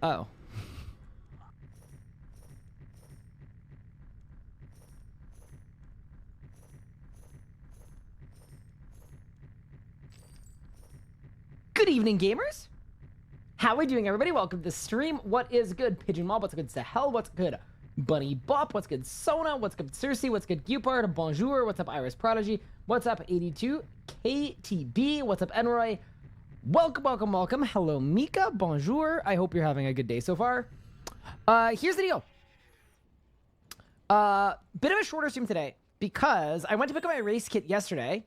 Oh. Good evening, gamers. How are we doing, everybody? Welcome to the stream. What is good, Pigeon Mob? What's good, Sahel? What's good, Bunny Bop? What's good, Sona? What's good, Cersei? What's good, Gupard? Bonjour. What's up, Iris Prodigy? What's up, 82 KTB? What's up, Enroy? Welcome, welcome, welcome. Hello, Mika. Bonjour. I hope you're having a good day so far. Here's the deal. Bit of a shorter stream today because I went to pick up my race kit yesterday.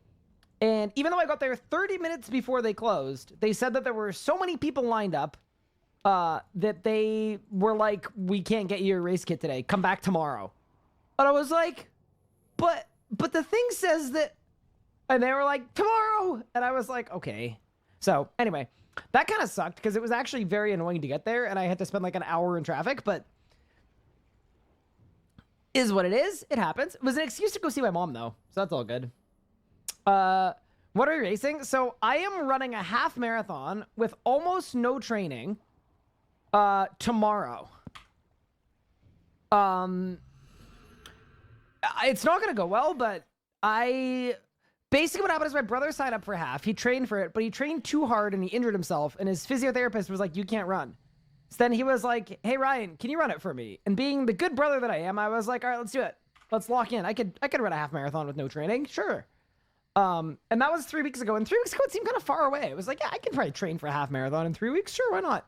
And even though I got there 30 minutes before they closed, they said that there were so many people lined up that they were like, we can't get you your race kit today. Come back tomorrow. And I was like, but the thing says that, and they were like, tomorrow. And I was like, okay. So anyway, that kind of sucked because it was actually very annoying to get there. And I had to spend like an hour in traffic, but is what it is. It happens. It was an excuse to go see my mom though. So that's all good. What are we racing? So I am running a half marathon with almost no training, tomorrow. It's not going to go well, but basically what happened is my brother signed up for half. He trained for it, but he trained too hard and he injured himself. And his physiotherapist was like, you can't run. So then he was like, hey, Ryan, can you run it for me? And being the good brother that I am, I was like, all right, let's do it. Let's lock in. I could run a half marathon with no training. Sure. And that was 3 weeks ago. And 3 weeks ago, it seemed kind of far away. It was like, yeah, I can probably train for a half marathon in 3 weeks. Sure, why not?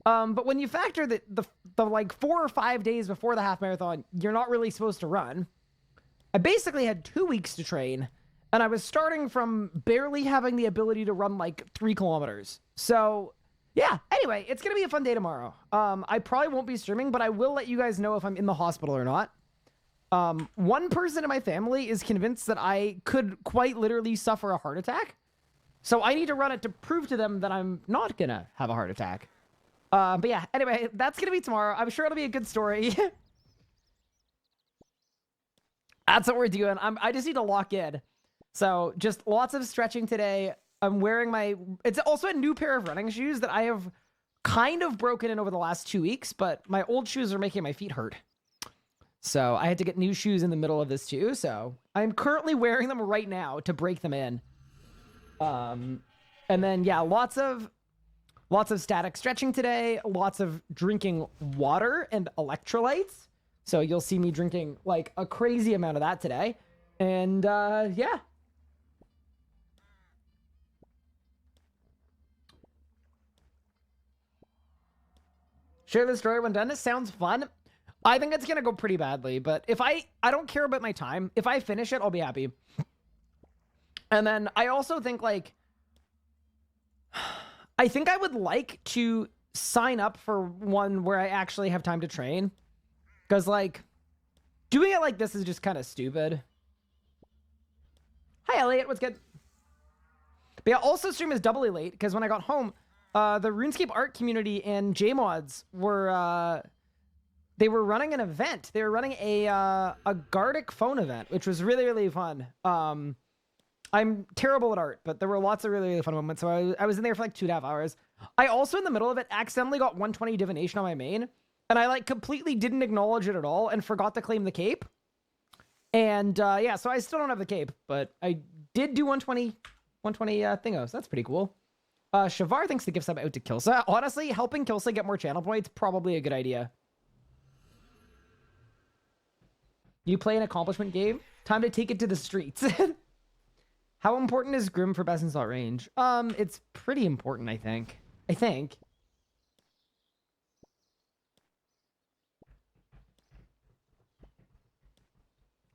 But when you factor that the like 4 or 5 days before the half marathon, you're not really supposed to run. I basically had 2 weeks to train, and I was starting from barely having the ability to run like 3 kilometers. So yeah, anyway, it's going to be a fun day tomorrow. I probably won't be streaming, but I will let you guys know if I'm in the hospital or not. One person in my family is convinced that I could quite literally suffer a heart attack. So I need to run it to prove to them that I'm not gonna have a heart attack. But yeah, anyway, that's gonna be tomorrow. I'm sure it'll be a good story. That's what we're doing. I just need to lock in. So just lots of stretching today. I'm wearing it's also a new pair of running shoes that I have kind of broken in over the last 2 weeks, but my old shoes are making my feet hurt. So I had to get new shoes in the middle of this too. So I'm currently wearing them right now to break them in. And then, yeah, lots of static stretching today, lots of drinking water and electrolytes. So you'll see me drinking like a crazy amount of that today. And, yeah. Share the story when done. It sounds fun. I think it's going to go pretty badly, but if I don't care about my time. If I finish it, I'll be happy. And then I also think like, I think I would like to sign up for one where I actually have time to train. Because like, doing it like this is just kind of stupid. Hi, Elliot. What's good? But yeah, also stream is doubly late because when I got home, the RuneScape art community and JMods were, they were running an event. They were running a Gardic phone event, which was really, really fun. I'm terrible at art, but there were lots of really, really fun moments. So I was in there for like 2.5 hours. I also, in the middle of it, accidentally got 120 divination on my main. And I like completely didn't acknowledge it at all and forgot to claim the cape. And yeah, so I still don't have the cape, but I did do 120 thingos. That's pretty cool. Shavar thinks the gift sub out to Kilsa. Honestly, helping Kilsa get more channel points, probably a good idea. You play an accomplishment game? Time to take it to the streets. How important is Grim for best in slot range? It's pretty important, I think.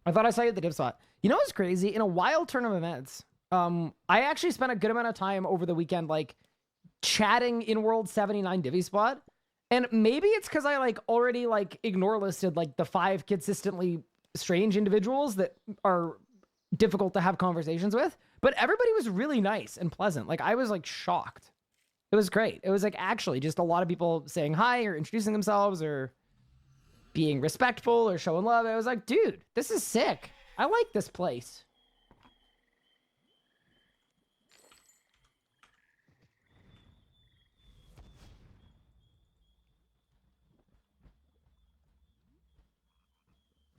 I thought I saw you at the dip spot. You know what's crazy? In a wild turn of events, I actually spent a good amount of time over the weekend, like, chatting in World 79 divvy spot. And maybe it's because I, like, already, like, ignore listed, like, the 5 consistently strange individuals that are difficult to have conversations with, but everybody was really nice and pleasant. Like, I was like shocked. It was great. It was like actually just a lot of people saying hi or introducing themselves or being respectful or showing love. I was like, dude, this is sick. I like this place.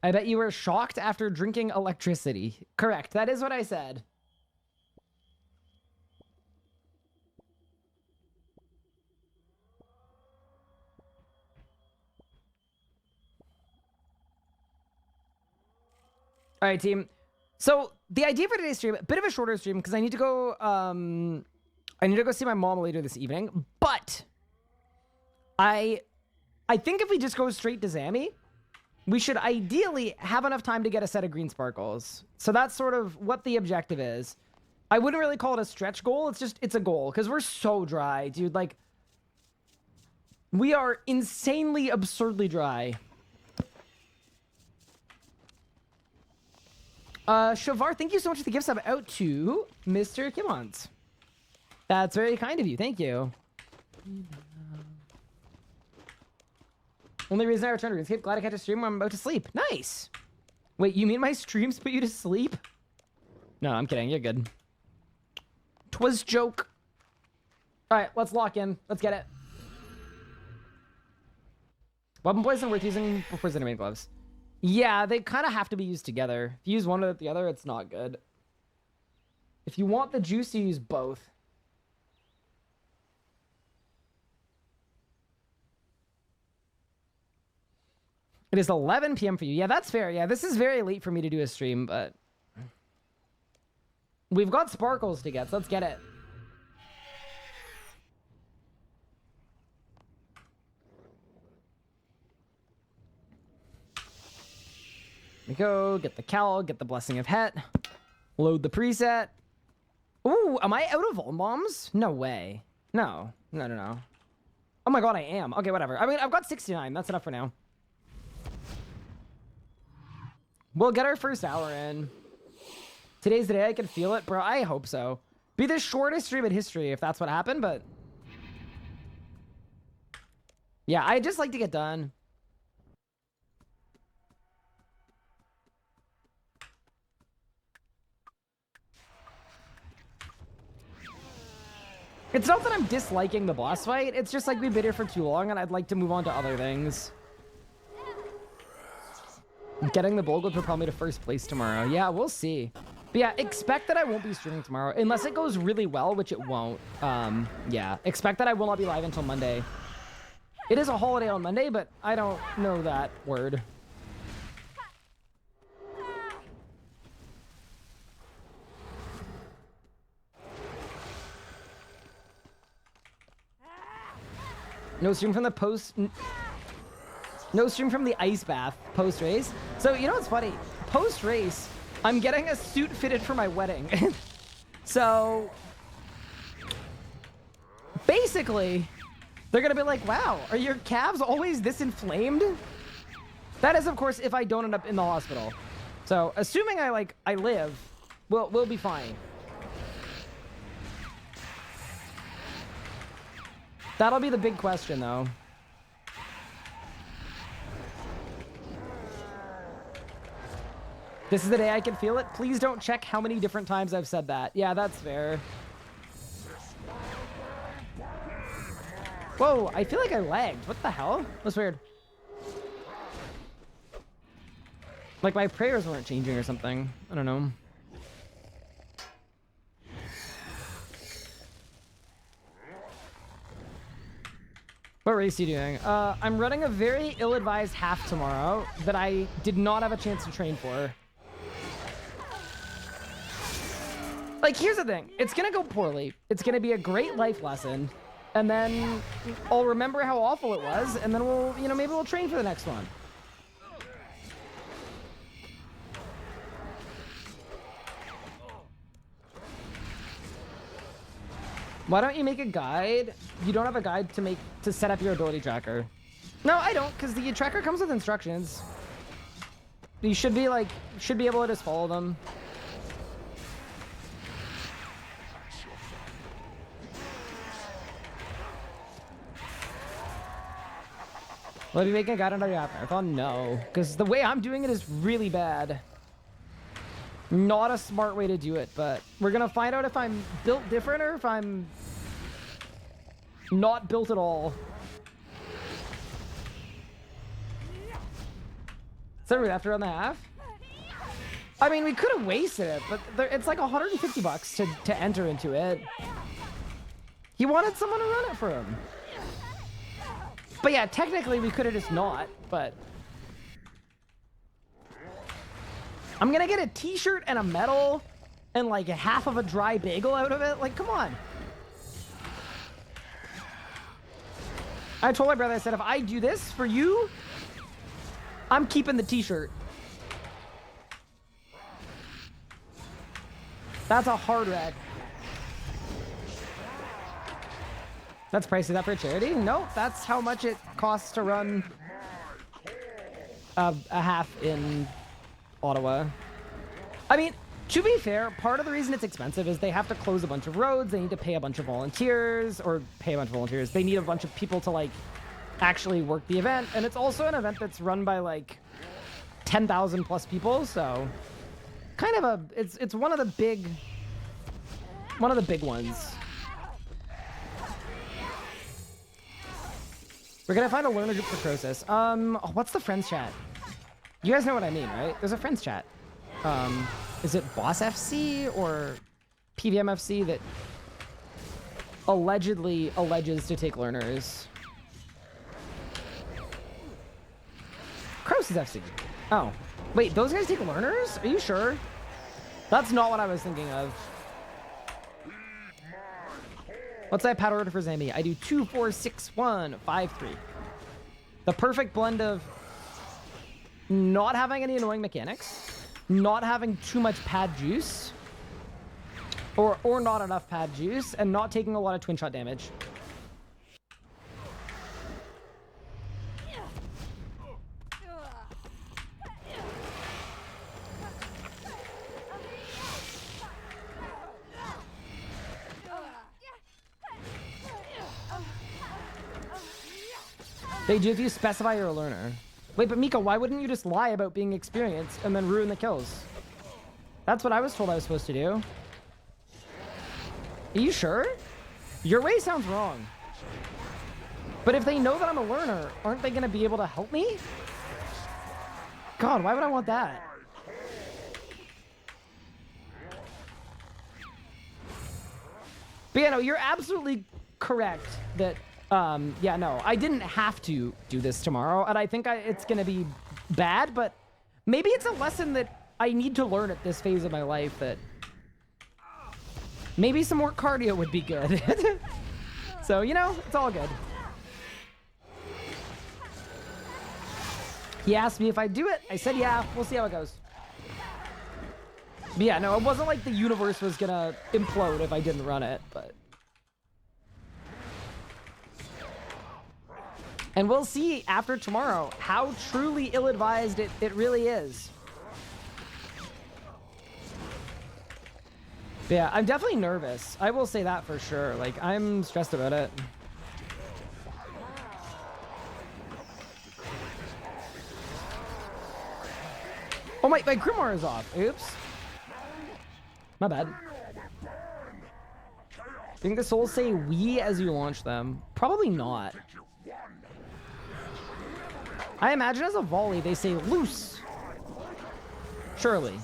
I bet you were shocked after drinking electricity. Correct. That is what I said. All right, team. So the idea for today's stream, a bit of a shorter stream because I need to go. I need to go see my mom later this evening. But I think if we just go straight to Zammy, we should ideally have enough time to get a set of green sparkles. So that's sort of what the objective is. I wouldn't really call it a stretch goal. It's a goal because we're so dry, dude. Like, we are insanely, absurdly dry. Shavar, thank you so much for the gift sub out to Mr. Kimmons. That's very kind of you. Thank you. Only reason I returned to RuneScape, glad I catch a stream when I'm about to sleep. Nice. Wait, you mean my streams put you to sleep? No, I'm kidding. You're good. 'Twas joke. All right, let's lock in. Let's get it. Weapon poison worth using before Zenimate gloves. Yeah, they kind of have to be used together. If you use one without the other, it's not good. If you want the juice, you use both. It is 11 p.m. for you. Yeah, that's fair. Yeah, this is very late for me to do a stream, but we've got sparkles to get, so let's get it. Here we go. Get the cowl, get the Blessing of Het. Load the preset. Ooh, am I out of Vuln Bombs? No way. No. Oh my god, I am. Okay, whatever. I mean, I've got 69. That's enough for now. We'll get our first hour in. Today's the day I can feel it. Bro, I hope so. Be the shortest stream in history if that's what happened, but... yeah, I just like to get done. It's not that I'm disliking the boss fight. It's just like we've been here for too long and I'd like to move on to other things. Getting the Bulgles will probably to first place tomorrow. Yeah, we'll see. But yeah, expect that I won't be streaming tomorrow unless it goes really well, which it won't. Yeah, expect that I will not be live until Monday. It is a holiday on Monday, but I don't know that word. No stream from the post... no stream from the ice bath post-race. So, you know what's funny? Post-race, I'm getting a suit fitted for my wedding. So, basically, they're going to be like, wow, are your calves always this inflamed? That is, of course, if I don't end up in the hospital. So, assuming I live, we'll be fine. That'll be the big question, though. This is the day I can feel it. Please don't check how many different times I've said that. Yeah, that's fair. Whoa, I feel like I lagged. What the hell? That's weird. Like my prayers weren't changing or something. I don't know. What race are you doing? I'm running a very ill-advised half tomorrow that I did not have a chance to train for. Like, here's the thing. It's gonna go poorly. It's gonna be a great life lesson. And then I'll remember how awful it was, and then we'll, you know, maybe we'll train for the next one. Why don't you make a guide? You don't have a guide to set up your ability tracker. No, I don't, because the tracker comes with instructions. You should be able to just follow them. Will I be making a guide on your half marathon? No, because the way I'm doing it is really bad. Not a smart way to do it, but we're gonna find out if I'm built different or if I'm not built at all. So we have to run the half? I mean, we could have wasted it, but it's like $150 to enter into it. He wanted someone to run it for him. But yeah, technically we could have just not, but... I'm gonna get a t-shirt and a medal and like half of a dry bagel out of it. Like, come on. I told my brother, I said, if I do this for you, I'm keeping the t-shirt. That's a hard red. That's pricey. Is that for a charity? No, that's how much it costs to run a half in Ottawa. I mean, to be fair, part of the reason it's expensive is they have to close a bunch of roads. They need to pay a bunch of volunteers, or pay a bunch of volunteers. They need a bunch of people to like actually work the event. And it's also an event that's run by like 10,000 plus people. So kind of it's one of the big ones. We're gonna find a learner group for Croesus. What's the friends chat? You guys know what I mean, right? There's a friends chat. Is it Boss FC or PVM FC that allegedly alleges to take learners? Croesus FC. Oh, wait, those guys take learners? Are you sure? That's not what I was thinking of. What's that powder order for Zambi? I do 2, 4, 6, 1, 5, 3. The perfect blend of not having any annoying mechanics, not having too much pad juice, or not enough pad juice, and not taking a lot of twin shot damage. They do if you specify you're a learner. Wait, but Mika, why wouldn't you just lie about being experienced and then ruin the kills? That's what I was told I was supposed to do. Are you sure? Your way sounds wrong. But if they know that I'm a learner, aren't they gonna be able to help me? God, why would I want that? But yeah, no, you're absolutely correct that yeah, no, I didn't have to do this tomorrow, and I think it's gonna be bad, but maybe it's a lesson that I need to learn at this phase of my life, that maybe some more cardio would be good. So, you know, it's all good. He asked me if I'd do it. I said, yeah, we'll see how it goes. But yeah, no, it wasn't like the universe was gonna implode if I didn't run it, but... And we'll see after tomorrow how truly ill-advised it really is. But yeah, I'm definitely nervous. I will say that for sure. Like, I'm stressed about it. Oh, my Grimoire is off. Oops. My bad. Think the souls say we as you launch them? Probably not. I imagine as a volley, they say loose. Surely.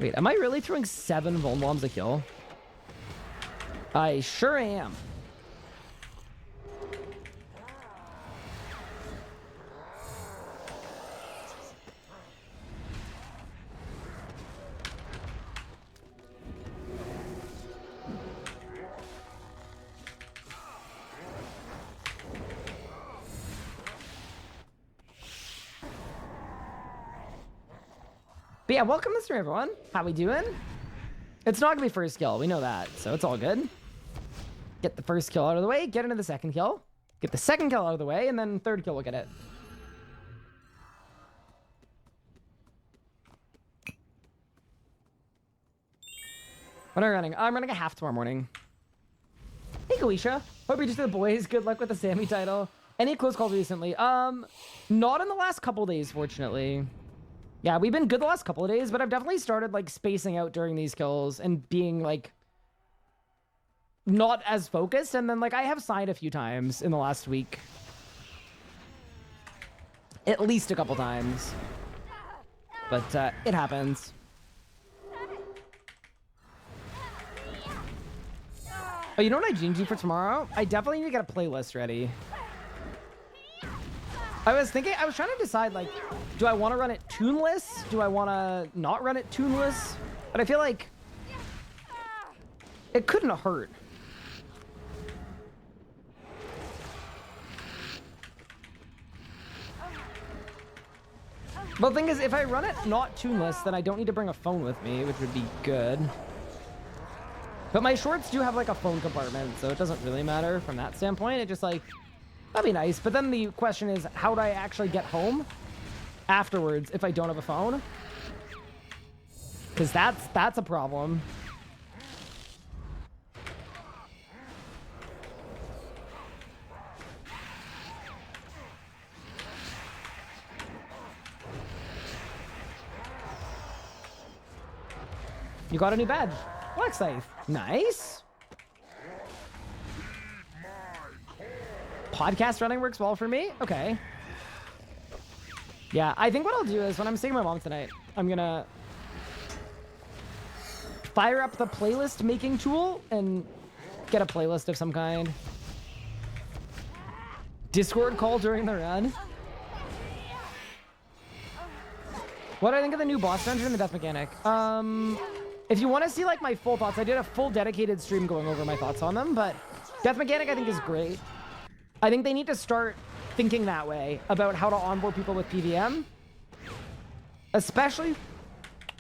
Wait, am I really throwing 7 Vuln Bombs a kill? I sure am. But yeah, welcome to the stream, everyone. How we doing? It's not gonna be first kill, we know that, so it's all good. Get the first kill out of the way, get into the second kill. Get the second kill out of the way, and then third kill, we'll get it. What am I running? I'm running a half tomorrow morning. Hey, Goisha. Hope you're just the boys. Good luck with the Sammy title. Any close calls recently? Not in the last couple days, fortunately. Yeah, we've been good the last couple of days, but I've definitely started like spacing out during these kills and being like not as focused. And then like I have signed a few times in the last week. At least a couple times. But it happens. Oh, you know what I changed for tomorrow? I definitely need to get a playlist ready. I was trying to decide, like, do I want to run it tuneless? Do I want to not run it tuneless? But I feel like it couldn't hurt. But the thing is, if I run it not tuneless, then I don't need to bring a phone with me, which would be good. But my shorts do have, like, a phone compartment, so it doesn't really matter from that standpoint. It just, like... That'd be nice, but then the question is, how do I actually get home afterwards if I don't have a phone? Because that's a problem. You got a new badge. Black Scythe. Nice. Podcast running works well for me. Okay. Yeah, I think what I'll do is when I'm seeing my mom tonight, I'm gonna fire up the playlist making tool and get a playlist of some kind. Discord call during the run. What do I think of the new boss dungeon and the death mechanic? If you want to see like my full thoughts, I did a full dedicated stream going over my thoughts on them, but death mechanic I think is great. I think they need to start thinking that way about how to onboard people with PVM, especially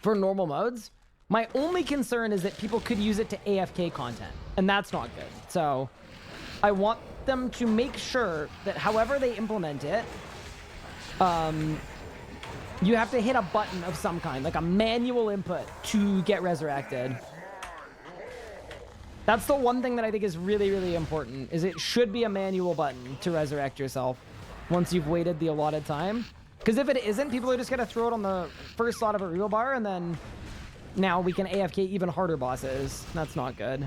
for normal modes. My only concern is that people could use it to AFK content, and that's not good. So I want them to make sure that however they implement it, you have to hit a button of some kind, like a manual input to get resurrected. That's the one thing that I think is really, really important, is it should be a manual button to resurrect yourself once you've waited the allotted time. Because if it isn't, people are just going to throw it on the first slot of a real bar, and then now we can AFK even harder bosses. That's not good.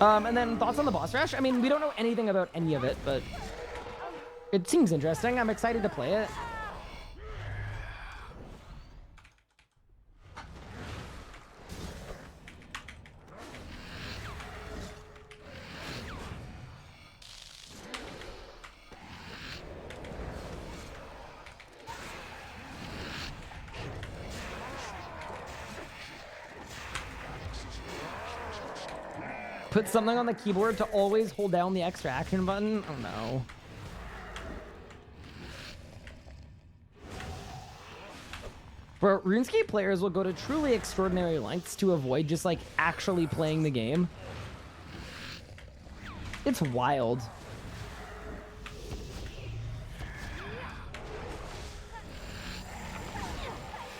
And then thoughts on the boss rush? I mean, we don't know anything about any of it, but it seems interesting. I'm excited to play it. Put something on the keyboard to always hold down the extra action button? Oh no. Bro, RuneScape players will go to truly extraordinary lengths to avoid just like actually playing the game. It's wild.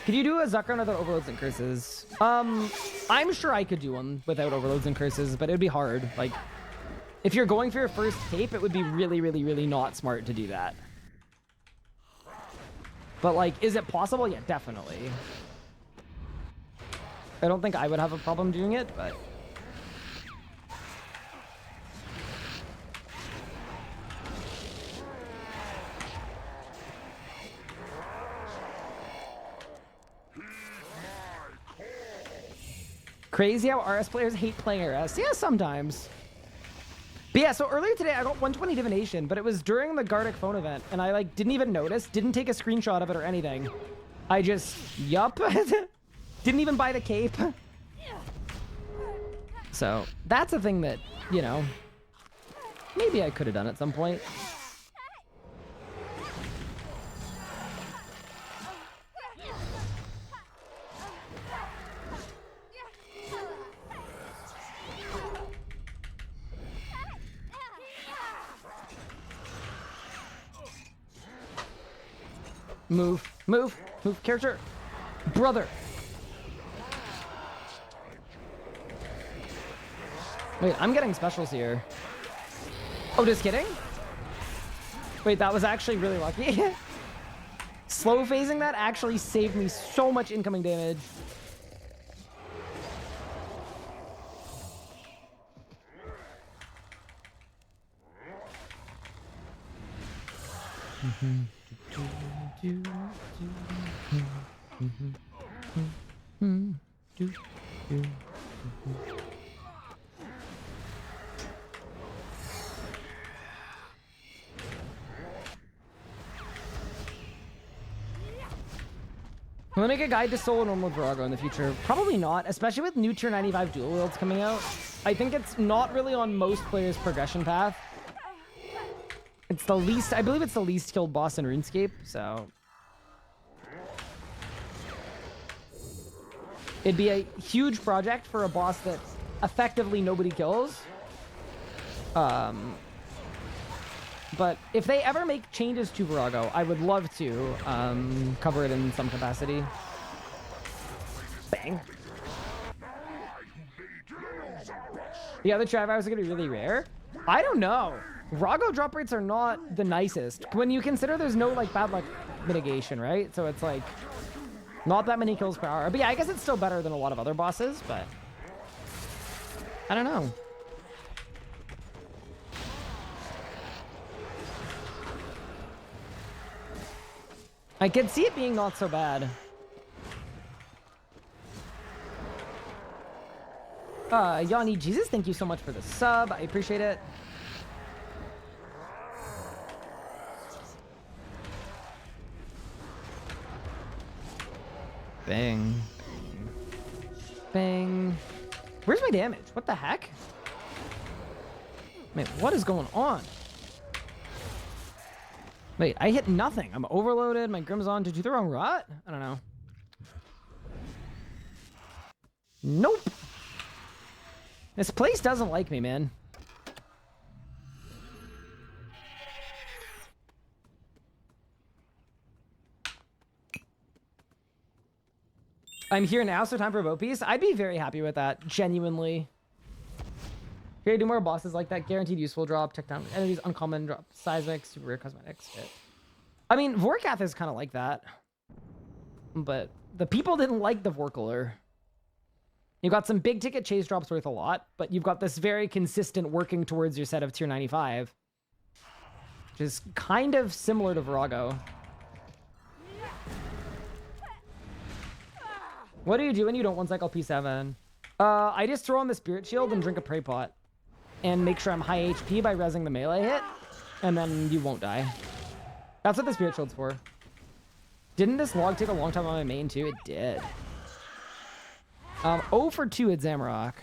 Could you do a Zucker without overloads and curses? I'm sure I could do one without overloads and curses, but it would be hard. Like, if you're going for your first tape, it would be really, really, really not smart to do that. But, like, is it possible? Yeah, definitely. I don't think I would have a problem doing it, but... Crazy how RS players hate playing RS. Yeah, sometimes. But yeah, so earlier today, I got 120 Divination, but it was during the Gardic phone event, and I, like, didn't even notice, didn't take a screenshot of it or anything. I just, yup. Didn't even buy the cape. So, that's a thing that, you know, maybe I could have done at some point. Move, move, move, character. Brother. Wait, I'm getting specials here. Oh, just kidding? Wait, that was actually really lucky. Slow phasing that actually saved me so much incoming damage. Will they make a guide to solo normal Virago in the future? Probably not, especially with new tier 95 dual wields coming out. I think it's not really on most players' progression path. It's the least, I believe it's the least killed boss in RuneScape, so. It'd be a huge project for a boss that effectively nobody kills. But if they ever make changes to Virago, I would love to cover it in some capacity. Bang. The other Travires are going to be really rare. I don't know. Virago drop rates are not the nicest. When you consider there's no like bad luck mitigation, right? So it's like not that many kills per hour. But yeah, I guess it's still better than a lot of other bosses, but I don't know. I can see it being not so bad. Yanni Jesus, thank you so much for the sub. I appreciate it. Bang. Bang. Where's my damage? What the heck? Wait, what is going on? Wait, I hit nothing. I'm overloaded. My Grim's on. Did you throw wrong rot? I don't know. Nope. This place doesn't like me, man. I'm here now, so time for a vote piece. I'd be very happy with that, genuinely. Here, do more bosses like that. Guaranteed useful drop. Check down enemies, uncommon drop, seismic, super rare cosmetics. Fit. I mean, Vorkath is kind of like that. But the people didn't like the Vorkaler. You got some big ticket chase drops worth a lot, but you've got this very consistent working towards your set of tier 95. Which is kind of similar to Virago. What do you do when you don't one cycle P7? I just throw on the Spirit Shield and drink a Prey Pot. And make sure I'm high HP by rezzing the melee hit. And then you won't die. That's what the Spirit Shield's for. Didn't this log take a long time on my main too? It did. 0 for 2 at Zamorak.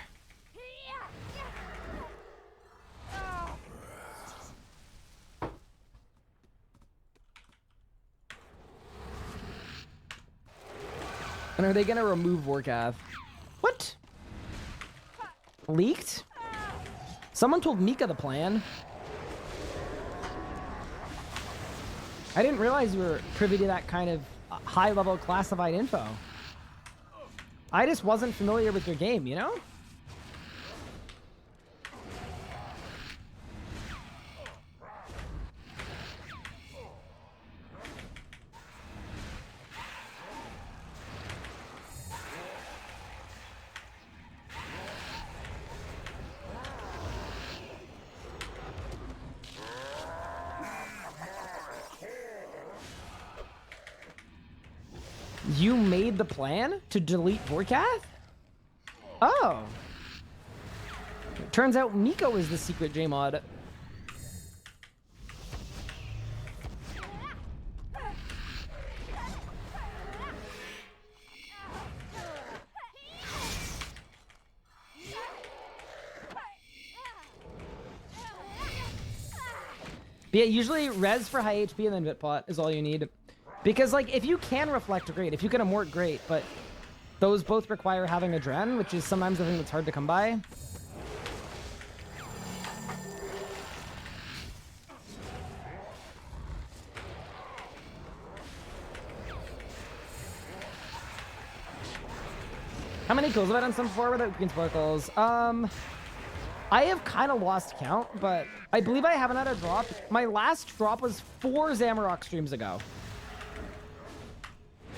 And are they gonna remove Vorkath? What? Leaked? Someone told Mika the plan. I didn't realize you were privy to that kind of high-level classified info. I just wasn't familiar with your game, you know? You made the plan to delete Vorkath? Oh. It turns out Miko is the secret J-mod. But yeah, usually res for high HP and then Vitpot is all you need. Because, like, if you can reflect, great. If you can amort, great. But those both require having a Dren, which is sometimes the thing that's hard to come by. How many kills have I done some before without Green Sparkles? I have kind of lost count, but I believe I haven't had a drop. My last drop was 4 Zamorak streams ago.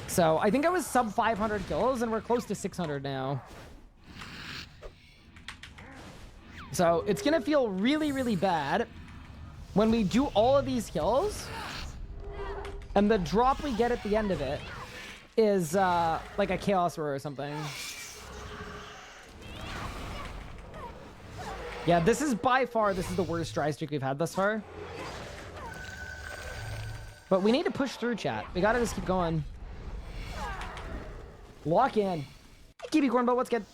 So I think I was sub 500 kills, and we're close to 600 now. So it's going to feel really, really bad when we do all of these kills, and the drop we get at the end of it is like a Chaos Roar or something. Yeah, this is by far, this is the worst dry streak we've had thus far. But we need to push through, chat. We gotta just keep going. Lock in. Kiwi Cornbow, what's good?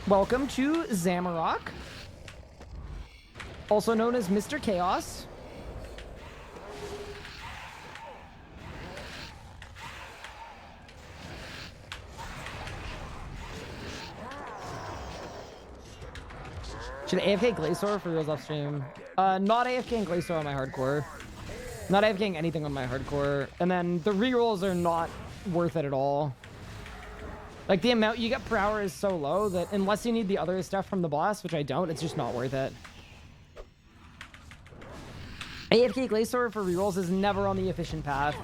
Welcome to Zamorak, also known as Mr. Chaos. Should AFK Glacier for reals off stream? Not AFKing Glacier on my hardcore. Not AFKing anything on my hardcore. And then the rerolls are not worth it at all. Like, the amount you get per hour is so low that unless you need the other stuff from the boss, which I don't, it's just not worth it. AFK Glacier for rerolls is never on the efficient path.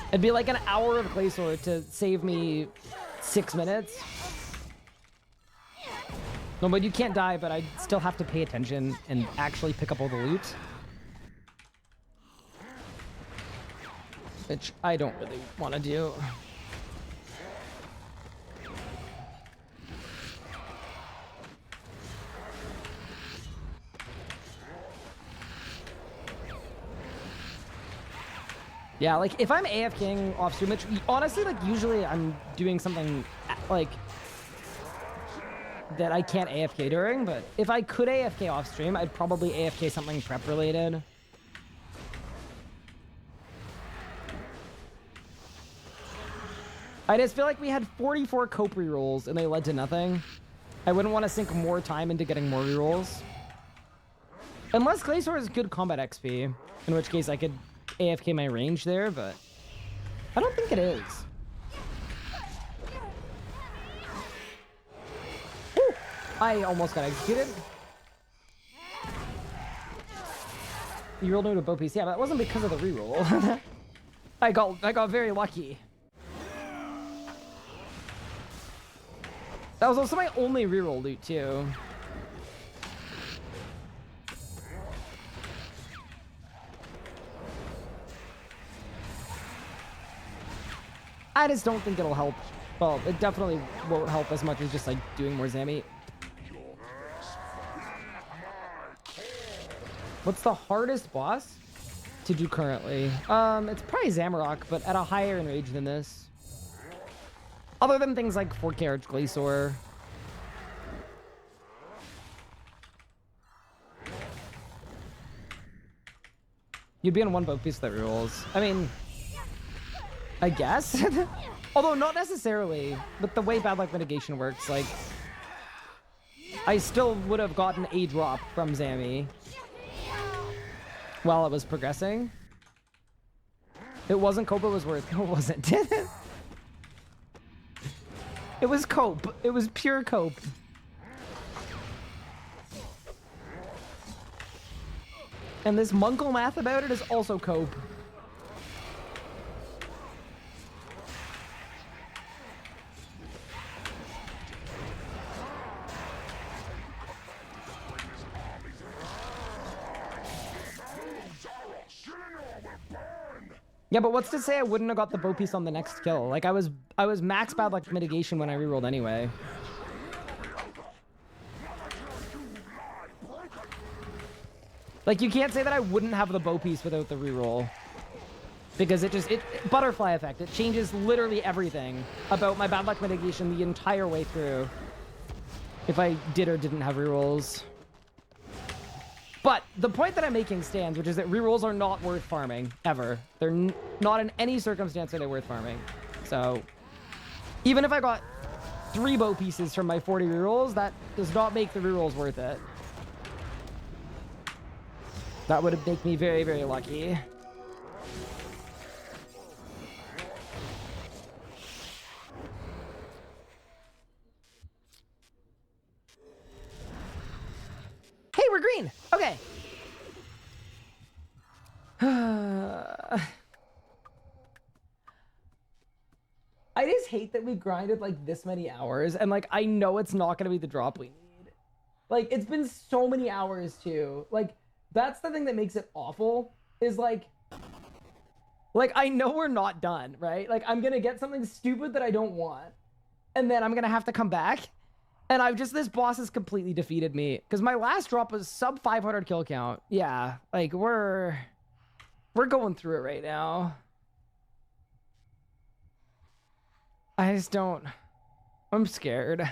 It'd be like an hour of Glacier to save me 6 minutes. No, but you can't die, but I still have to pay attention and actually pick up all the loot. Which I don't really want to do. Yeah, like, if I'm AFKing off stream, which honestly, like, usually I'm doing something, like, that I can't AFK during, but if I could AFK off stream, I'd probably AFK something prep related. I just feel like we had 44 cope rerolls and they led to nothing. I wouldn't want to sink more time into getting more rerolls. Unless Glacier is good combat XP, in which case I could AFK my range there, but I don't think it is. Woo! I almost got executed. You rolled into a bow piece. Yeah, but that wasn't because of the reroll. I got very lucky. That was also my only reroll loot too. I just don't think it'll help. Well, it definitely won't help as much as just like doing more Zammy. What's the hardest boss to do currently? It's probably Zamorak, but at a higher enrage than this. Other than things like 4 Carriage Glacier. You'd be on one boat piece that rerolls. I mean, I guess. Although not necessarily. But the way bad luck mitigation works, like, I still would have gotten a drop from Zammy while it was progressing. It wasn't cope, it was worth. No, it wasn't. It was cope. It was pure cope. And this Munkle math about it is also cope. Yeah, but what's to say I wouldn't have got the bow piece on the next kill? Like, I was max bad luck mitigation when I rerolled anyway. Like, you can't say that I wouldn't have the bow piece without the reroll. Because it butterfly effect. It changes literally everything about my bad luck mitigation the entire way through. If I did or didn't have rerolls. But the point that I'm making stands, which is that rerolls are not worth farming, ever. They're not in any circumstance are they worth farming. So, even if I got 3 bow pieces from my 40 rerolls, that does not make the rerolls worth it. That would make me very, very lucky. we're green. Okay. I just hate that we grinded like this many hours, and like I know it's not gonna be the drop we need. Like it's been so many hours too. Like that's the thing that makes it awful. Is like I know we're not done, right? Like I'm gonna get something stupid that I don't want, and then I'm gonna have to come back. And this boss has completely defeated me because my last drop was sub 500 kill count. Yeah, like we're going through it right now. I just don't. I'm scared.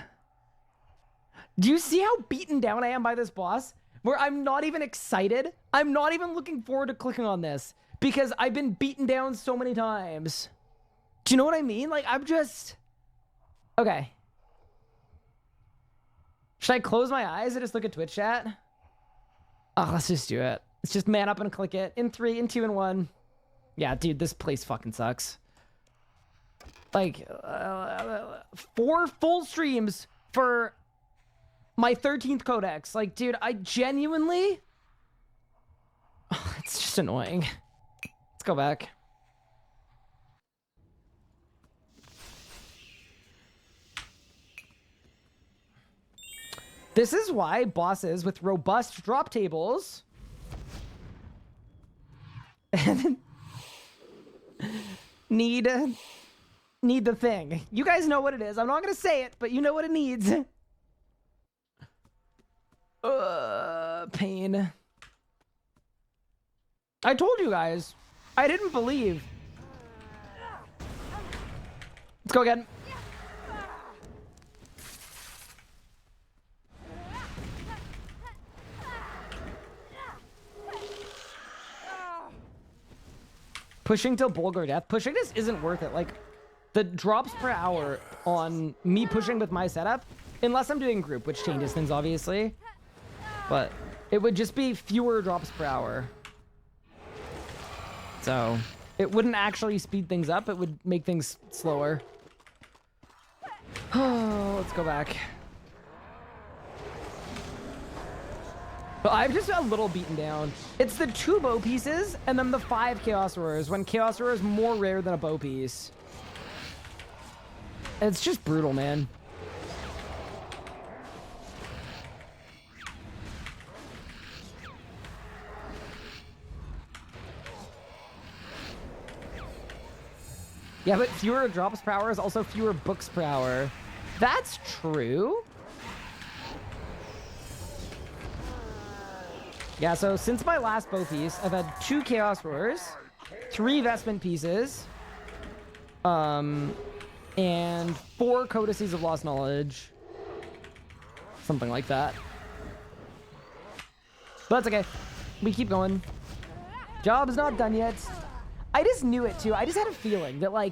Do you see how beaten down I am by this boss? Where I'm not even excited. I'm not even looking forward to clicking on this because I've been beaten down so many times. Do you know what I mean? Like, I'm just... Okay. Should I close my eyes and just look at Twitch chat? Oh, let's just do it. Let's just man up and click it. In 3, in 2, in 1. Yeah, dude, this place fucking sucks. Like, 4 full streams for my 13th codex. Like, dude, I genuinely... Oh, it's just annoying. Let's go back. This is why bosses with robust drop tables need the thing. You guys know what it is. I'm not gonna say it, but you know what it needs. Pain. I told you guys. I didn't believe. Let's go again. Pushing till Bulgar death. Pushing this isn't worth it. Like, the drops per hour on me pushing with my setup, unless I'm doing group, which changes things, obviously. But it would just be fewer drops per hour. So, it wouldn't actually speed things up. It would make things slower. Oh, let's go back. But I'm just a little beaten down. It's the 2 bow pieces and then the 5 Chaos Roars, when Chaos Roar is more rare than a bow piece. It's just brutal, man. Yeah, but fewer drops per hour is also fewer books per hour. That's true. Yeah, so since my last bow piece, I've had 2 Chaos Roars, 3 Vestment pieces, and 4 Codices of Lost Knowledge. Something like that. But that's okay. We keep going. Job's not done yet. I just knew it too. I just had a feeling that, like,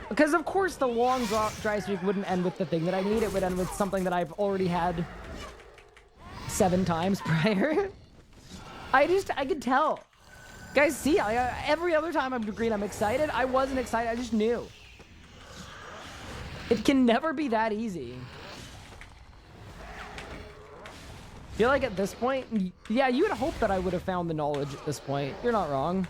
because of course the long dry streak wouldn't end with the thing that I need. It would end with something that I've already had 7 times prior. I could tell. Guys, see, every other time I'm green, I'm excited. I wasn't excited. I just knew. It can never be that easy. I feel like at this point, yeah, you would hope that I would have found the knowledge at this point. You're not wrong.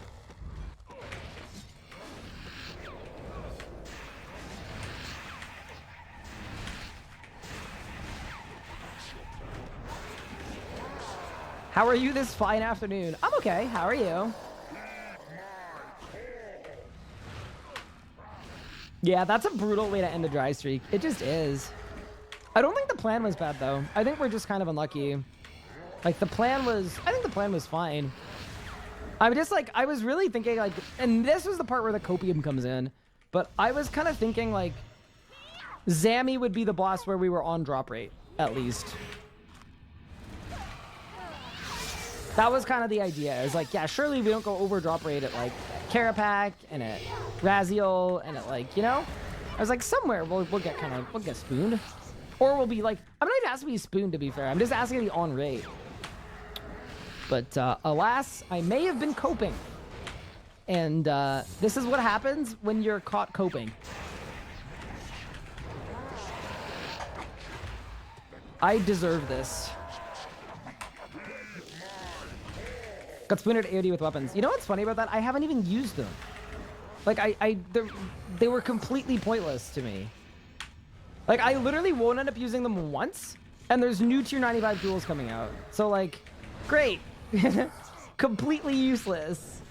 How are you this fine afternoon? I'm okay. How are you? Yeah, that's a brutal way to end a dry streak. It just is. I don't think the plan was bad, though. I think we're just kind of unlucky. Like, I think the plan was fine. I was really thinking, like, and this was the part where the copium comes in, but I was kind of thinking, like, Zammy would be the boss where we were on drop rate, at least. That was kind of the idea. It's like, yeah, surely we don't go over drop rate at, like, Carapac and at Raziel and at, like, you know? I was like, somewhere we'll get spooned. Or we'll be like, I'm not even asking to be spooned, to be fair. I'm just asking to be on rate. But alas, I may have been coping. And this is what happens when you're caught coping. I deserve this. Got splintered AOD with weapons. You know what's funny about that? I haven't even used them. Like, they were completely pointless to me. Like, I literally won't end up using them once, and there's new tier 95 duels coming out. So, like, great. Completely useless.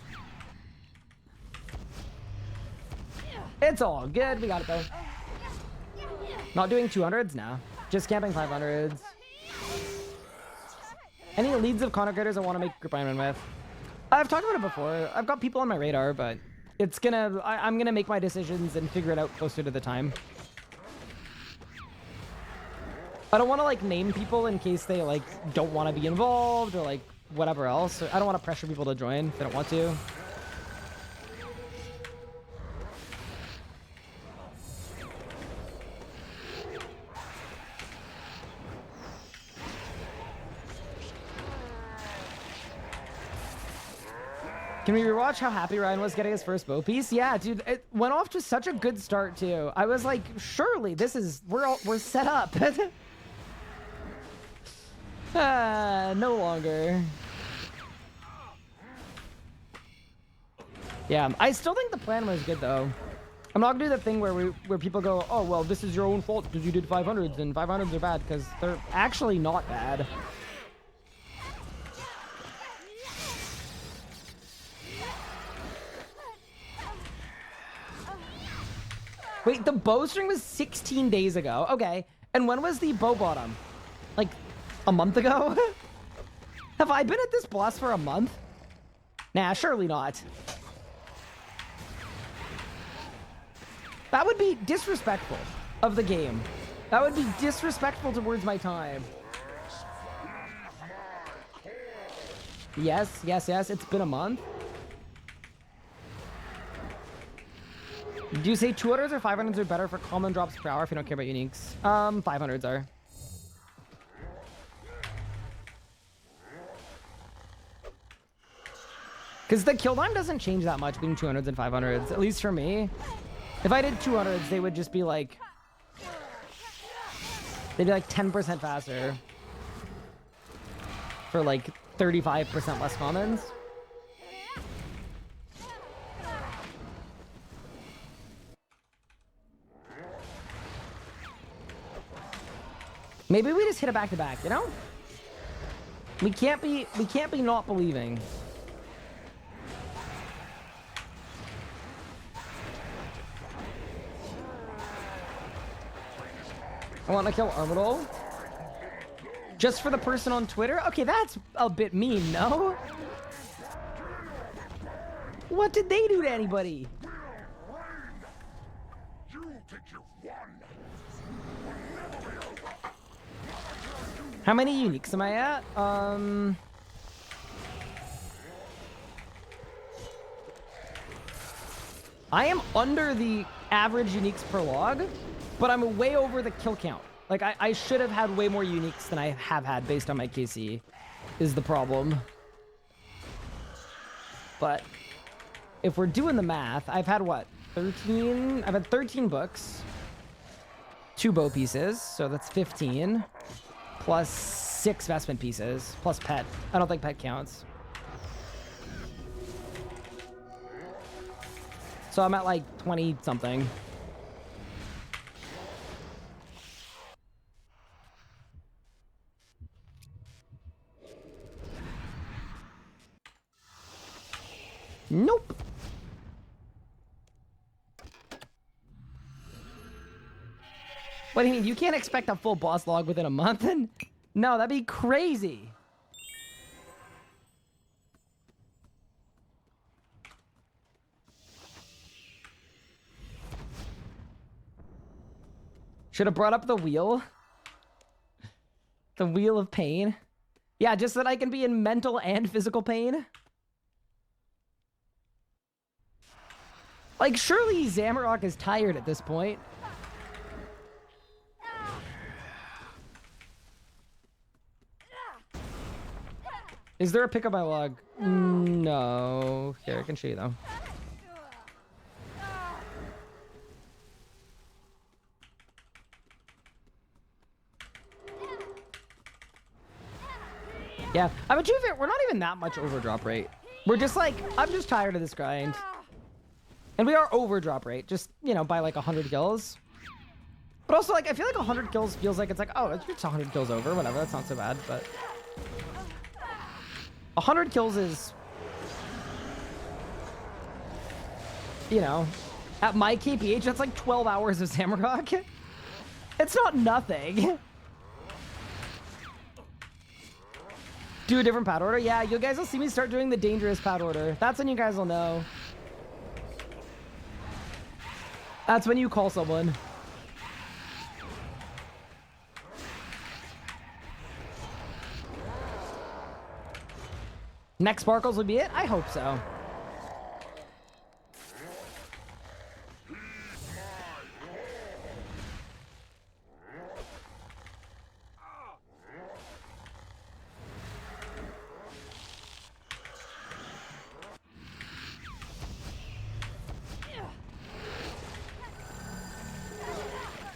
It's all good. We got it, though. Not doing 200s now. Just camping 500s. Any leads of content creators I want to make group Ironman with? I've talked about it before. I've got people on my radar, but it's gonna... I'm gonna make my decisions and figure it out closer to the time. I don't want to, like, name people in case they, like, don't want to be involved or, like, whatever else. I don't want to pressure people to join if they don't want to. Can we rewatch how happy Ryan was getting his first bow piece? Yeah, dude, it went off to such a good start too. I was like, surely this is we're set up. No longer. Yeah, I still think the plan was good though. I'm not gonna do the thing where people go, oh well, this is your own fault because you did 500s and 500s are bad, because they're actually not bad. Wait, the bowstring was 16 days ago. Okay. And when was the bow bottom? Like, a month ago? Have I been at this boss for a month? Nah, surely not. That would be disrespectful of the game. That would be disrespectful towards my time. Yes, yes, yes. It's been a month. Do you say 200s or 500s are better for common drops per hour if you don't care about uniques? 500s are. Because the kill time doesn't change that much between 200s and 500s, at least for me. If I did 200s, they would just be like... they'd be like 10% faster. For like 35% less commons. Maybe we just hit it back to back, you know? We can't be not believing. I want to kill Armadol. Just for the person on Twitter? Okay, that's a bit mean, no? What did they do to anybody? How many uniques am I at? I am under the average uniques per log, but I'm way over the kill count. Like, I should have had way more uniques than I have had based on my KC, is the problem. But if we're doing the math, I've had what? 13? I've had 13 books, 2 bow pieces, so that's 15. Plus 6 vestment pieces, plus pet. I don't think pet counts. So I'm at like 20 something. Nope. What do you mean? You can't expect a full boss log within a month? No, that'd be crazy. Should have brought up the wheel. The wheel of pain. Yeah, just so that I can be in mental and physical pain. Like, surely Zamorak is tired at this point. Is there a pick up my log? No. Here, I can show you though. Yeah, I mean, to be fair, we're not even that much over drop rate. We're just like, I'm just tired of this grind. And we are over drop rate, just, you know, by like 100 kills. But also, like, I feel like 100 kills feels like it's like, oh, it's 100 kills over, whatever, that's not so bad, but 100 kills is, you know, at my KPH, that's like 12 hours of Zamorak. It's not nothing. Do a different pad order? Yeah, you guys will see me start doing the dangerous pad order. That's when you guys will know. That's when you call someone. Next Sparkles would be it? I hope so.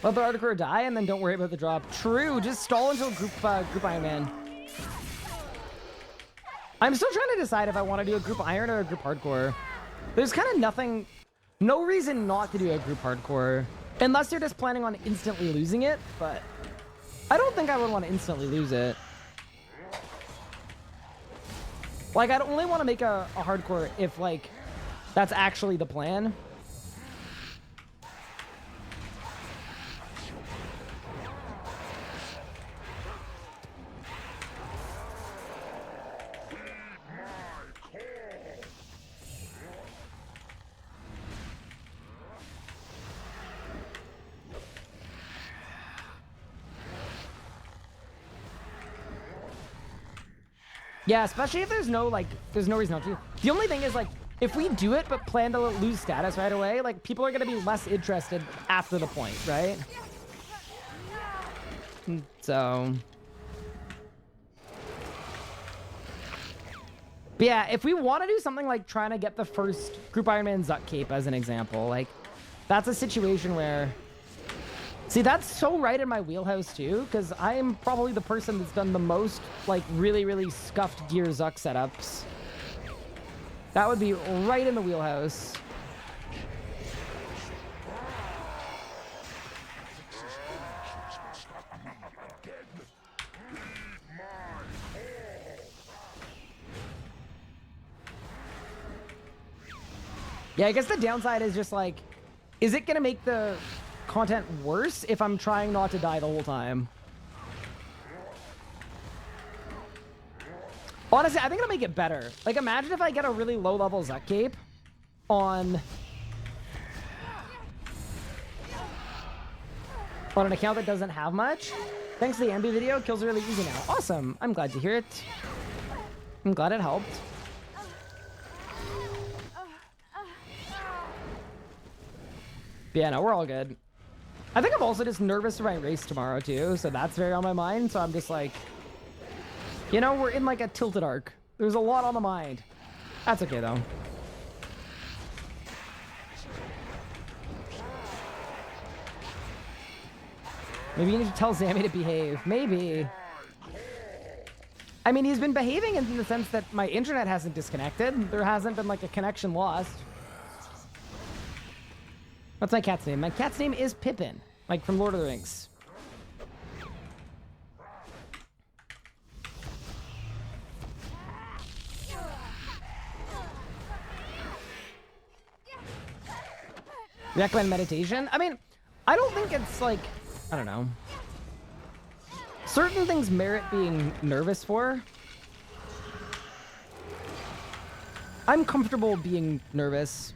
Let the hardcore die and then don't worry about the drop. True, just stall until group Iron Man. I'm still trying to decide if I want to do a group Iron or a group Hardcore. There's kind of nothing, no reason not to do a group Hardcore. Unless you're just planning on instantly losing it, but I don't think I would want to instantly lose it. Like, I'd only want to make a Hardcore if, like, that's actually the plan. Yeah, especially if there's no, like, there's no reason not to. The only thing is, like, if we do it but plan to lose status right away, like, people are going to be less interested after the point, right? So... But yeah, if we want to do something like trying to get the first Group Iron Man Zuck cape as an example, like, that's a situation where... See, that's so right in my wheelhouse, too, because I am probably the person that's done the most, like, really, really scuffed gear Zuck setups. That would be right in the wheelhouse. Yeah, I guess the downside is just, like, is it going to make the content worse if I'm trying not to die the whole time? Honestly, I think it'll make it better. Like, imagine if I get a really low-level Zuck cape on an account that doesn't have much. Thanks to the Ambi video, kills are really easy now. Awesome. I'm glad to hear it. I'm glad it helped. But yeah, no, we're all good. I think I'm also just nervous for my race tomorrow, too, so that's very on my mind. So I'm just like, you know, we're in like a tilted arc. There's a lot on the mind. That's okay, though. Maybe you need to tell Zammy to behave. Maybe. I mean, he's been behaving in the sense that my internet hasn't disconnected. There hasn't been like a connection lost. What's my cat's name? My cat's name is Pippin, like from Lord of the Rings. Recommend meditation? I mean, I don't think it's like, I don't know. Certain things merit being nervous for. I'm comfortable being nervous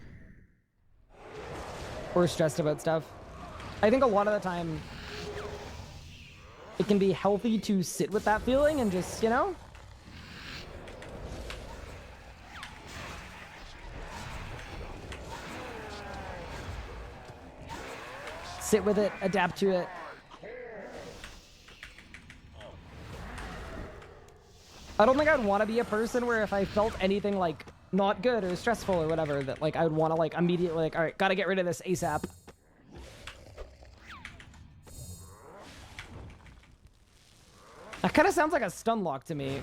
or stressed about stuff. I think a lot of the time it can be healthy to sit with that feeling and just, you know, sit with it, adapt to it. I don't think I'd want to be a person where if I felt anything like not good or stressful or whatever, that like I would want to like immediately like, all right, gotta get rid of this ASAP. That kind of sounds like a stun lock to me.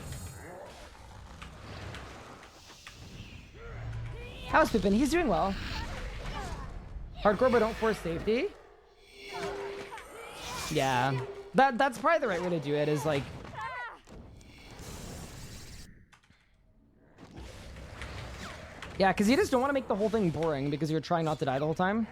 How's Pippin? He's doing well. Hardcore, but don't force safety. Yeah, that's probably the right way to do it. Is like, yeah, because you just don't want to make the whole thing boring because you're trying not to die the whole time.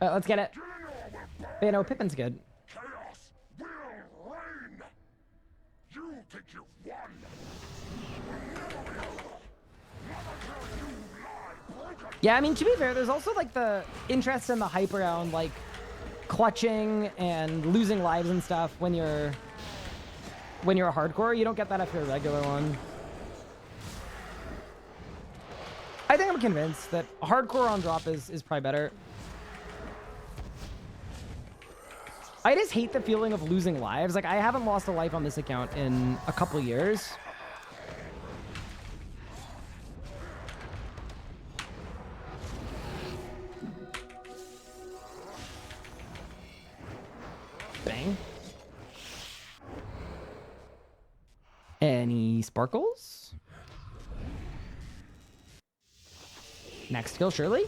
Let's get it. But, you know, Pippin's good. Chaos will reign. You think you've won. Yeah, I mean, to be fair, there's also like the interest in the hype around like clutching and losing lives and stuff when you're a hardcore. You don't get that if you're a regular one. I think I'm convinced that hardcore on drop is probably better. I just hate the feeling of losing lives. Like, I haven't lost a life on this account in a couple years. Bang. Any sparkles? Next kill, surely?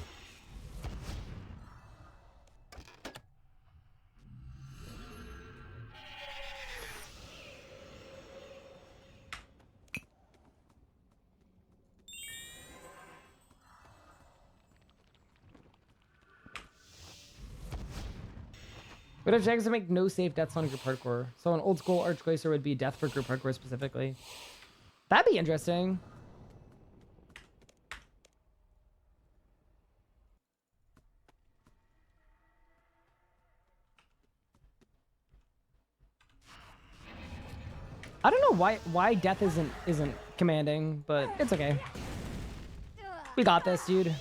But if Jags to make no safe deaths on group hardcore. So an old school Archglacier would be death for group hardcore specifically. That'd be interesting. I don't know why death isn't commanding, but it's okay. We got this, dude.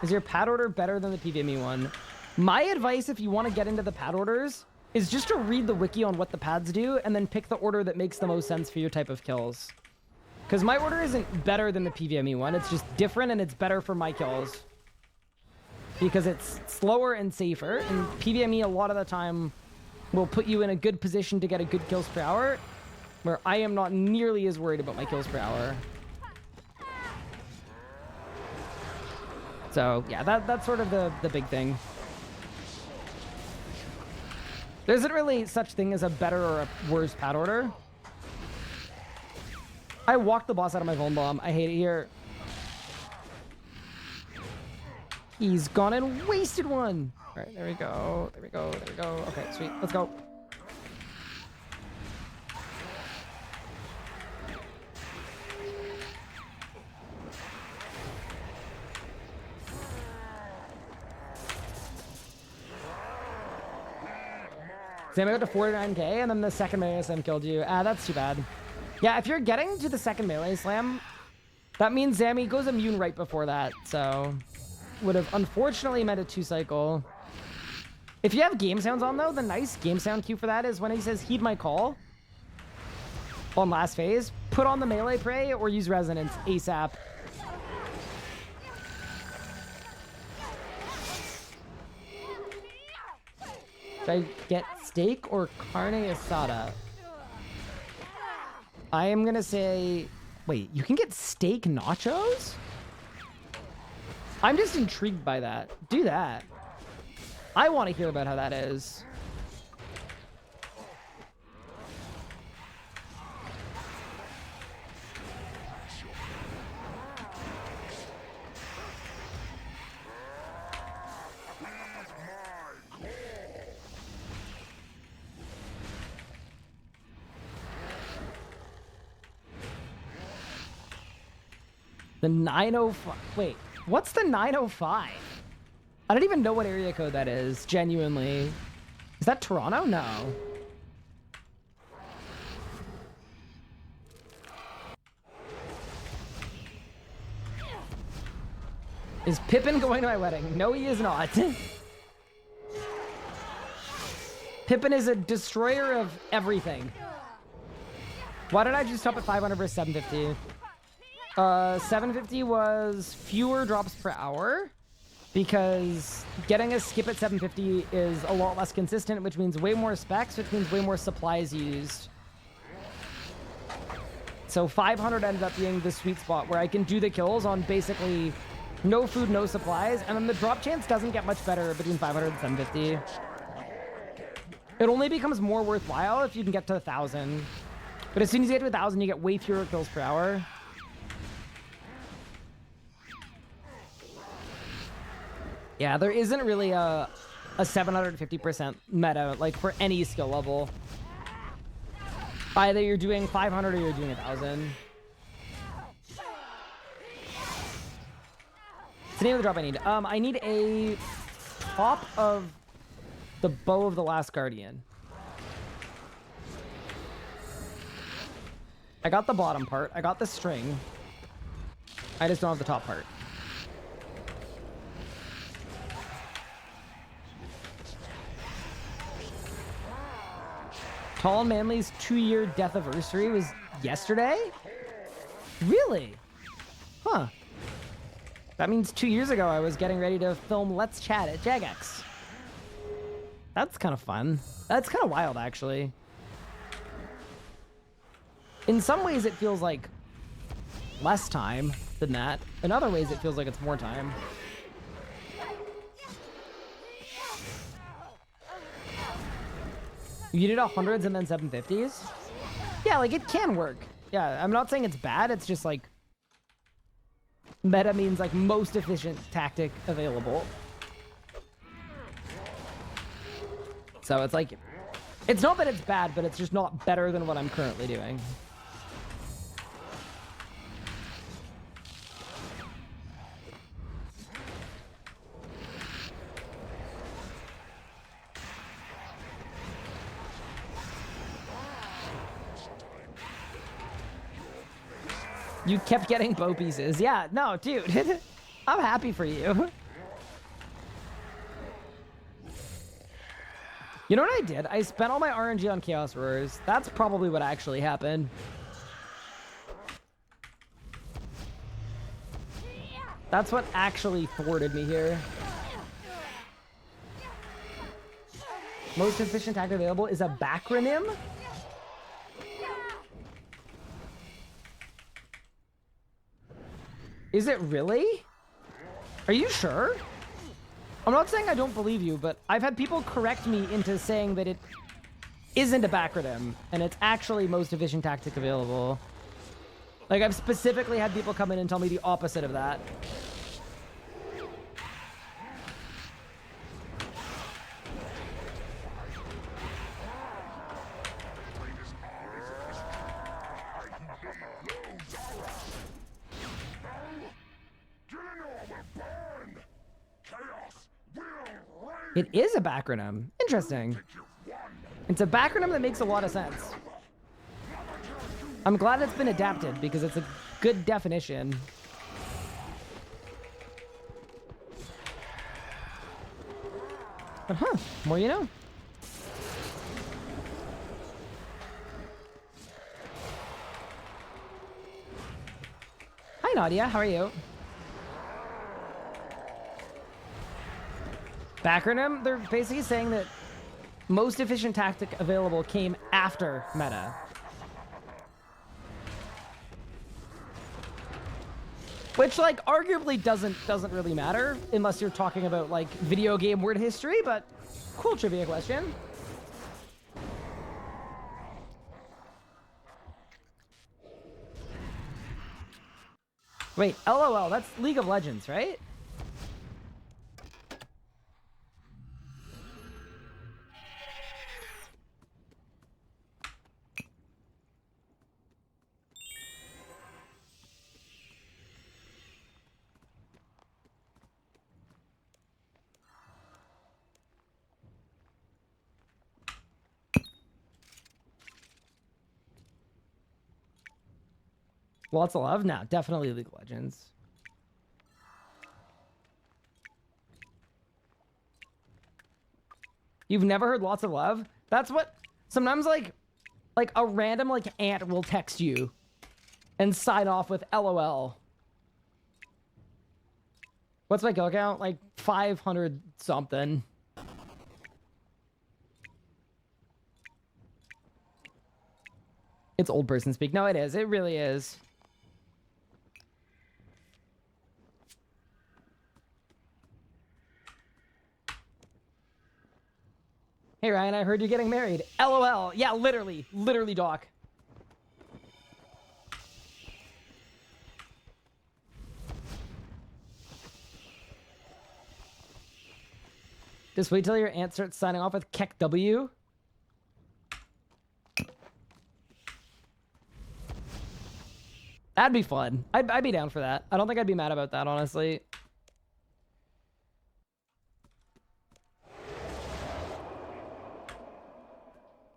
Is your pad order better than the PVME one? My advice, if you want to get into the pad orders, is just to read the wiki on what the pads do and then pick the order that makes the most sense for your type of kills. Because my order isn't better than the PVME one. It's just different and it's better for my kills. Because it's slower and safer. And PVME a lot of the time will put you in a good position to get a good kills per hour, where I am not nearly as worried about my kills per hour. So yeah, that's sort of the big thing. There isn't really such thing as a better or a worse pad order. I walked the boss out of my Vuln Bomb. I hate it here. He's gone and wasted one. All right, there we go. There we go. There we go. Okay, sweet. Let's go. Sam got to 49k and then the second melee slam killed you. Ah, that's too bad. Yeah, if you're getting to the second melee slam, that means Zammy goes immune right before that. So would have unfortunately meant a 2-cycle. If you have game sounds on though, the nice game sound cue for that is when he says heed my call on last phase, put on the melee prey or use resonance ASAP. Should I get steak or carne asada? I am gonna say, wait, you can get steak nachos? I'm just intrigued by that. Do that. I want to hear about how that is. The 905. Wait, what's the 905? I don't even know what area code that is, genuinely. Is that Toronto? No. Is Pippin going to my wedding? No, he is not. Pippin is a destroyer of everything. Why did I just stop at 500 versus 750? 750 was fewer drops per hour because getting a skip at 750 is a lot less consistent, which means way more specs, which means way more supplies used. So 500 ended up being the sweet spot where I can do the kills on basically no food, no supplies, and then the drop chance doesn't get much better between 500 and 750. It only becomes more worthwhile if you can get to 1,000. But as soon as you get to 1,000, you get way fewer kills per hour. Yeah, there isn't really a 750% meta, like, for any skill level. Either you're doing 500 or you're doing 1,000. It's the name of the drop I need. I need a top of the Bow of the Last Guardian. I got the bottom part. I got the string. I just don't have the top part. Tall and Manly's 2-year death anniversary was yesterday? Really? Huh. That means 2 years ago I was getting ready to film Let's Chat at Jagex. That's kind of fun. That's kind of wild, actually. In some ways it feels like less time than that. In other ways it feels like it's more time. You did 100s and then 750s? Yeah, like, it can work. Yeah, I'm not saying it's bad. It's just, like, meta means, like, most efficient tactic available. So it's, like, it's not that it's bad, but it's just not better than what I'm currently doing. You kept getting bow pieces. Yeah, no, dude. I'm happy for you. You know what I did? I spent all my RNG on Chaos Roars. That's probably what actually happened. That's what actually thwarted me here. Most efficient tactic available is a backronym? Is it really? Are you sure? I'm not saying I don't believe you, but I've had people correct me into saying that it isn't a backronym, and it's actually most efficient tactic available. Like, I've specifically had people come in and tell me the opposite of that. It is a backronym. Interesting. It's a backronym that makes a lot of sense. I'm glad it's been adapted because it's a good definition. But more you know. Hi Nadia, how are you? Backronym, they're basically saying that most efficient tactic available came after meta. Which, like, arguably doesn't really matter unless you're talking about, like, video game word history, but cool trivia question. Wait, LOL, that's League of Legends, right? Lots of love? No, definitely League of Legends. You've never heard lots of love? That's what sometimes like a random like aunt will text you and sign off with LOL. What's my kill count? Like 500 something. It's old person speak. No, it is. It really is. Hey, Ryan, I heard you're getting married. LOL. Yeah, literally. Literally, Doc. Just wait till your aunt starts signing off with Keck W. That'd be fun. I'd be down for that. I don't think I'd be mad about that, honestly.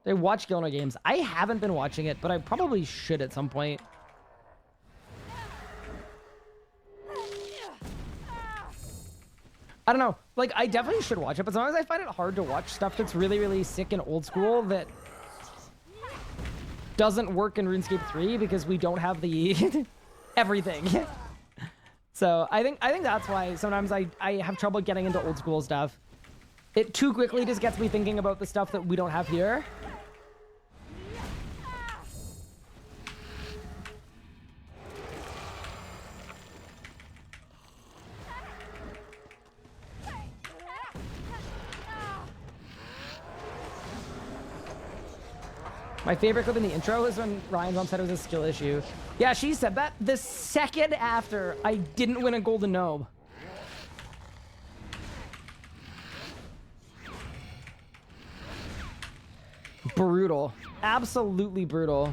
They watch Gilner games. I haven't been watching it, but I probably should at some point. I don't know. Like, I definitely should watch it, but sometimes I find it hard to watch stuff that's really, really sick and old school that doesn't work in RuneScape 3 because we don't have the everything. So I think that's why sometimes I have trouble getting into old school stuff. It too quickly just gets me thinking about the stuff that we don't have here. My favorite clip in the intro is when Ryan's mom said it was a skill issue. Yeah, she said that the second after I didn't win a golden gnome. Brutal. Absolutely brutal.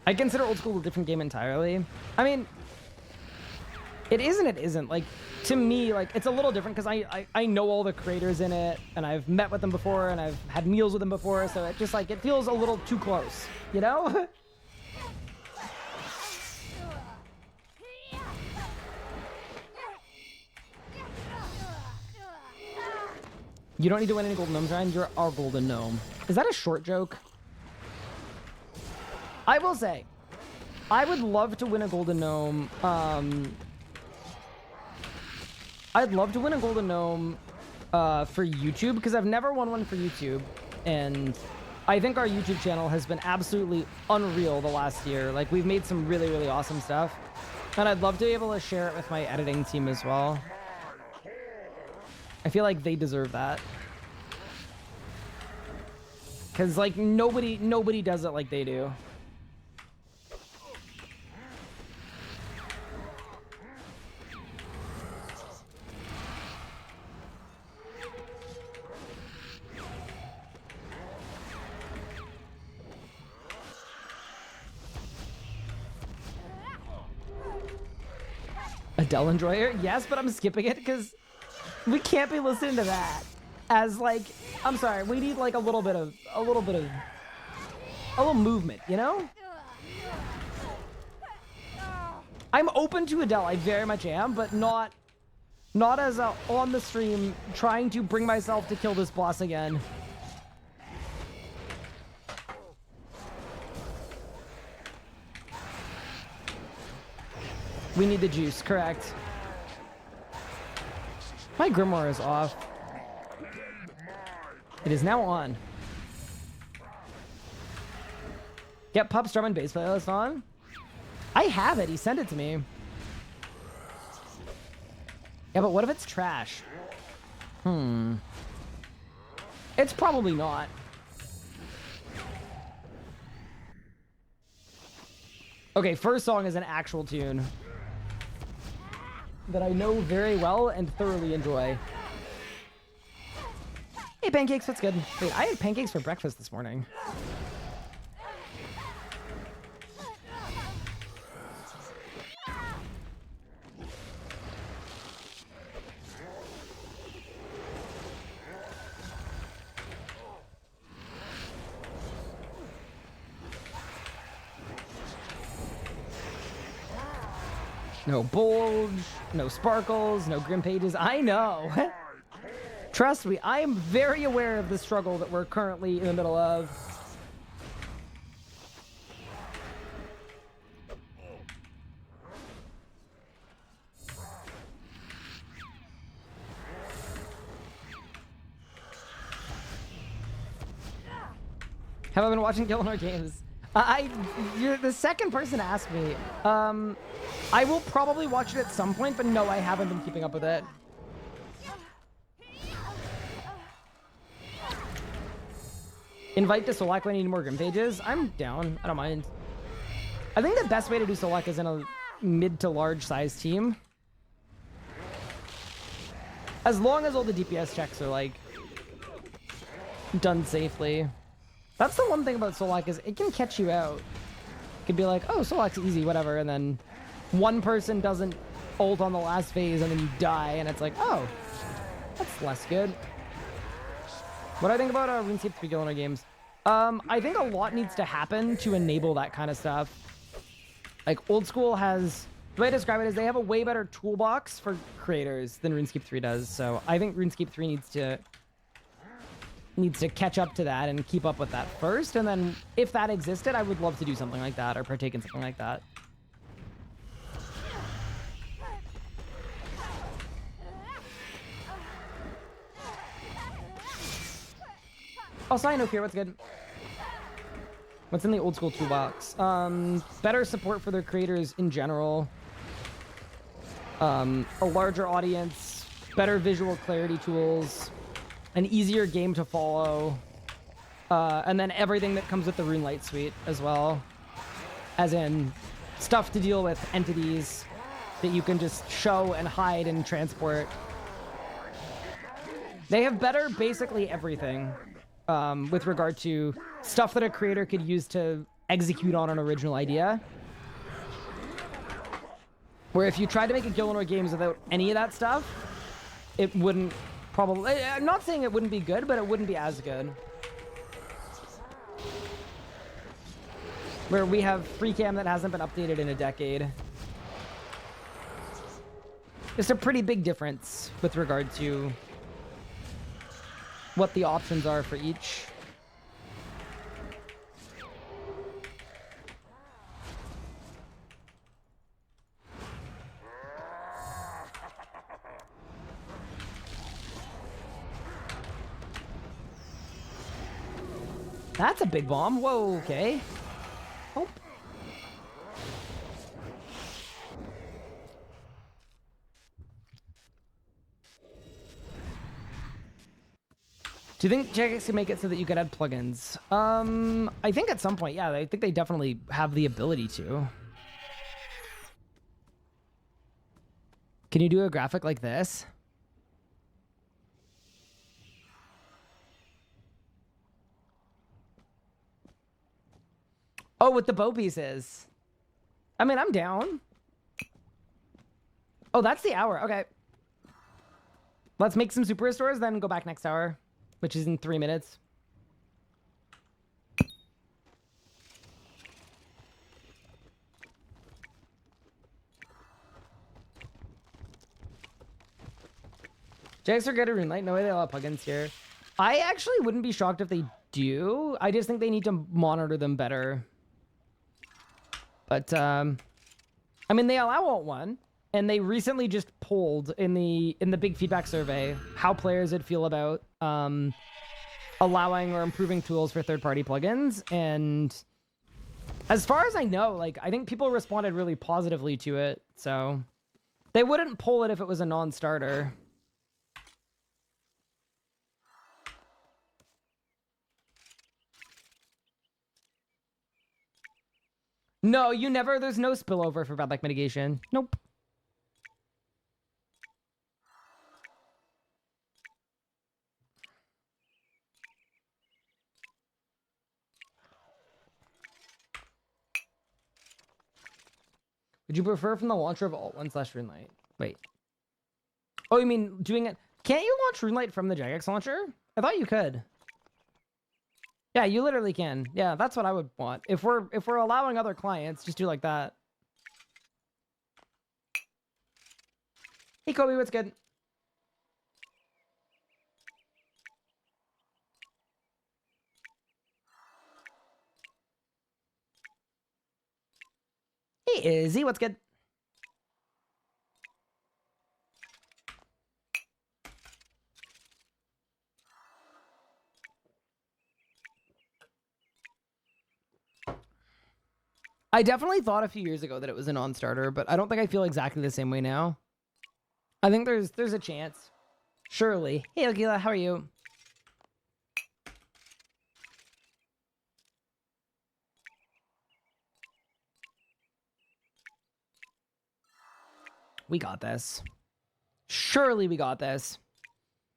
I consider old school a different game entirely. I mean, it is and it isn't. Like, to me, like, it's a little different because I know all the creators in it, and I've met with them before, and I've had meals with them before, so it just, like, it feels a little too close, you know? You don't need to win any golden gnomes, Ryan. You're our golden gnome. Is that a short joke? I will say, I would love to win a golden gnome. I'd love to win a golden gnome for YouTube because I've never won one for YouTube, and I think our YouTube channel has been absolutely unreal the last year. Like, we've made some really, really awesome stuff, and I'd love to be able to share it with my editing team as well. I feel like they deserve that. Because, like, nobody does it like they do. Adele Enjoyer? Yes, but I'm skipping it because we can't be listening to that as, like, I'm sorry, we need like a little movement, you know? I'm open to Adele, I very much am, but not as a on the stream trying to bring myself to kill this boss again. We need the juice, correct. My grimoire is off. It is now on. Get Pup's drum and bass playlist on. I have it. He sent it to me. Yeah, but what if it's trash? It's probably not. Okay, first song is an actual tune that I know very well and thoroughly enjoy. Hey, pancakes, what's good? Wait, I had pancakes for breakfast this morning. No bulge, no sparkles, no grim pages. I know. Trust me, I am very aware of the struggle that we're currently in the middle of. Have I been watching Gilmore games? You're the second person to ask me. I will probably watch it at some point, but no, I haven't been keeping up with it. Invite to Solak when I need more grim pages. I'm down. I don't mind. I think the best way to do Solak is in a mid to large size team. As long as all the DPS checks are like done safely. That's the one thing about Solak is it can catch you out. It can be like, oh, Solak's easy, whatever, and then one person doesn't ult on the last phase and then you die, and it's like, oh, that's less good. What do I think about RuneScape 3 Gilmore games? I think a lot needs to happen to enable that kind of stuff. Like, Old School has... The way I describe it is they have a way better toolbox for creators than RuneScape 3 does, so I think RuneScape 3 needs to catch up to that and keep up with that first, and then if that existed, I would love to do something like that or partake in something like that. Oh, sign up here. What's good? What's in the Old School toolbox? Better support for their creators in general. A larger audience, better visual clarity tools, an easier game to follow, and then everything that comes with the Runelight suite as well. As in stuff to deal with entities that you can just show and hide and transport. They have better basically everything. With regard to stuff that a creator could use to execute on an original idea. Where if you tried to make a Gilmore games without any of that stuff, it wouldn't probably... I'm not saying it wouldn't be good, but it wouldn't be as good. Where we have free cam that hasn't been updated in a decade. It's a pretty big difference with regard to what the options are for each. That's a big bomb. Whoa, okay. Oh. Do you think Jagex can make it so that you could add plugins? I think at some point, yeah. I think they definitely have the ability to. Can you do a graphic like this? Oh, with the bow pieces. I mean, I'm down. Oh, that's the hour. Okay. Let's make some super restores, then go back next hour. Which is in 3 minutes. Jags are good at Runelight. No way they allow plugins here. I actually wouldn't be shocked if they do. I just think they need to monitor them better. But, I mean, they allow Alt 1. And they recently just polled in the big feedback survey how players would feel about allowing or improving tools for third-party plugins. And as far as I know, like, I think people responded really positively to it. So they wouldn't poll it if it was a non-starter. No, you never. There's no spillover for bad luck mitigation. Nope. Would you prefer from the launcher of Alt 1/Runelight? Wait. Oh, you mean doing it? Can't you launch Runelight from the Jagex launcher? I thought you could. Yeah, you literally can. Yeah, that's what I would want. If we're allowing other clients, just do like that. Hey, Kobe, what's good? Hey, Izzy, what's good? I definitely thought a few years ago that it was a non-starter, but I don't think I feel exactly the same way now. I think there's a chance. Surely. Hey, Akila, how are you? We got this. Surely we got this.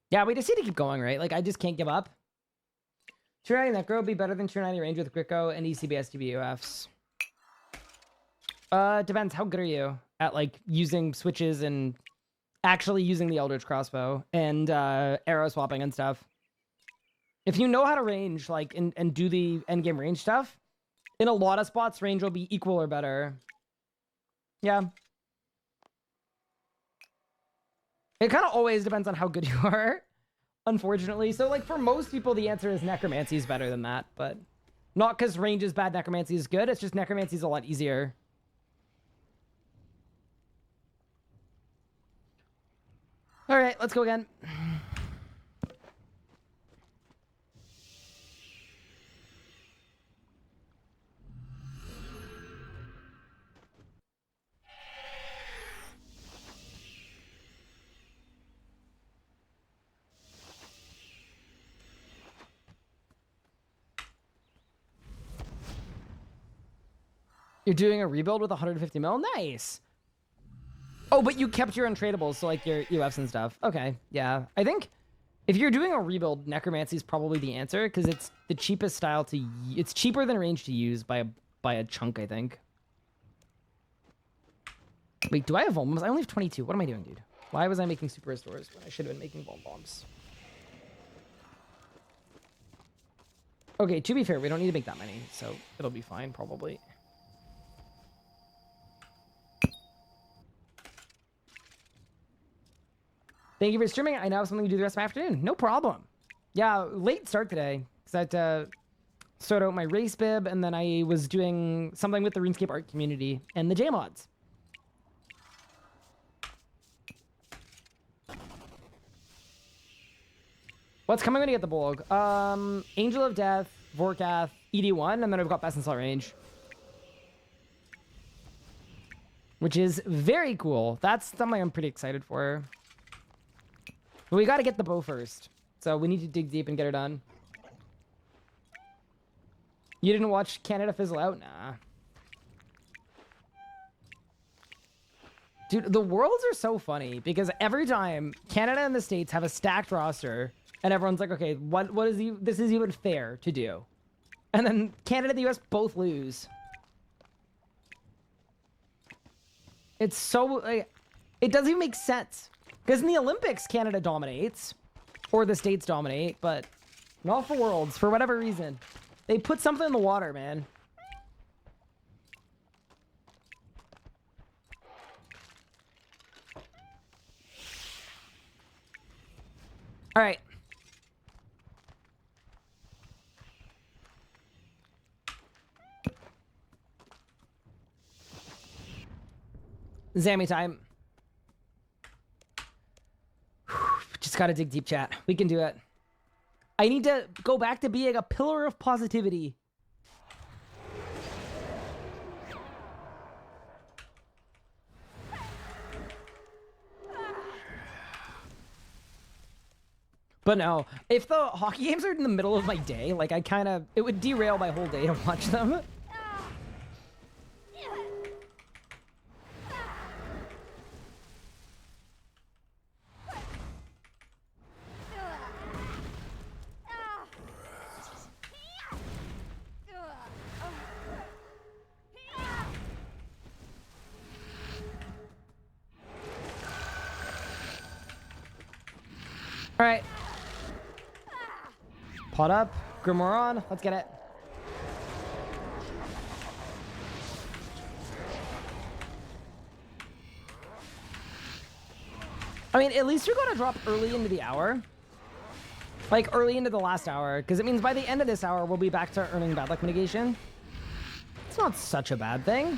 Yeah, we just need to keep going, right? Like, I just can't give up. 290 Necro would be better than 290 range with Gricko and ECBS DBUFs. Depends. How good are you at, like, using switches and actually using the Eldritch Crossbow and arrow swapping and stuff? If you know how to range, like, and do the endgame range stuff, in a lot of spots, range will be equal or better. Yeah. It kind of always depends on how good you are, unfortunately. So, like, for most people, the answer is Necromancy is better than that, but not because range is bad, Necromancy is good. It's just Necromancy is a lot easier. All right, let's go again. You're doing a rebuild with 150 mil? Nice. Oh, but you kept your untradables, so like your UFs and stuff. Okay, yeah. I think if you're doing a rebuild, Necromancy is probably the answer because it's the cheapest style to. It's cheaper than range to use by a chunk, I think. Wait, do I have Vuln Bombs? I only have 22. What am I doing, dude? Why was I making super restores when I should have been making Vuln Bombs? Okay, to be fair, we don't need to make that many, so it'll be fine, probably. Thank you for streaming. I now have something to do the rest of my afternoon. No problem. Yeah, late start today. Because I had to sort out my race bib, and then I was doing something with the RuneScape art community and the JMods. What's coming when you get the Bolg? Angel of Death, Vorkath, ED1, and then I've got Best in Slot range. Which is very cool. That's something I'm pretty excited for. But we got to get the bow first. So we need to dig deep and get her done. You didn't watch Canada fizzle out? Nah. Dude, the Worlds are so funny because every time Canada and the States have a stacked roster and everyone's like, okay, what is this is even fair to do? And then Canada and the US both lose. It's so, like, it doesn't even make sense. Because in the Olympics, Canada dominates, or the States dominate, but not for Worlds, for whatever reason. They put something in the water, man. All right. Zammy time. Just gotta dig deep, chat. We can do it. I need to go back to being a pillar of positivity. But no, if the hockey games are in the middle of my day, like it would derail my whole day to watch them. All right. Pot up. Grimoire on. Let's get it. I mean, at least you're going to drop early into the hour. Like, early into the last hour. Because it means by the end of this hour, we'll be back to earning bad luck mitigation. It's not such a bad thing.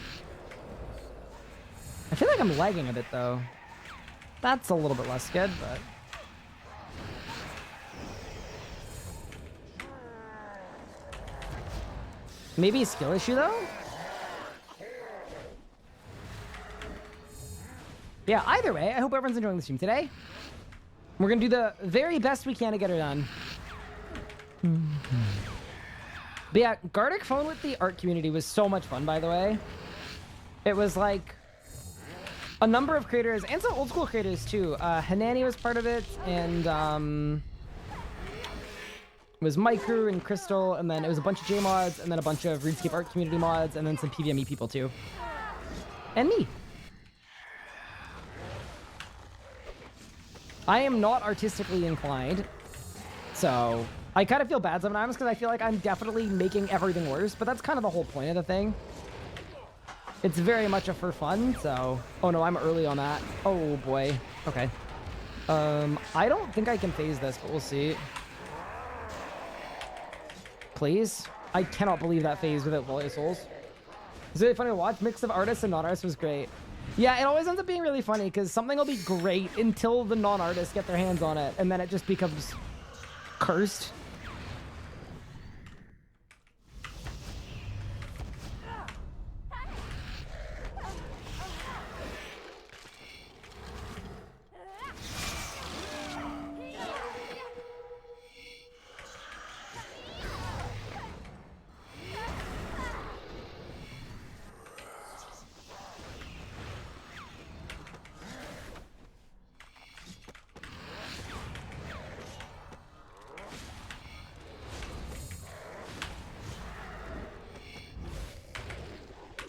I feel like I'm lagging a bit, though. That's a little bit less good, but... maybe a skill issue, though? Yeah, either way, I hope everyone's enjoying the stream today. We're going to do the very best we can to get her done. But yeah, Gartic Phone with the art community was so much fun, by the way. It was like a number of creators, and some old school creators too. Hanani was part of it, and it was Micro and Crystal, and then it was a bunch of J mods, and then a bunch of RuneScape art community mods, and then some PvMe people too. And me. I am not artistically inclined, so I kind of feel bad sometimes because I feel like I'm definitely making everything worse, but that's kind of the whole point of the thing. It's very much a for fun, so... oh no, I'm early on that. Oh boy. Okay. I don't think I can phase this, but we'll see. Please? I cannot believe that phase without Volley of Souls. It's really funny to watch. Mix of artists and non-artists was great. Yeah, it always ends up being really funny because something will be great until the non-artists get their hands on it, and then it just becomes cursed.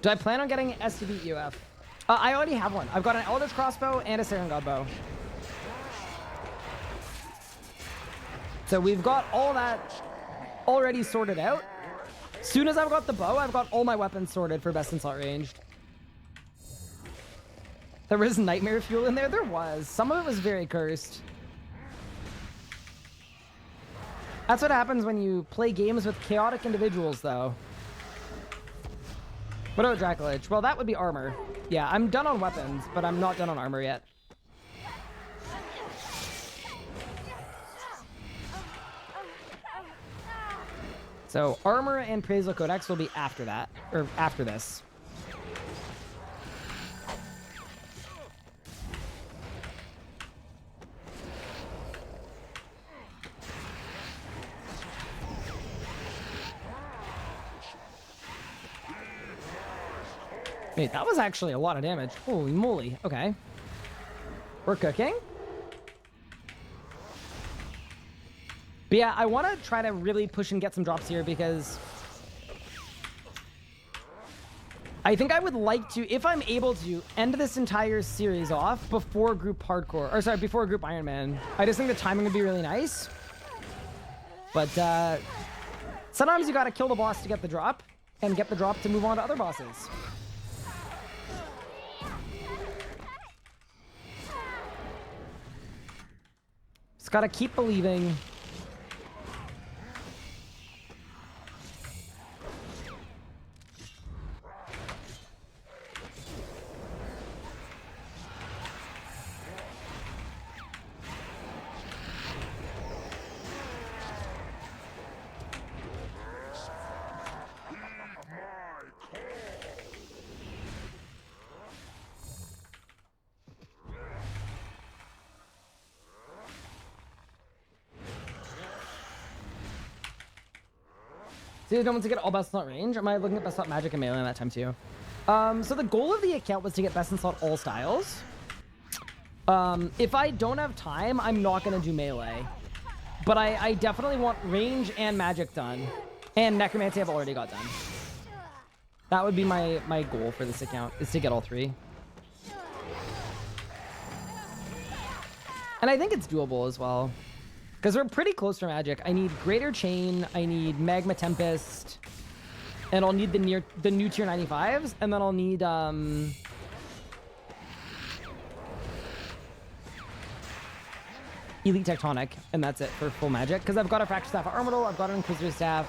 Do I plan on getting STB UF? I already have one. I've got an Eldritch Crossbow and a Serengod Bow. So we've got all that already sorted out. Soon as I've got the bow, I've got all my weapons sorted for best in slot ranged. There was nightmare fuel in there? There was. Some of it was very cursed. That's what happens when you play games with chaotic individuals, though. What about Dracolich? Well, that would be armor. Yeah, I'm done on weapons, but I'm not done on armor yet. So armor and Praisal Codex will be after that, or after this. Wait, that was actually a lot of damage. Holy moly. Okay. We're cooking. But yeah, I want to try to really push and get some drops here because I think I would like to, if I'm able to, end this entire series off before group hardcore, or sorry, before group Iron Man. I just think the timing would be really nice. But sometimes you got to kill the boss to get the drop, and get the drop to move on to other bosses. Just gotta keep believing. So you don't want to get all best in slot range? Am I looking at best slot magic and melee in that time too? So the goal of the account was to get best in slot all styles. If I don't have time, I'm not going to do melee. But I definitely want range and magic done. And necromancy I've already got done. That would be my goal for this account, is to get all three. And I think it's doable as well. Because we're pretty close to magic. I need Greater Chain, I need Magma Tempest, and I'll need the new tier 95s, and then I'll need Elite Tectonic, and that's it for full magic. Because I've got a Fracture Staff of Armadil, I've got an Inquisitor Staff,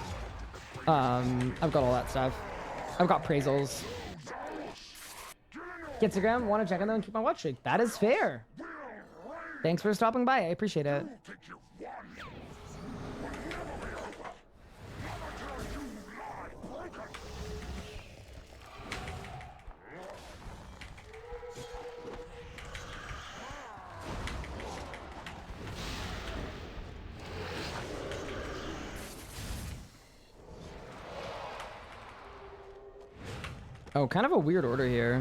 I've got all that stuff. I've got Praisals. Instagram, want to check on them and keep my watch streak. That is fair. Thanks for stopping by. I appreciate it. Oh, kind of a weird order here.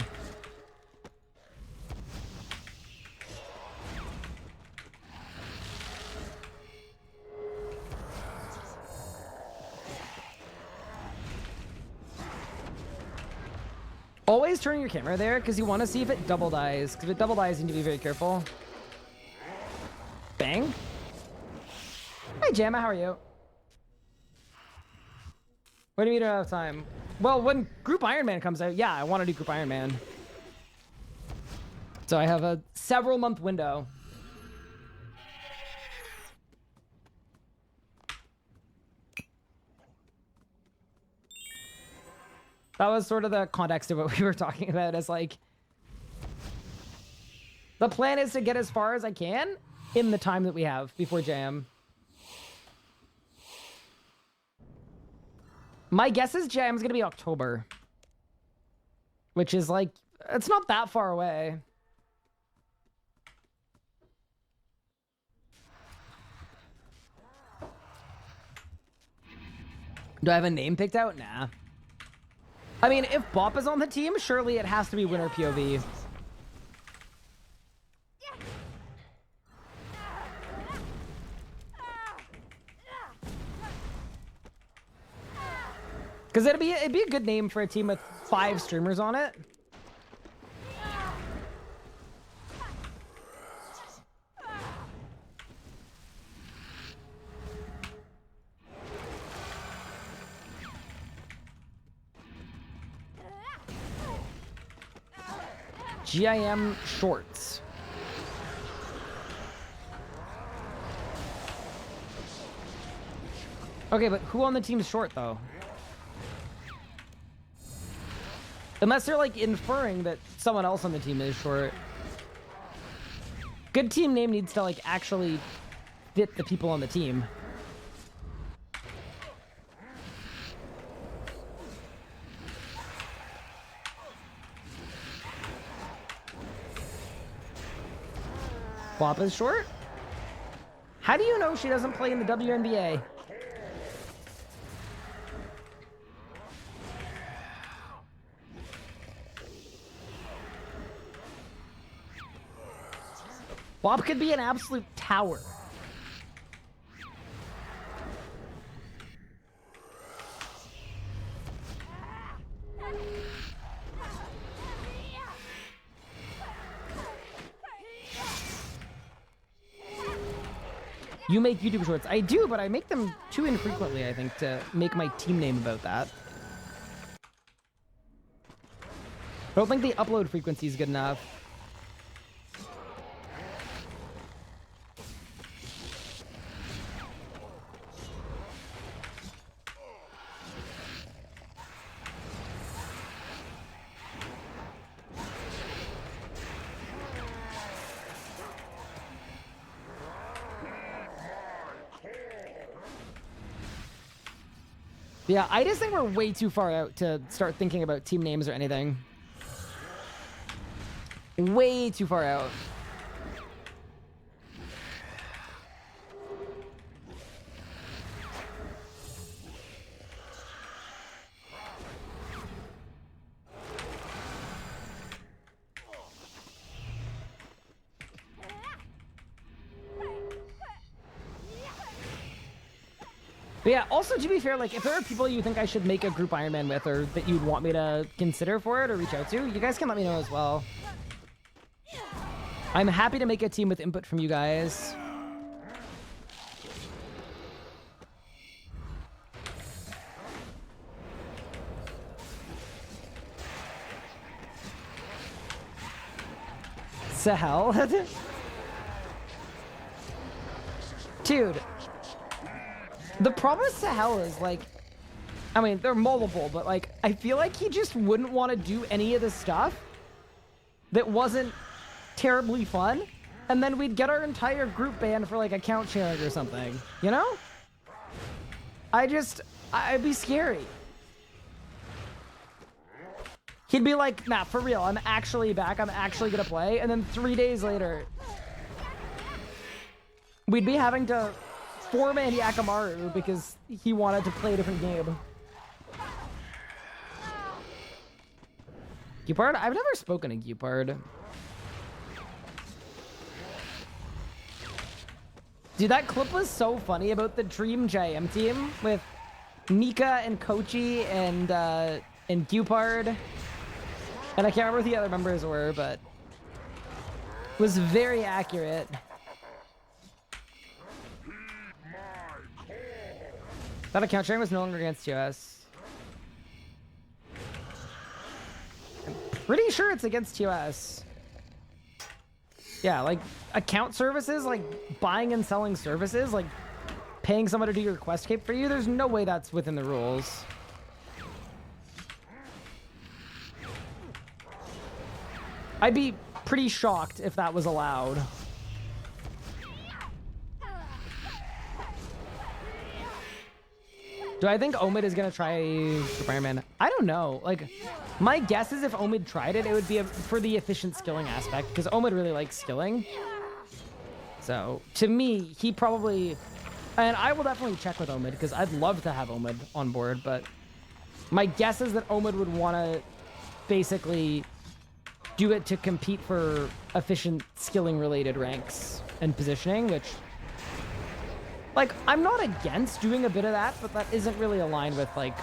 Always turn your camera there because you want to see if it double dies. Because if it double dies, you need to be very careful. Bang. Hi, Jamma. How are you? What do you mean you don't have time? Well, when Group Iron Man comes out, yeah, I want to do Group Iron Man. So I have a several-month window. That was sort of the context of what we were talking about, as like, the plan is to get as far as I can in the time that we have before Jam. My guess is Jam is going to be October, which is like, it's not that far away. Do I have a name picked out? Nah. I mean, if Bop is on the team, surely it has to be winner POV. Because it'd be a good name for a team with 5 streamers on it. HCIM shorts. Okay, but who on the team's short, though? Unless they're, like, inferring that someone else on the team is short. Good team name needs to, like, actually fit the people on the team. Bop is short? How do you know she doesn't play in the WNBA? Bop could be an absolute tower. You make YouTube shorts. I do, but I make them too infrequently, I think, to make my team name about that. I don't think the upload frequency is good enough. Yeah, I just think we're way too far out to start thinking about team names or anything. Way too far out. But yeah, also to be fair, like if there are people you think I should make a group Iron Man with or that you'd want me to consider for it or reach out to, you guys can let me know as well. I'm happy to make a team with input from you guys. Sahel. Dude, the problem with Sahel is, like, I mean, they're multiple, but, like, I feel like he just wouldn't want to do any of the stuff that wasn't terribly fun, and then we'd get our entire group banned for, like, account sharing or something, you know? I'd be scary. He'd be like, nah, for real, I'm actually back, I'm actually gonna play, and then 3 days later, we'd be having to four-man Yakamaru because he wanted to play a different game. Gupard? I've never spoken to Gupard. Dude, that clip was so funny about the Dream JM team with Nika and Kochi and Gupard. And I can't remember who the other members were, but it was very accurate. That account sharing was no longer against US. I'm pretty sure it's against US. Yeah, like account services, like buying and selling services, like paying someone to do your quest cape for you, there's no way that's within the rules. I'd be pretty shocked if that was allowed. Do I think Omid is gonna try Iron Man? I don't know. Like, my guess is if Omid tried it, it would be for the efficient skilling aspect, because Omid really likes skilling. So, to me, he probably... And I will definitely check with Omid, because I'd love to have Omid on board, but my guess is that Omid would want to basically do it to compete for efficient skilling-related ranks and positioning, which... Like, I'm not against doing a bit of that, but that isn't really aligned with, like...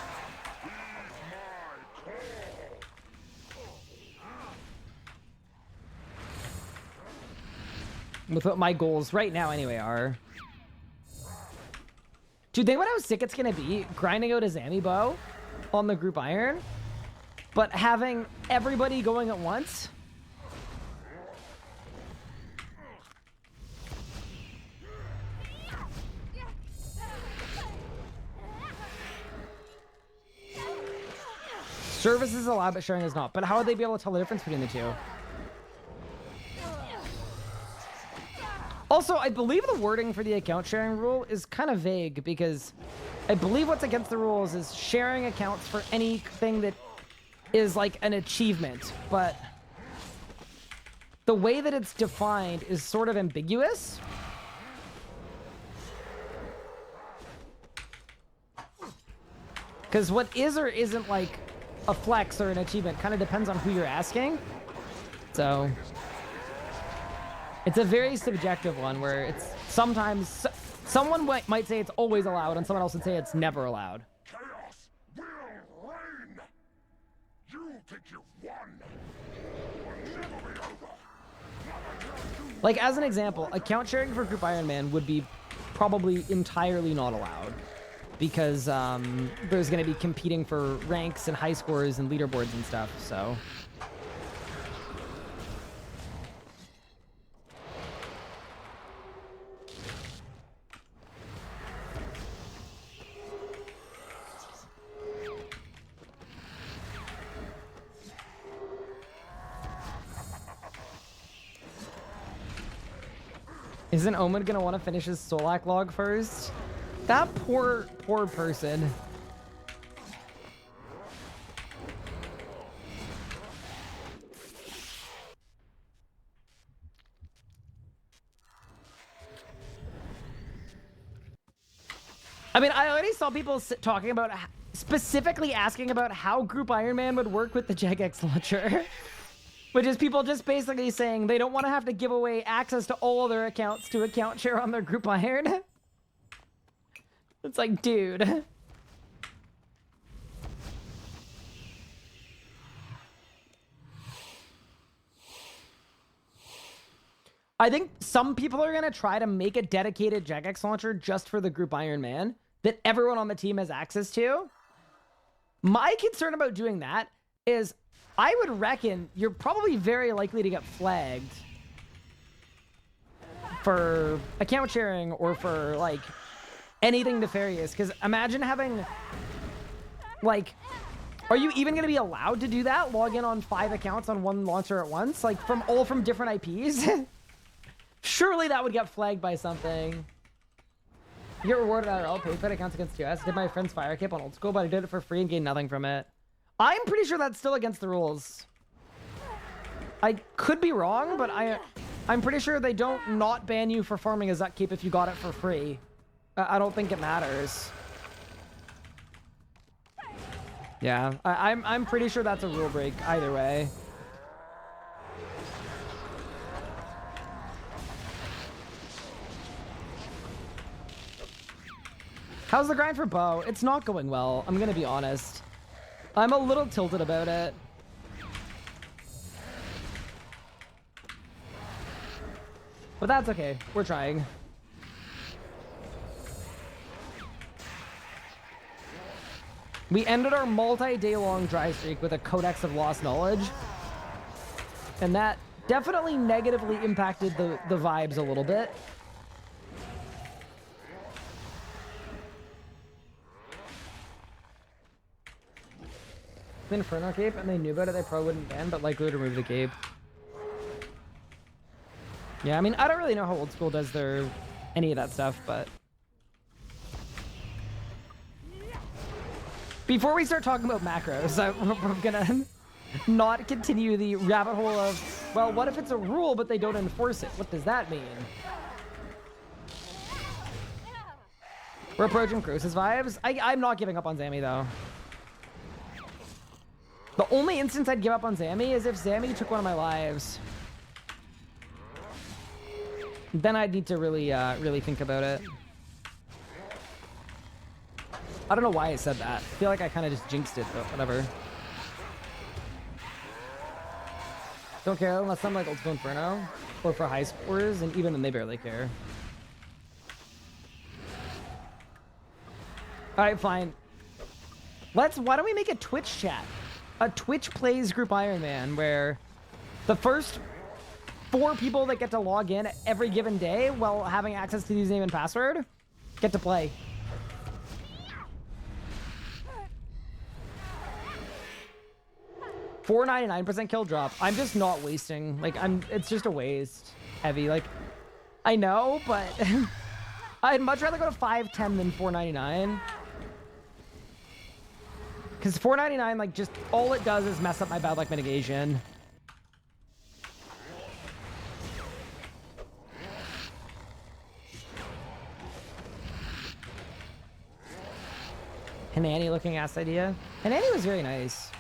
with what my goals right now, anyway, are. Dude, think about how sick it's gonna be grinding out a Zami bow on the group iron, but having everybody going at once. Service is allowed, but sharing is not. But how would they be able to tell the difference between the two? Also, I believe the wording for the account sharing rule is kind of vague, because I believe what's against the rules is sharing accounts for anything that is like an achievement, but the way that it's defined is sort of ambiguous. Because what is or isn't like a flex or an achievement kind of depends on who you're asking. So it's a very subjective one where it's sometimes someone might say it's always allowed and someone else would say it's never allowed. Chaos will reign. You think you won. Will never be over. Like, as an example, account sharing for Group Iron Man would be probably entirely not allowed, because there's going to be competing for ranks and high scores and leaderboards and stuff, so... Isn't Omid gonna want to finish his Solak log first? That poor person. I mean, I already saw people talking about, specifically asking about how Group Iron Man would work with the Jagex launcher. Which is people just basically saying they don't want to have to give away access to all of their accounts to account share on their Group Iron. It's like, dude. I think some people are going to try to make a dedicated Jagex launcher just for the Group Iron Man that everyone on the team has access to. My concern about doing that is I would reckon you're probably very likely to get flagged for account sharing or for like anything nefarious. Because imagine having like, are you even going to be allowed to do that? Log in on 5 accounts on one launcher at once, like from different IPs? Surely that would get flagged by something. You get rewarded IRL, pay for accounts against US. Did my friend's fire cape on old school, but I did it for free and gained nothing from it. I'm pretty sure that's still against the rules. I could be wrong, but I'm pretty sure they don't not ban you for farming a Zut cape if you got it for free. I don't think it matters. Yeah, I'm pretty sure that's a rule break either way. How's the grind for Bow? It's not going well, I'm gonna be honest. I'm a little tilted about it. But that's okay, we're trying. We ended our multi-day long dry streak with a Codex of Lost Knowledge. And that definitely negatively impacted the vibes a little bit. The Inferno cape, and they knew about it, they probably wouldn't ban, but likely would remove the cape. Yeah, I mean, I don't really know how old school does any of that stuff, but before we start talking about macros, we're gonna not continue the rabbit hole of, well, what if it's a rule but they don't enforce it? What does that mean? We're approaching Crucis vibes. I'm not giving up on Zammy though. The only instance I'd give up on Zammy is if Zammy took one of my lives. Then I'd need to really think about it. I don't know why I said that. I feel like I kind of just jinxed it, but whatever. Don't care unless I'm like Old School Inferno or for high scores, and even then they barely care. All right, fine. Why don't we make a Twitch chat? A Twitch plays group Iron Man where the first 4 people that get to log in every given day while having access to username and password get to play. $4.99% kill drop. I'm just not wasting. Like, it's just a waste. Heavy. Like, I know, but I'd much rather go to 5.10 than $4.99. Because $4.99, like, just all it does is mess up my bad luck mitigation. Hanani looking ass idea. Hanani was very nice.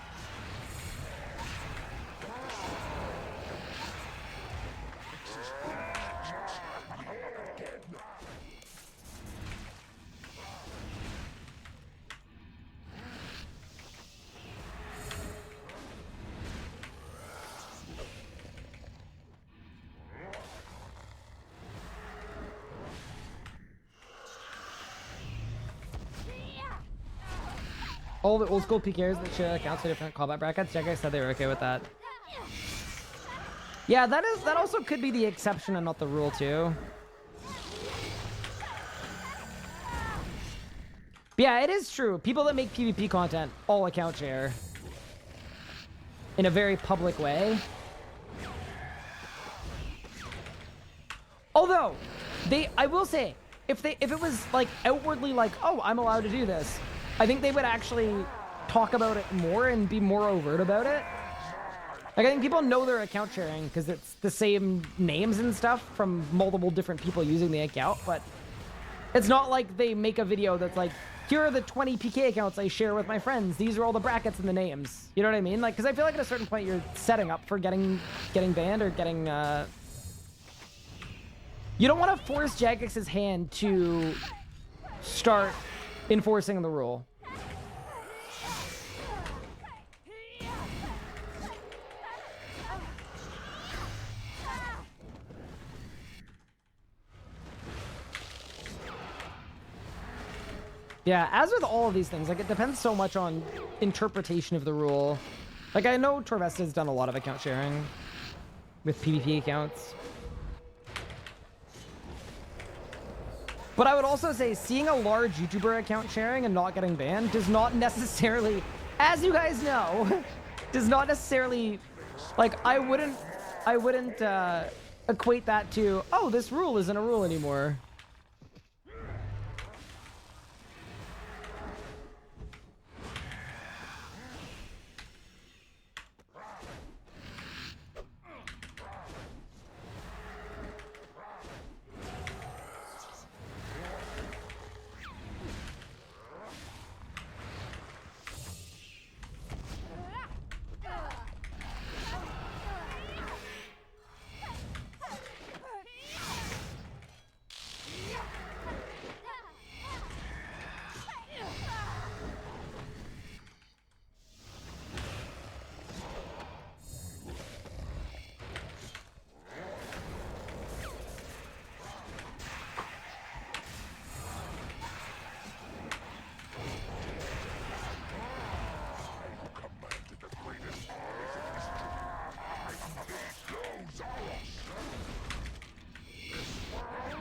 All the old school PKers that share accounts for different combat brackets, Jack said they were okay with that. Yeah, that also could be the exception and not the rule too. But yeah, it is true. People that make PvP content all account share in a very public way. Although, I will say, if it was like outwardly like, oh, I'm allowed to do this, I think they would actually talk about it more and be more overt about it. Like, I think people know they're account sharing because it's the same names and stuff from multiple different people using the account, but it's not like they make a video that's like, here are the 20 PK accounts I share with my friends. These are all the brackets and the names. You know what I mean? Like, because I feel like at a certain point you're setting up for getting banned or getting... You don't want to force Jagix's hand to start enforcing the rule. Yeah, as with all of these things, like, it depends so much on interpretation of the rule. Like, I know Torvesta's done a lot of account sharing with PvP accounts. But I would also say seeing a large YouTuber account sharing and not getting banned does not necessarily, as you guys know, does not necessarily, like, I wouldn't equate that to, oh, this rule isn't a rule anymore.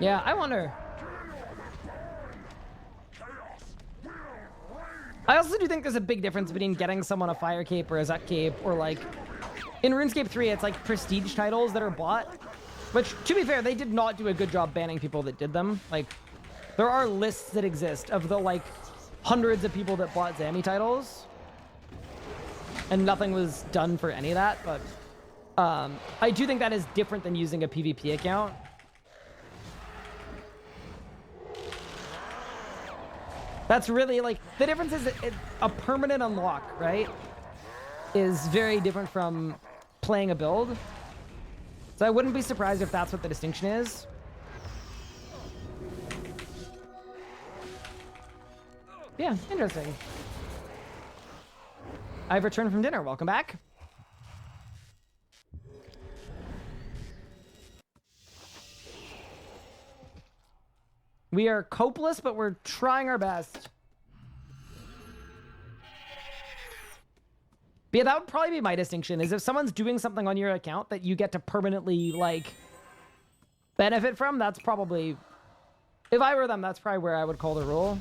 Yeah, I wonder. I also do think there's a big difference between getting someone a fire cape or a Zek cape, or like in RuneScape 3, it's like prestige titles that are bought, which, to be fair, they did not do a good job banning people that did them. Like, there are lists that exist of the like hundreds of people that bought Zami titles, and nothing was done for any of that. But I do think that is different than using a PvP account. That's really, like, the difference is a permanent unlock, right, is very different from playing a build. So I wouldn't be surprised if that's what the distinction is. Yeah, interesting. I've returned from dinner. Welcome back. We are copeless, but we're trying our best. But yeah, that would probably be my distinction, is if someone's doing something on your account that you get to permanently, like, benefit from, that's probably... If I were them, that's probably where I would call the rule.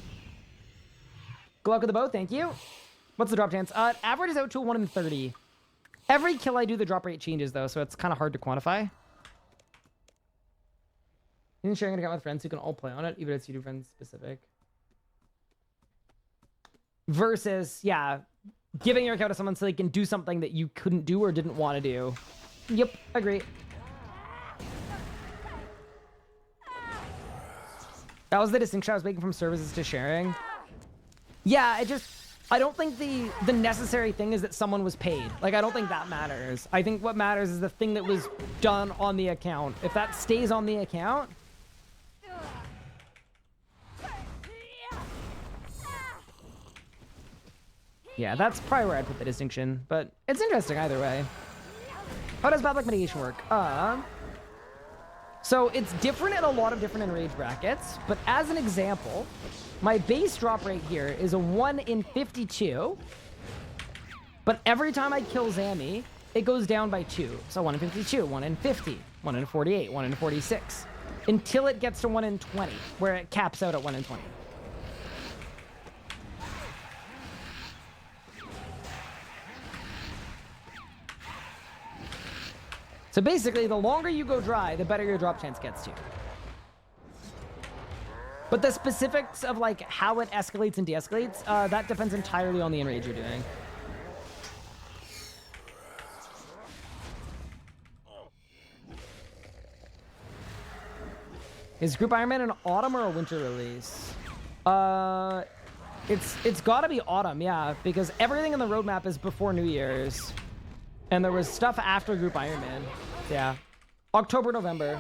Good luck with the bow, thank you. What's the drop chance? It averages out to 1 in 30. Every kill I do, the drop rate changes, though, so it's kind of hard to quantify. And sharing an account with friends who can all play on it, even if it's YouTube friends specific. Versus, yeah, giving your account to someone so they can do something that you couldn't do or didn't want to do. Yep, agree. That was the distinction I was making from services to sharing. Yeah, I don't think the necessary thing is that someone was paid. Like, I don't think that matters. I think what matters is the thing that was done on the account. If that stays on the account... Yeah, that's probably where I'd put the distinction, but it's interesting either way. How does bad luck mitigation work? So it's different in a lot of different enrage brackets, but as an example, my base drop rate here is a 1 in 52, but every time I kill Zami, it goes down by 2. So 1 in 52, 1 in 50, 1 in 48, 1 in 46, until it gets to 1 in 20, where it caps out at 1 in 20. So basically, the longer you go dry, the better your drop chance gets to. But the specifics of like how it escalates and de-escalates, that depends entirely on the enrage you're doing. Is Group Iron Man an autumn or a winter release? It's gotta be autumn, yeah, because everything in the roadmap is before New Year's. And there was stuff after Group Iron Man. Yeah. October, November.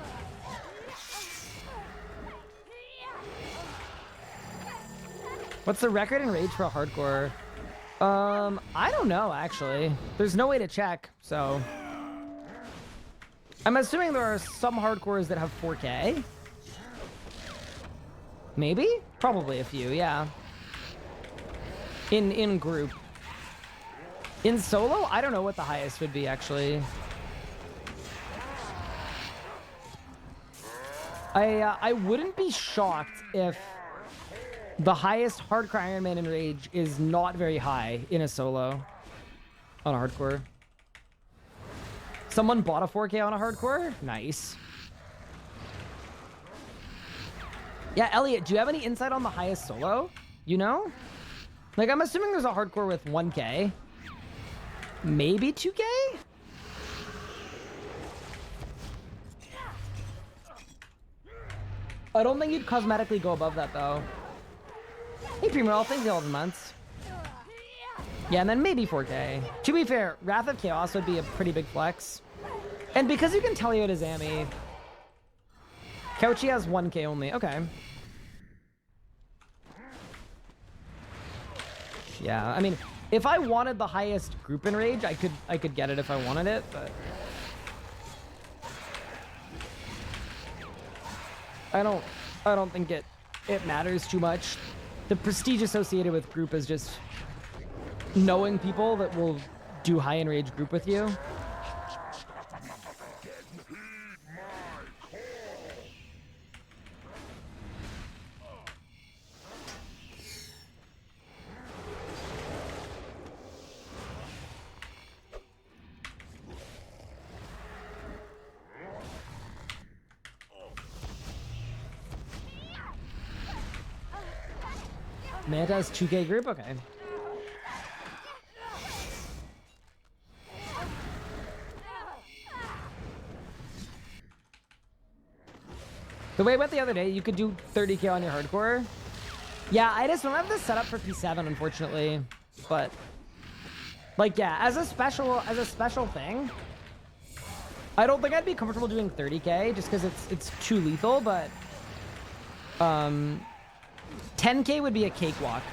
What's the record in rage for a hardcore? I don't know, actually. There's no way to check, so... I'm assuming there are some hardcores that have 4K. Maybe? Probably a few, yeah. In group. In solo, I don't know what the highest would be, actually. I wouldn't be shocked if the highest hardcore Iron Man in Rage is not very high in a solo on a hardcore. Someone bought a 4K on a hardcore? Nice. Yeah, Elliot, do you have any insight on the highest solo? You know? Like, I'm assuming there's a hardcore with 1K. Maybe 2K? I don't think you'd cosmetically go above that, though. Hey, Primo, thanks for 11 months. Yeah, and then maybe 4K. To be fair, Wrath of Chaos would be a pretty big flex. And because you can tell you it is Amy, Couchy has 1K only. Okay. Yeah, I mean, if I wanted the highest group in Rage, I could get it if I wanted it, but I don't think it matters too much. The prestige associated with group is just knowing people that will do high in Rage group with you. Manta's 2K group? Okay. The way I went the other day, you could do 30K on your hardcore. Yeah, I just don't have this set up for P7, unfortunately. But, like, yeah, as a special thing, I don't think I'd be comfortable doing 30K just because it's too lethal, but 10K would be a cakewalk.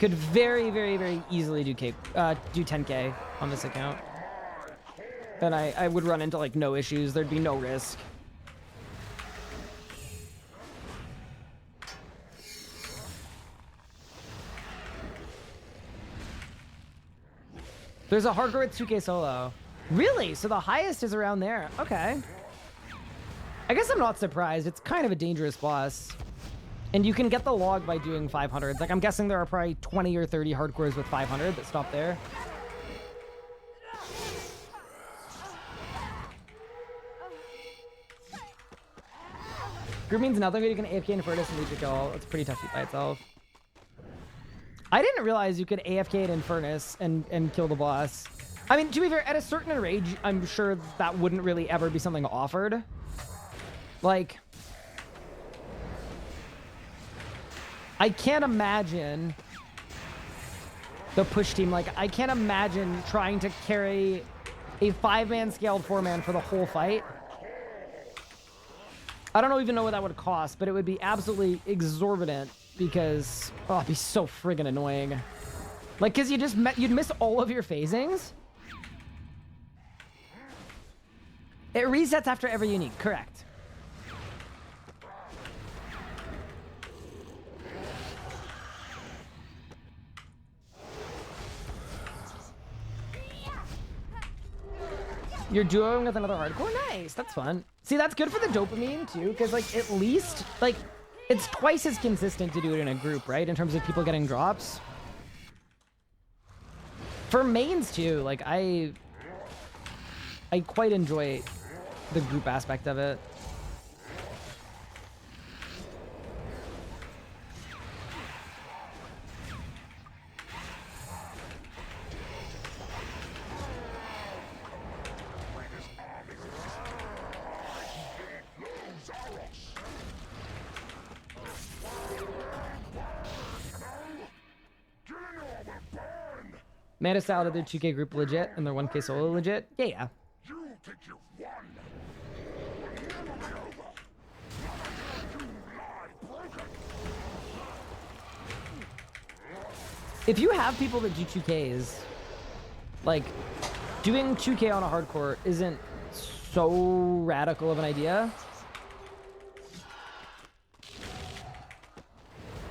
Could very, very, very easily do 10K on this account. Then I would run into like no issues. There'd be no risk. There's a hardcore with 2K solo. Really? So the highest is around there. Okay. I guess I'm not surprised. It's kind of a dangerous boss. And you can get the log by doing 500s. Like, I'm guessing there are probably 20 or 30 hardcores with 500 that stop there. Group means nothing, but you can AFK in Furnace and lead your kill. It's pretty tough feat by itself. I didn't realize you could AFK it in Furnace and kill the boss. I mean, to be fair, at a certain rage, I'm sure that wouldn't really ever be something offered. Like, I can't imagine the push team. Like, I can't imagine trying to carry a 5-man scaled 4-man for the whole fight. I don't even know what that would cost, but it would be absolutely exorbitant because, oh, it'd be so friggin' annoying. Like, because you'd miss all of your phasings. It resets after every unique, correct. You're duoing with another hardcore? Nice, that's fun. See, that's good for the dopamine too, because like at least like it's twice as consistent to do it in a group, right? In terms of people getting drops. For mains too, like I quite enjoy the group aspect of it. Meta style did their 2K group legit and their 1K solo legit? Yeah. You think you've won? If you have people that do 2Ks, like, doing 2K on a hardcore isn't so radical of an idea.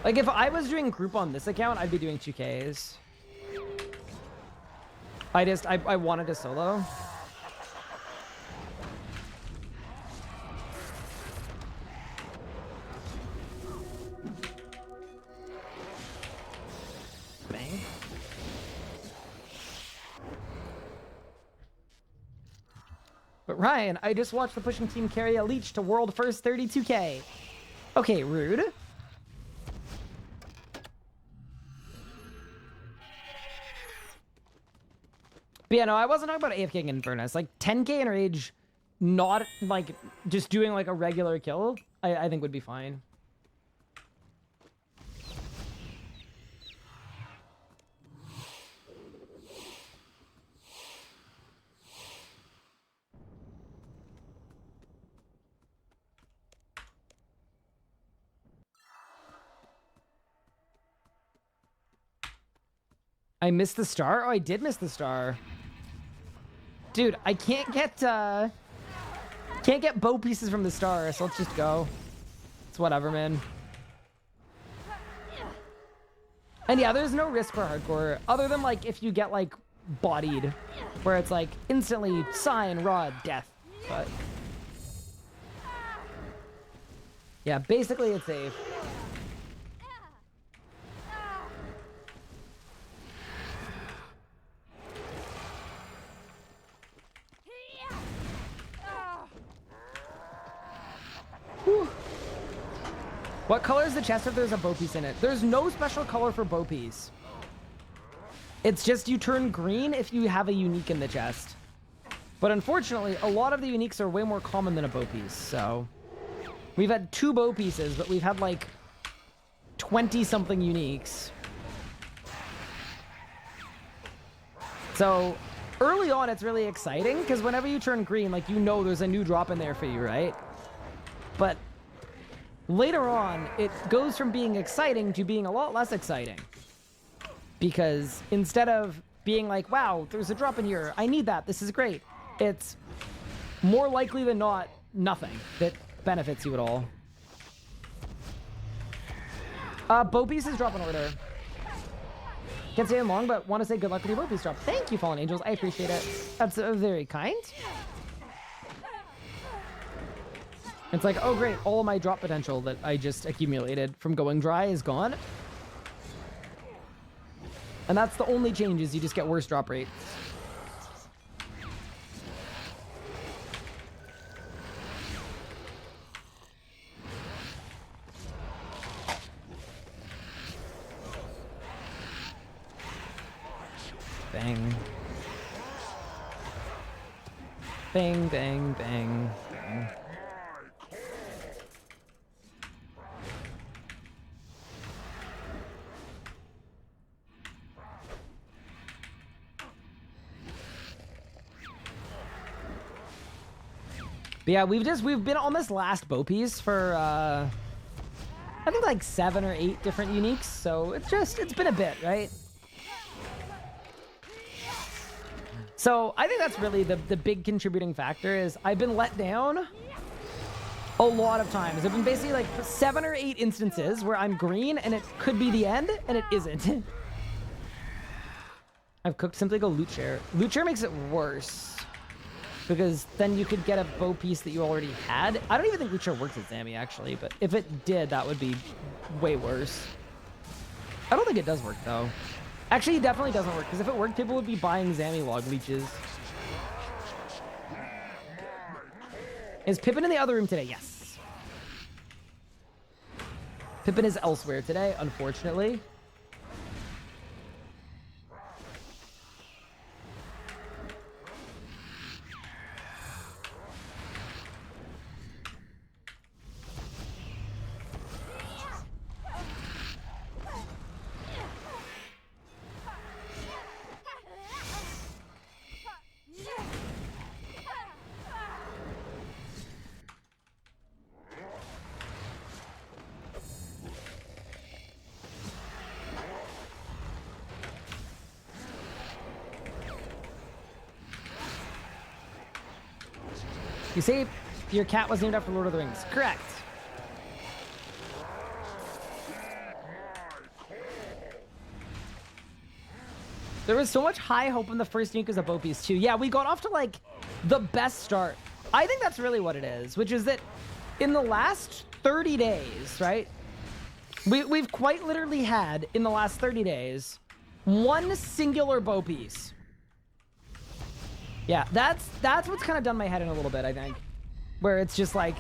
Like, if I was doing group on this account, I'd be doing 2Ks. I wanted a solo. Ryan, I just watched the pushing team carry a leech to world first 32k. Okay, rude. But yeah, no, I wasn't talking about AFKing in Furnace. Like 10k in Rage, not like just doing like a regular kill, I think would be fine. I missed the star? Oh, I did miss the star. Dude, I can't get bow pieces from the star, so let's just go. It's whatever, man. And yeah, there's no risk for hardcore, other than like if you get like bodied, where it's like instantly sign, rod, death. But yeah, basically it's safe. What color is the chest if there's a bow piece in it? There's no special color for bow piece. It's just you turn green if you have a unique in the chest. But unfortunately, a lot of the uniques are way more common than a bow piece, so... We've had 2 bow pieces, but we've had like 20-something uniques. So, early on it's really exciting, because whenever you turn green, like, you know there's a new drop in there for you, right? But later on, it goes from being exciting to being a lot less exciting. Because instead of being like, wow, there's a drop in here, I need that, this is great, it's more likely than not nothing that benefits you at all. Bow pieces drop in order. Can't stay in long, but want to say good luck with your bow piece drop. Thank you, Fallen Angels, I appreciate it. That's very kind. It's like, oh great, all of my drop potential that I just accumulated from going dry is gone. And that's the only change, is you just get worse drop rates. Bang. Bang, bang, bang, bang. But yeah, we've been on this last bow piece for I think like 7 or 8 different uniques, so it's been a bit, right? So I think that's really the big contributing factor, is I've been let down a lot of times. There've been basically like 7 or 8 instances where I'm green and it could be the end, and it isn't. I've cooked Simply Go loot share. Loot share makes it worse, because then you could get a bow piece that you already had. I don't even think loot share works at Zammy, actually, but if it did, that would be way worse. I don't think it does work, though. Actually, it definitely doesn't work, because if it worked, people would be buying Zammy log leeches. Is Pippin in the other room today? Yes. Pippin is elsewhere today, unfortunately. You say your cat was named after Lord of the Rings. Correct. There was so much high hope in the first nuke as a bow piece too. Yeah, we got off to like the best start. I think that's really what it is, which is that in the last 30 days, right? We've quite literally had, in the last 30 days, one singular bow piece. Yeah, that's what's kind of done my head in a little bit, I think. Where it's just like,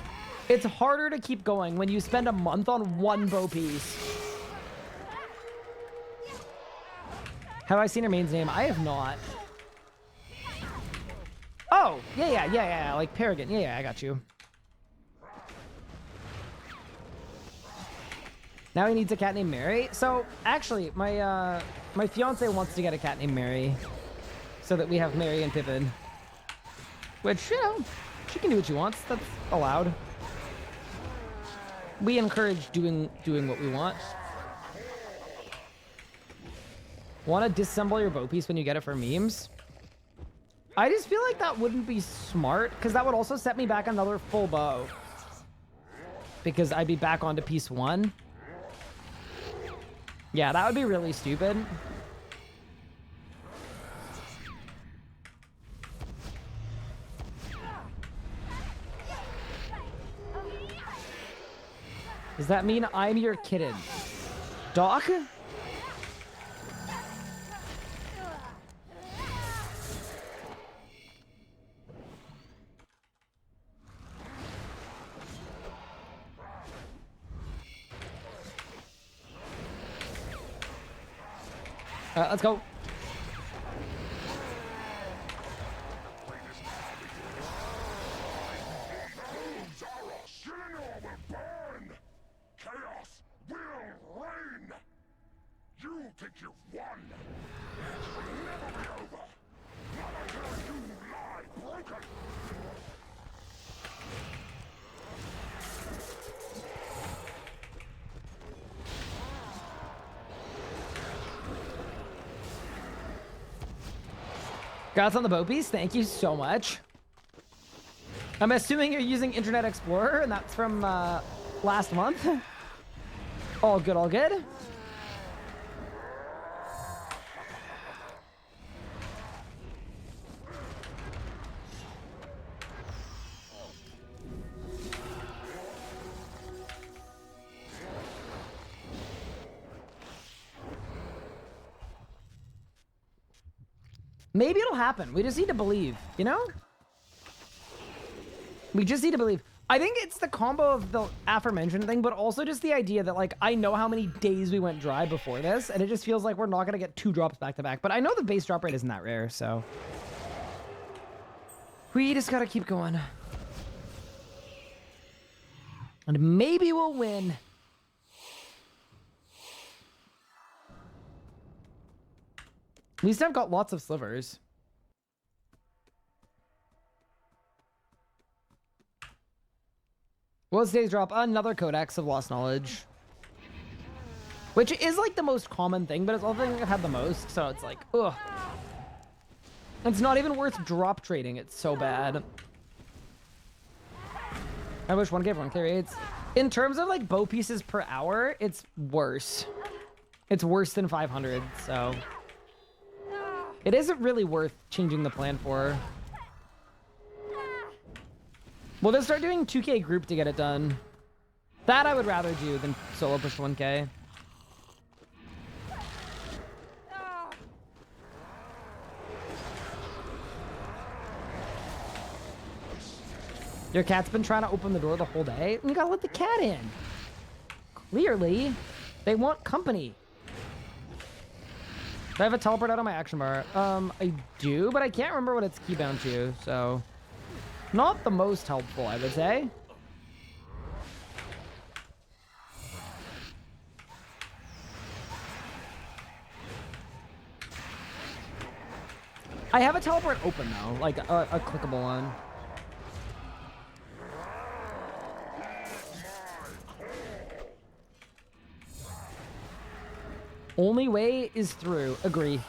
it's harder to keep going when you spend a month on one bow piece. Have I seen her main's name? I have not. Oh, yeah, like Paragon. Yeah, I got you. Now he needs a cat named Mary. So, actually, my fiance wants to get a cat named Mary. So that we have Mary and Pippin. Which, you know, she can do what she wants. That's allowed. We encourage doing what we want. Want to disassemble your bow piece when you get it for memes? I just feel like that wouldn't be smart, because that would also set me back another full bow. Because I'd be back onto piece 1. Yeah, that would be really stupid. Does that mean I'm your kitten? Doc? Let's go. Chaos will reign! You think you've won! It will never be over! Not until you lie broken! Congrats on the bow piece. Thank you so much. I'm assuming you're using Internet Explorer, and that's from last month. All good, all good. Maybe it'll happen. We just need to believe, you know? We just need to believe. I think it's the combo of the aforementioned thing, but also just the idea that, like, I know how many days we went dry before this, and it just feels like we're not going to get 2 drops back to back. But I know the base drop rate isn't that rare, so we just got to keep going. And maybe we'll win. At least I've got lots of slivers. What's today's drop? Another Codex of Lost Knowledge. Which is like the most common thing, but it's the thing I've had the most, so it's like, ugh. It's not even worth drop trading, it's so bad. I wish 1K for 1K rates. In terms of like bow pieces per hour, it's worse. It's worse than 500, so it isn't really worth changing the plan for. We'll just start doing 2K group to get it done. That I would rather do than solo push 1K. Your cat's been trying to open the door the whole day. You gotta let the cat in. Clearly, they want company. Do I have a teleport out on my action bar? I do, but I can't remember what it's keybound to, so not the most helpful, I would say. I have a teleport open though, like a clickable one. Only way is through. Agree.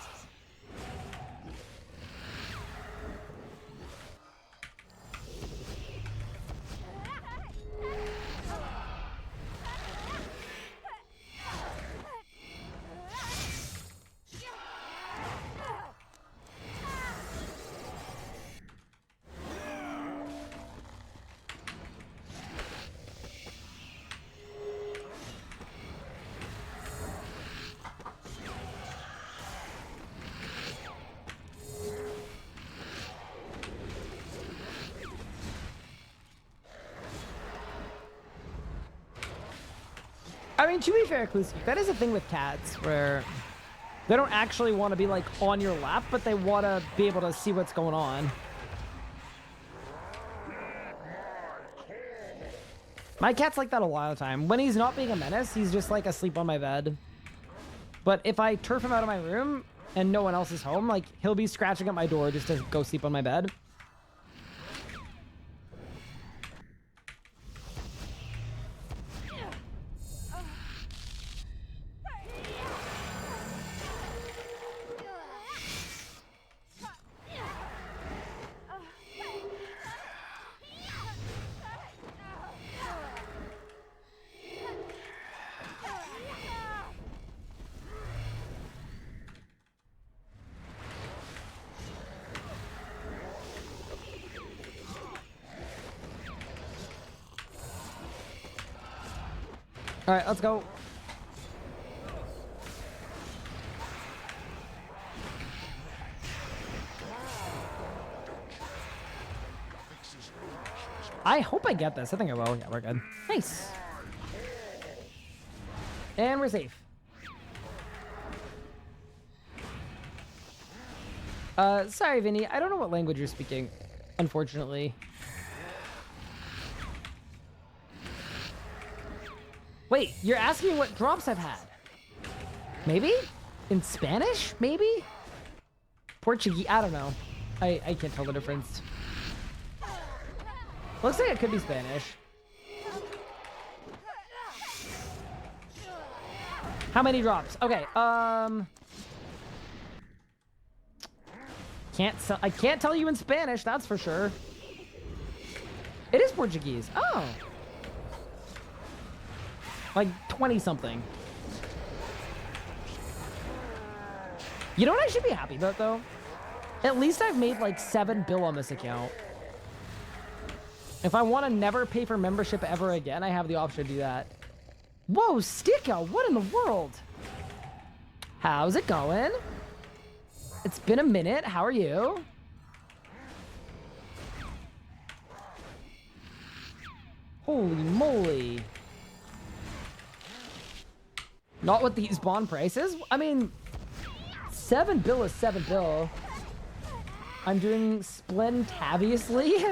I mean, to be fair, Kluski, that is a thing with cats where they don't actually want to be like on your lap, but they want to be able to see what's going on. My cat's like that a lot of the time. When he's not being a menace, he's just like asleep on my bed. But if I turf him out of my room and no one else is home, like he'll be scratching at my door just to go sleep on my bed. All right, let's go. I hope I get this. I think I will. Yeah, we're good. Nice. And we're safe. Sorry, Vinny. I don't know what language you're speaking, unfortunately. Wait, you're asking what drops I've had? Maybe? In Spanish? Maybe? Portuguese? I don't know. I can't tell the difference. Looks like it could be Spanish. How many drops? Okay, I can't tell you in Spanish, that's for sure. It is Portuguese. Oh. Like 20-something. You know what I should be happy about, though? At least I've made like 7 bill on this account. If I want to never pay for membership ever again, I have the option to do that. Whoa, Sticka, what in the world? How's it going? It's been a minute. How are you? Holy moly. Not with these bond prices. I mean, 7 bill is 7 bill. I'm doing splendaviously.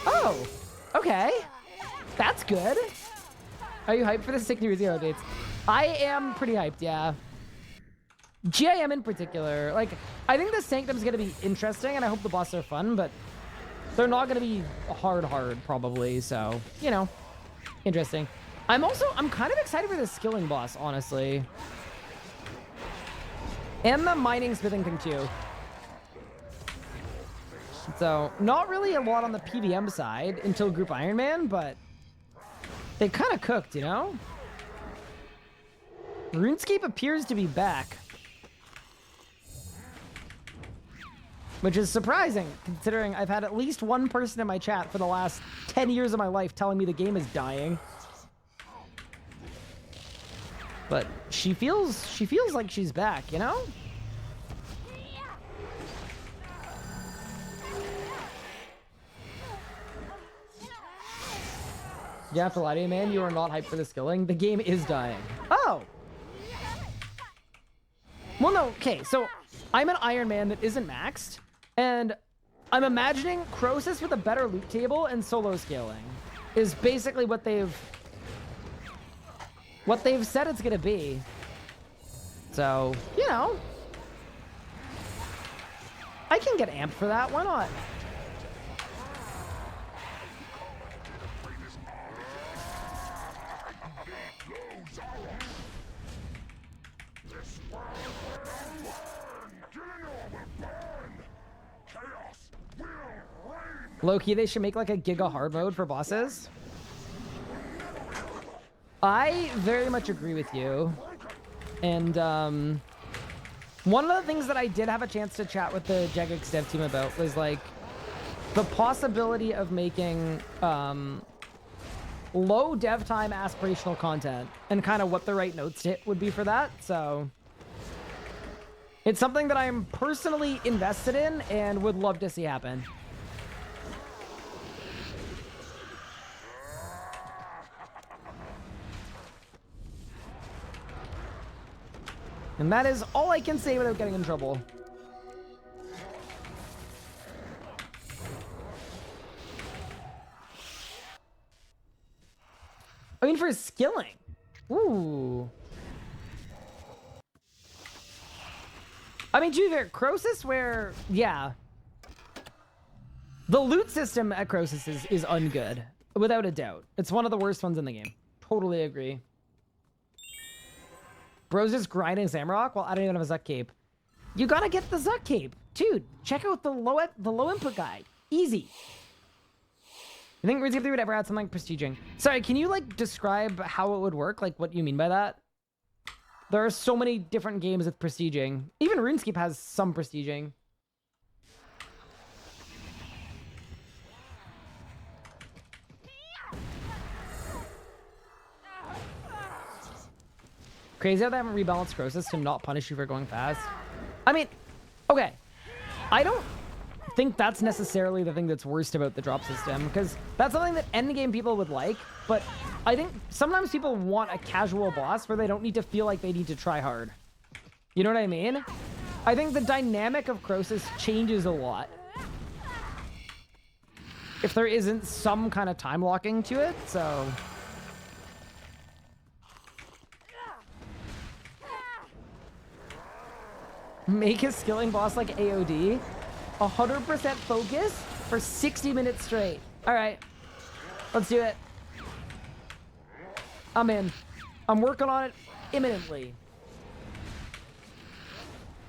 Oh, okay. That's good. Are you hyped for the Sick New Year's Eve updates? I am pretty hyped, yeah. GIM in particular. Like, I think the Sanctum's going to be interesting, and I hope the bosses are fun, but they're not going to be hard, probably. So, you know, interesting. I'm kind of excited for the skilling boss, honestly. And the mining smithing thing, too. So, not really a lot on the PVM side until Group Iron Man, but they kind of cooked, you know? RuneScape appears to be back. Which is surprising, considering I've had at least one person in my chat for the last 10 years of my life telling me the game is dying. But she feels like she's back, you know? You have to lie to you, man. You are not hyped for the skilling. The game is dying. Oh! Well, no. Okay, so I'm an Iron Man that isn't maxed, and I'm imagining Croesus with a better loot table and solo scaling is basically what they've said it's gonna be. So, you know, I can get amped for that. Why not? Low-key, they should make like a Giga hard mode for bosses. I very much agree with you. And one of the things that I did have a chance to chat with the Jagex dev team about was like the possibility of making low dev time aspirational content and kind of what the right notes to hit would be for that. So it's something that I'm personally invested in and would love to see happen. And that is all I can say without getting in trouble. I mean, for skilling. Ooh. I mean, to be fair, Croesus, where, yeah. The loot system at Croesus is ungood, without a doubt. It's one of the worst ones in the game. Totally agree. Bro's just grinding Zamorak while I don't even have a Zuck cape. You gotta get the Zuck cape. Dude, check out the low input guide. Easy. You think RuneScape 3 would ever add something like prestiging? Sorry, can you like describe how it would work? Like what you mean by that? There are so many different games with prestiging. Even RuneScape has some prestiging. Crazy how they haven't rebalanced Croesus to not punish you for going fast. I mean, okay. I don't think that's necessarily the thing that's worst about the drop system, because that's something that endgame people would like, but I think sometimes people want a casual boss where they don't need to feel like they need to try hard. You know what I mean? I think the dynamic of Croesus changes a lot if there isn't some kind of time locking to it, so... Make a skilling boss like AOD. 100% focus for 60 minutes straight. All right, let's do it. I'm in. I'm working on it imminently.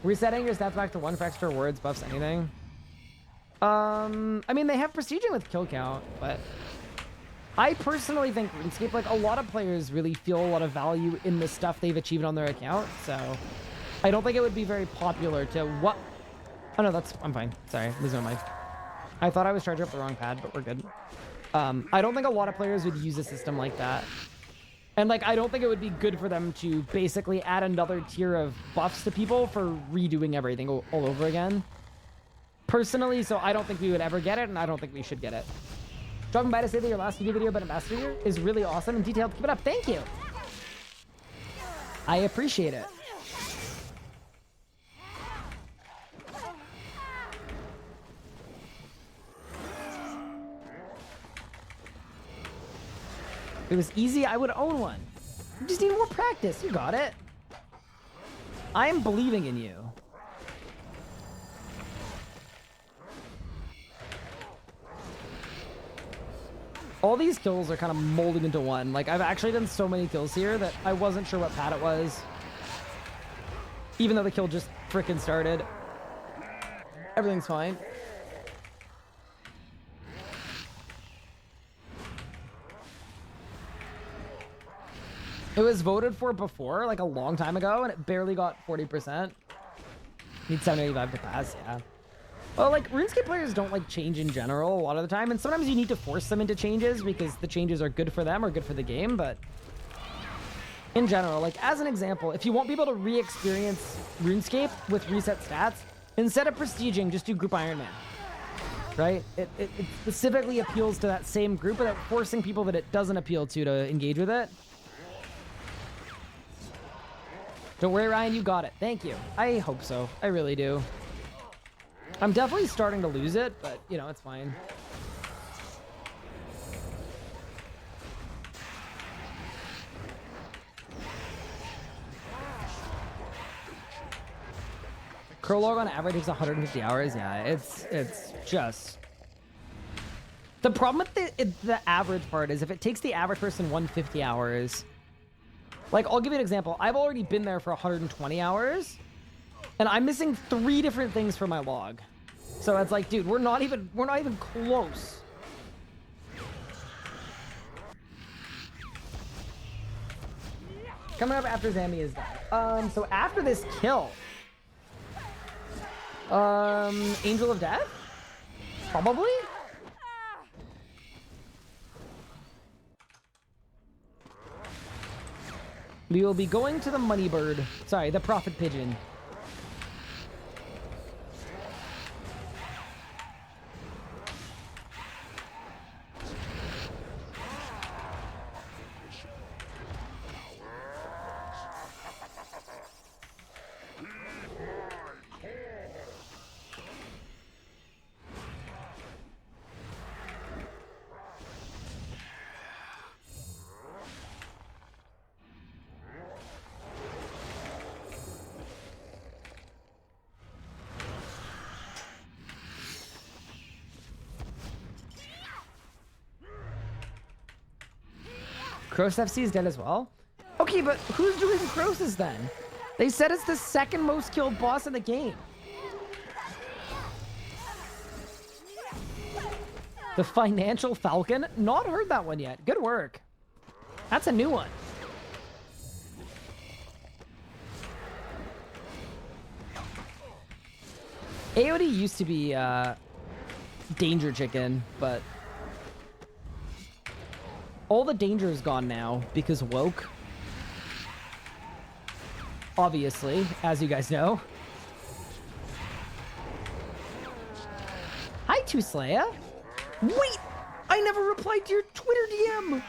Resetting your stats back to 1 for extra words buffs anything. I mean, they have prestiging with kill count, but I personally think RuneScape, like a lot of players really feel a lot of value in the stuff they've achieved on their account, so I don't think it would be very popular to what... Oh no, I'm fine. Sorry, losing my mind. I thought I was charging up the wrong pad, but we're good. I don't think a lot of players would use a system like that. And like, I don't think it would be good for them to basically add another tier of buffs to people for redoing everything all over again. Personally, so I don't think we would ever get it, and I don't think we should get it. Dropping by to say that your last YouTube video about Ambassador here is really awesome and detailed. Keep it up. Thank you. I appreciate it. If it was easy, I would own one. You just need more practice. You got it. I am believing in you. All these kills are kind of molding into one. Like, I've actually done so many kills here that I wasn't sure what pad it was. Even though the kill just frickin' started. Everything's fine. It was voted for before, like a long time ago, and it barely got 40%. Need 785 to pass, yeah. Well, like, RuneScape players don't like change in general a lot of the time, and sometimes you need to force them into changes because the changes are good for them or good for the game, but in general, like, as an example, if you want people to re-experience RuneScape with reset stats, instead of prestiging, just do Group Iron Man, right? It specifically appeals to that same group without forcing people that it doesn't appeal to engage with it. Don't worry, Ryan, you got it. Thank you. I hope so. I really do. I'm definitely starting to lose it, but, you know, it's fine. Prologue on average takes 150 hours. Yeah, it's just... The problem with the average part is if it takes the average person 150 hours... Like, I'll give you an example. I've already been there for 120 hours, and I'm missing 3 different things for my log. So it's like, dude, we're not even close. Coming up after Zammy is done. So after this kill, Angel of Death? Probably? We will be going to the Money Bird. Sorry, the Prophet Pigeon. Cross FC is dead as well. Okay, but who's doing Crosis then? They said it's the second most killed boss in the game. The Financial Falcon? Not heard that one yet. Good work. That's a new one. AOD used to be Danger Chicken, but all the danger is gone now because woke. Obviously, as you guys know. Hi, Tuslaya. Wait, I never replied to your Twitter DM.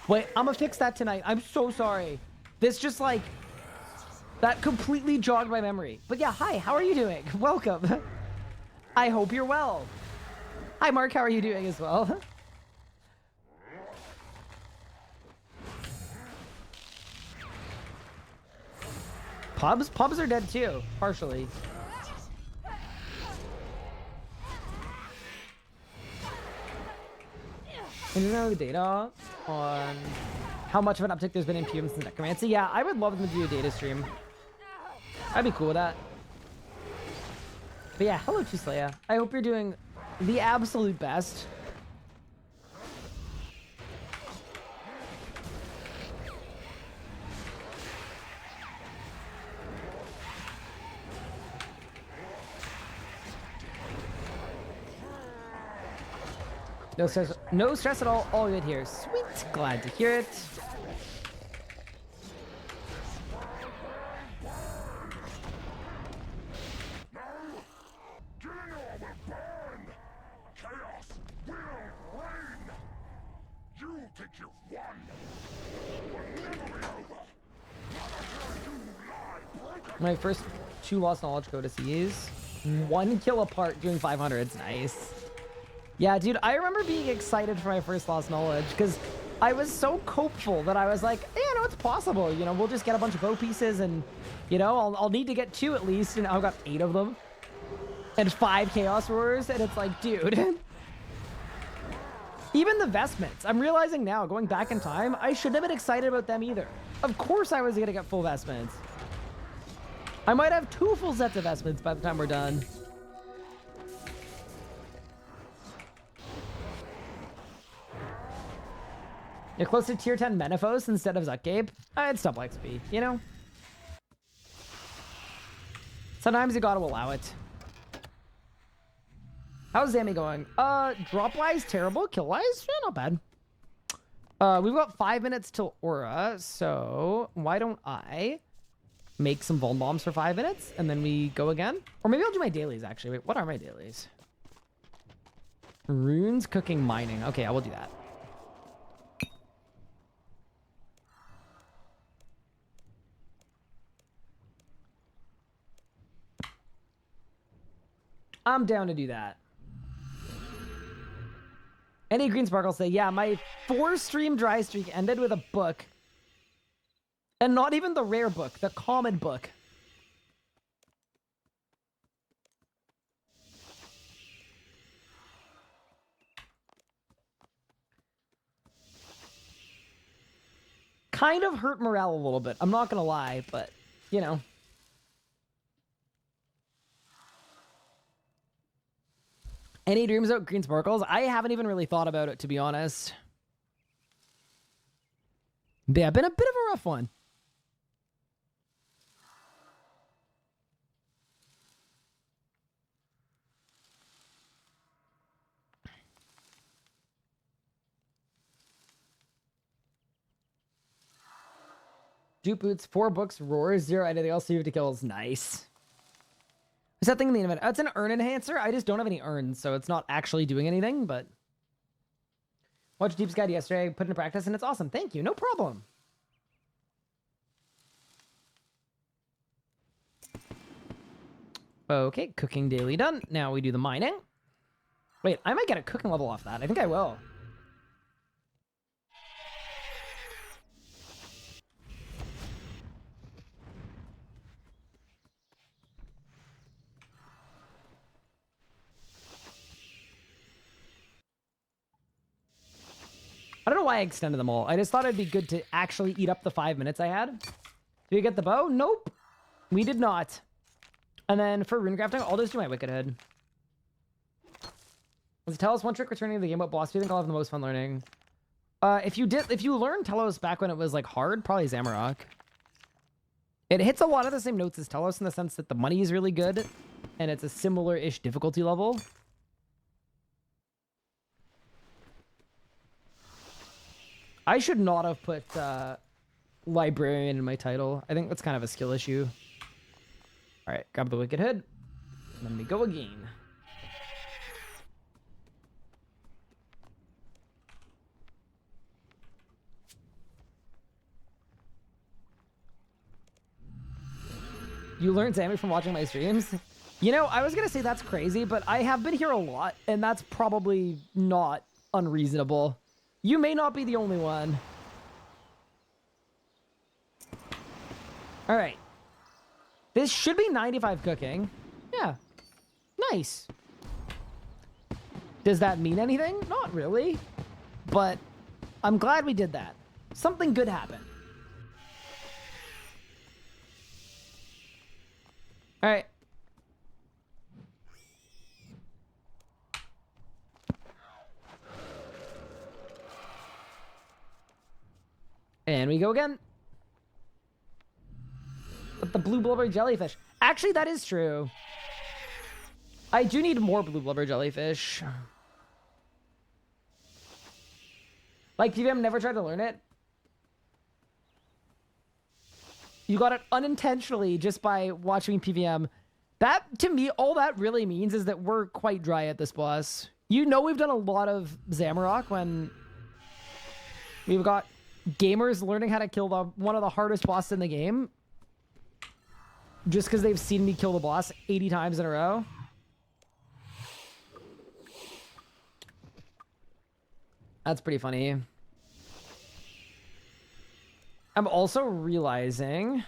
Wait, I'm gonna fix that tonight. I'm so sorry. This just like, that completely jogged my memory. But yeah, hi, how are you doing? Welcome. I hope you're well. Hi, Mark, how are you doing as well? Pubs are dead too, partially. And you know the data on how much of an uptick there's been in PMs and necromancy? Yeah, I would love them to do a data stream. I'd be cool with that. But yeah, hello Tuslaya. I hope you're doing the absolute best. No stress at all good here. Sweet, glad to hear it. My first 2 lost knowledge codices. 1 kill apart doing 500s. Nice. Yeah, dude, I remember being excited for my first lost knowledge because I was so hopeful that I was like, yeah, no, it's possible. You know, we'll just get a bunch of bow pieces and, you know, I'll need to get 2 at least. And I've got 8 of them and 5 chaos roars. And it's like, dude, even the vestments, I'm realizing now going back in time, I shouldn't have been excited about them either. Of course I was going to get full vestments. I might have 2 full sets of vestments by the time we're done. You're close to tier 10 Menaphos instead of Zuckgabe. It's double XP, you know? Sometimes you gotta allow it. How's Zammy going? Drop-wise, terrible. Kill-wise, not bad. We've got 5 minutes till Aura, so why don't I make some Vuln Bombs for 5 minutes, and then we go again? Or maybe I'll do my dailies, actually. Wait, what are my dailies? Runes, cooking, mining. Okay, I will do that. I'm down to do that. Any Green Sparkle say, yeah, my 4-stream dry streak ended with a book. And not even the rare book, the common book. Kind of hurt morale a little bit. I'm not gonna lie, but, you know. Any dreams about Green Sparkles? I haven't even really thought about it, to be honest. Yeah, been a bit of a rough one. Dupe boots, 4 books, roars, 0 anything else, 50 kills. Nice. What's that thing in the event? It's an urn enhancer. I just don't have any urns, so it's not actually doing anything, but watched Deep's Guide yesterday, put it into practice, and it's awesome. Thank you. No problem. Okay, cooking daily done. Now we do the mining. Wait, I might get a cooking level off that. I think I will. I don't know why I extended them all. I just thought it'd be good to actually eat up the 5 minutes I had. Did we get the bow? Nope. We did not. And then for rune crafting, I'll just do my Wicked Hood. Let's tell us one trick returning to the game. What boss do you think I'll have the most fun learning? If you learned Telos back when it was like hard, probably Zamorak. It hits a lot of the same notes as Telos in the sense that the money is really good, and it's a similar-ish difficulty level. I should not have put librarian in my title. I think that's kind of a skill issue. All right, grab the Wicked Hood, and then we go again. You learned Zammy from watching my streams? You know, I was going to say that's crazy, but I have been here a lot, and that's probably not unreasonable. You may not be the only one. All right. This should be 95 cooking. Yeah. Nice. Does that mean anything? Not really. But I'm glad we did that. Something good happened. All right. And we go again. With the blue blubber jellyfish. Actually, that is true. I do need more blue blubber jellyfish. Like, PVM never tried to learn it? You got it unintentionally just by watching PVM. That, to me, all that really means is that we're quite dry at this boss. You know we've done a lot of Zamorak when we've got gamers learning how to kill one of the hardest bosses in the game. Just because they've seen me kill the boss 80 times in a row. That's pretty funny. I'm also realizing...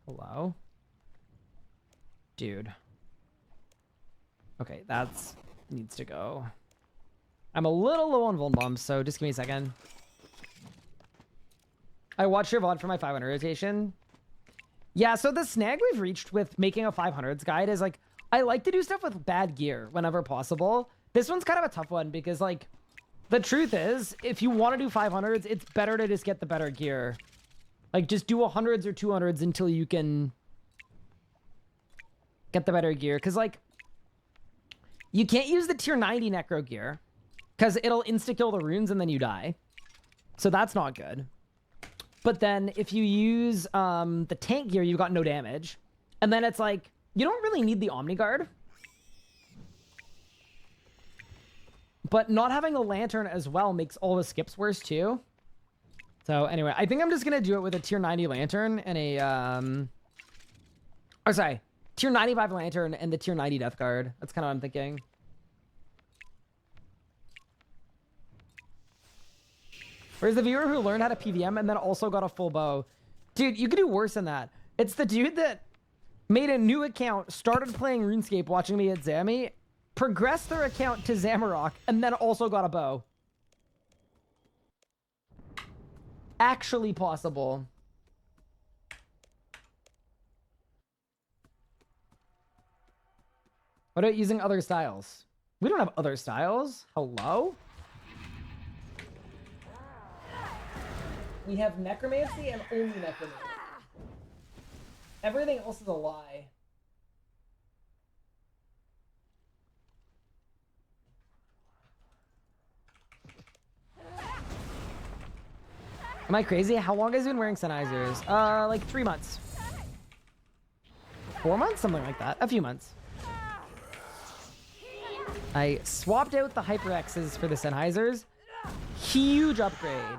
Hello? Dude. Okay, that's... needs to go. I'm a little low on Vuln Bombs, so just give me a second. I watched your VOD for my 500 rotation. Yeah, so the snag we've reached with making a 500s guide is, like, I like to do stuff with bad gear whenever possible. This one's kind of a tough one because, like, the truth is, if you want to do 500s, it's better to just get the better gear. Like, just do 100s or 200s until you can get the better gear. Because, like, you can't use the tier 90 necro gear because it'll insta-kill the runes and then you die. So that's not good. But then if you use the tank gear, you've got no damage. And then it's like, you don't really need the Omni Guard. But not having the lantern as well makes all the skips worse too. So anyway, I think I'm just going to do it with a tier 90 lantern and a... Oh, sorry. Tier 95 lantern and the tier 90 death guard. That's kind of what I'm thinking. Where's the viewer who learned how to PVM and then also got a full bow? Dude, you could do worse than that. It's the dude that made a new account, started playing RuneScape watching me at Zammy, progressed their account to Zamorak, and then also got a bow. Actually possible. What about using other styles? We don't have other styles. Hello? We have necromancy and only necromancy. Everything else is a lie. Am I crazy? How long has he been wearing Sennheisers? Like 3 months. 4 months? Something like that. A few months. I swapped out the HyperXs for the Sennheisers. Huge upgrade.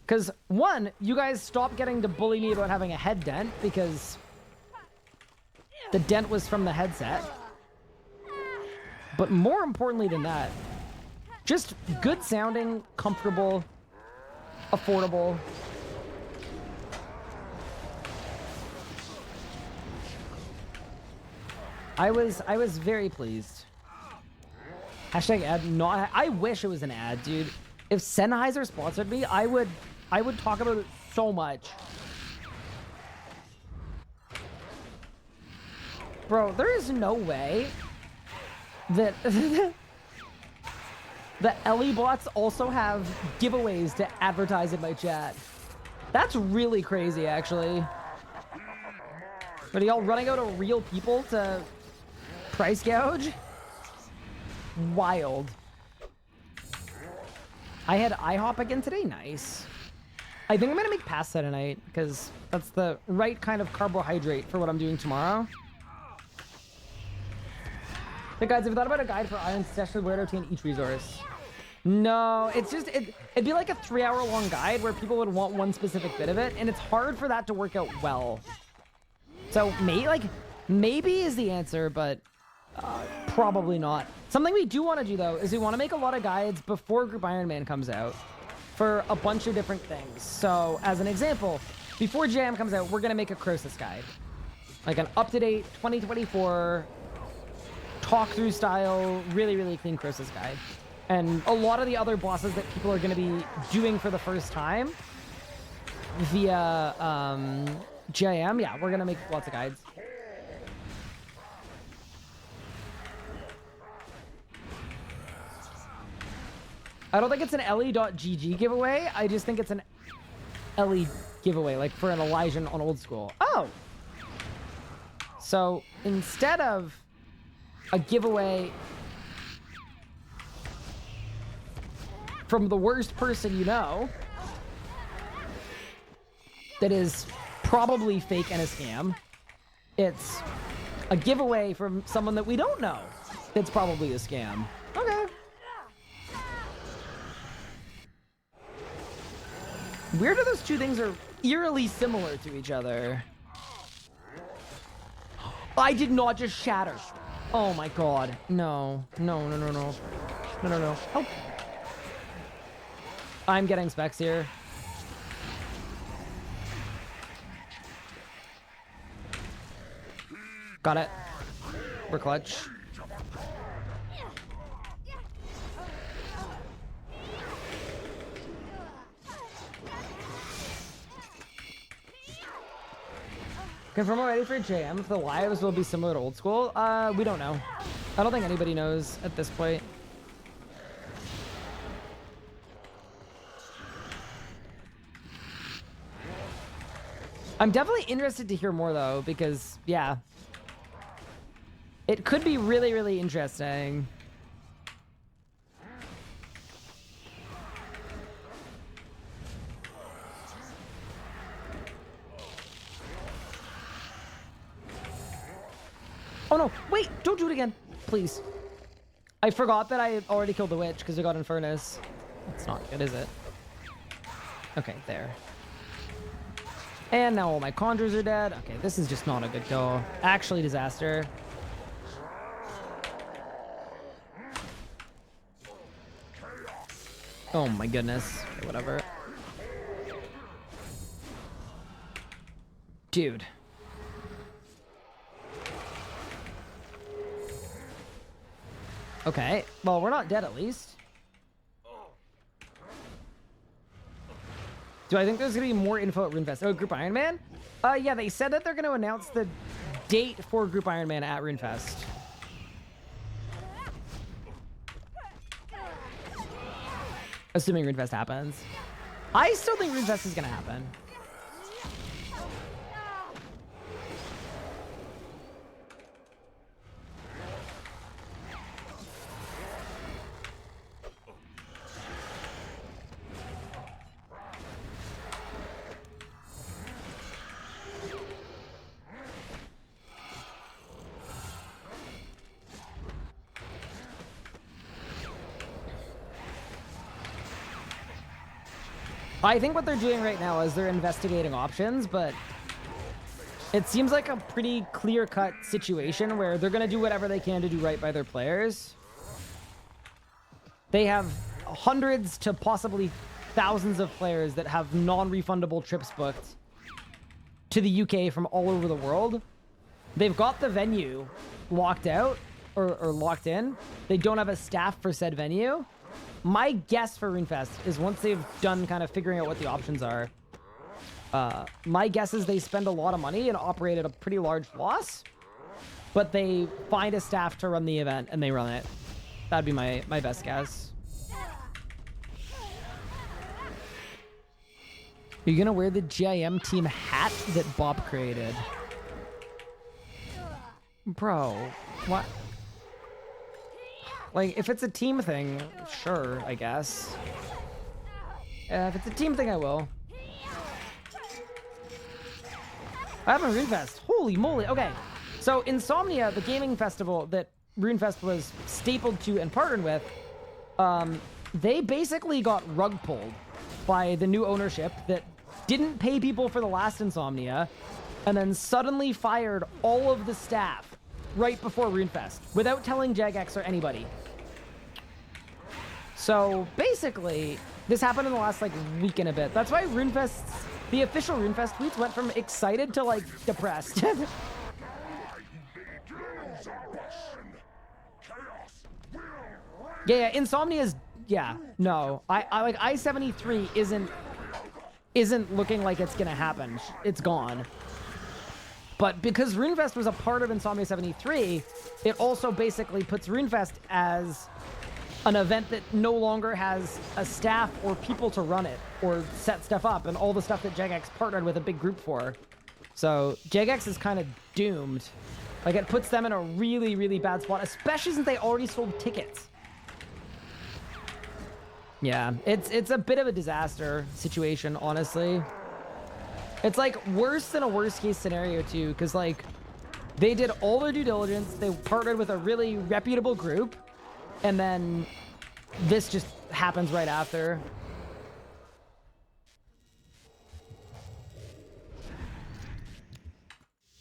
Because, one, you guys stopped getting to bully me about having a head dent because the dent was from the headset. But more importantly than that, just good sounding, comfortable, affordable. I was very pleased. Hashtag ad not. I wish it was an ad, dude. If Sennheiser sponsored me, I would talk about it so much. Bro, there is no way that the LE bots also have giveaways to advertise in my chat. That's really crazy, actually. But are y'all running out of real people to price gouge? Wild. I had IHOP again today. Nice. I think I'm gonna make pasta tonight because that's the right kind of carbohydrate for what I'm doing tomorrow. Hey guys, have you thought about a guide for Iron Session where to obtain each resource? No, it's just, it'd be like a 3-hour-long guide where people would want one specific bit of it, and it's hard for that to work out well. So, maybe is the answer, but probably not. Something we do want to do, though, is we want to make a lot of guides before Group Iron Man comes out for a bunch of different things. So, as an example, before Jam comes out, we're going to make a Croesus guide. Like an up-to-date 2024 talk-through style, really, really clean Croesus guide. And a lot of the other bosses that people are going to be doing for the first time via HCIM, yeah, we're going to make lots of guides. I don't think it's an LE.GG giveaway. I just think it's an LE giveaway, like for an Elysian on Old School. Oh! So instead of a giveaway from the worst person you know that is probably fake and a scam, it's a giveaway from someone that we don't know that's probably a scam. Okay. Weird that those two things are eerily similar to each other. I did not just shatter. Oh my god. No. No, no, no, no. No, no, no. Help. I'm getting specs here. Got it. We're clutch. Confirm already for JM if the lives will be similar to Old School. We don't know. I don't think anybody knows at this point. I'm definitely interested to hear more though, because yeah, it could be really, really interesting. Oh no, wait, don't do it again, please. I forgot that I already killed the witch because I got Infernus. That's not good, is it? Okay, there. And now all my conjures are dead. Okay, this is just not a good kill. Actually, disaster. Oh my goodness. Okay, whatever. Dude. Okay, well, we're not dead at least. Do I think there's gonna be more info at RuneFest? Oh, Group Iron Man? Yeah, they said that they're gonna announce the date for Group Iron Man at RuneFest. Assuming RuneFest happens. I still think RuneFest is gonna happen. I think what they're doing right now is they're investigating options, but it seems like a pretty clear-cut situation where they're going to do whatever they can to do right by their players. They have hundreds to possibly thousands of players that have non-refundable trips booked to the UK from all over the world. They've got the venue locked out or locked in. They don't have a staff for said venue. my guess for RuneFest is once they've done kind of figuring out what the options are, my guess is they spend a lot of money and operate at a pretty large loss, but they find a staff to run the event and they run it. That'd be my best guess. Are you gonna wear the HCIM team hat that Bob created? Bro, what? Like, if it's a team thing, sure, I guess. If it's a team thing, I will. I have a RuneFest. Holy moly. Okay, so Insomnia, the gaming festival that RuneFest was stapled to and partnered with, they basically got rug pulled by the new ownership that didn't pay people for the last Insomnia, and then suddenly fired all of the staff right before RuneFest without telling Jagex or anybody. So basically, this happened in the last like week and a bit. That's why RuneFest's, the official RuneFest tweets went from excited to like depressed. Yeah, Insomnia's, yeah, no. I like I-73 isn't looking like it's gonna happen. It's gone. But because RuneFest was a part of Insomnia 73, it also basically puts RuneFest as an event that no longer has a staff or people to run it or set stuff up and all the stuff that Jagex partnered with a big group for. So Jagex is kind of doomed. Like, it puts them in a really, really bad spot, especially since they already sold tickets. Yeah, it's a bit of a disaster situation, honestly. It's like worse than a worst case scenario too, because like they did all their due diligence, they partnered with a really reputable group, and then this just happens right after.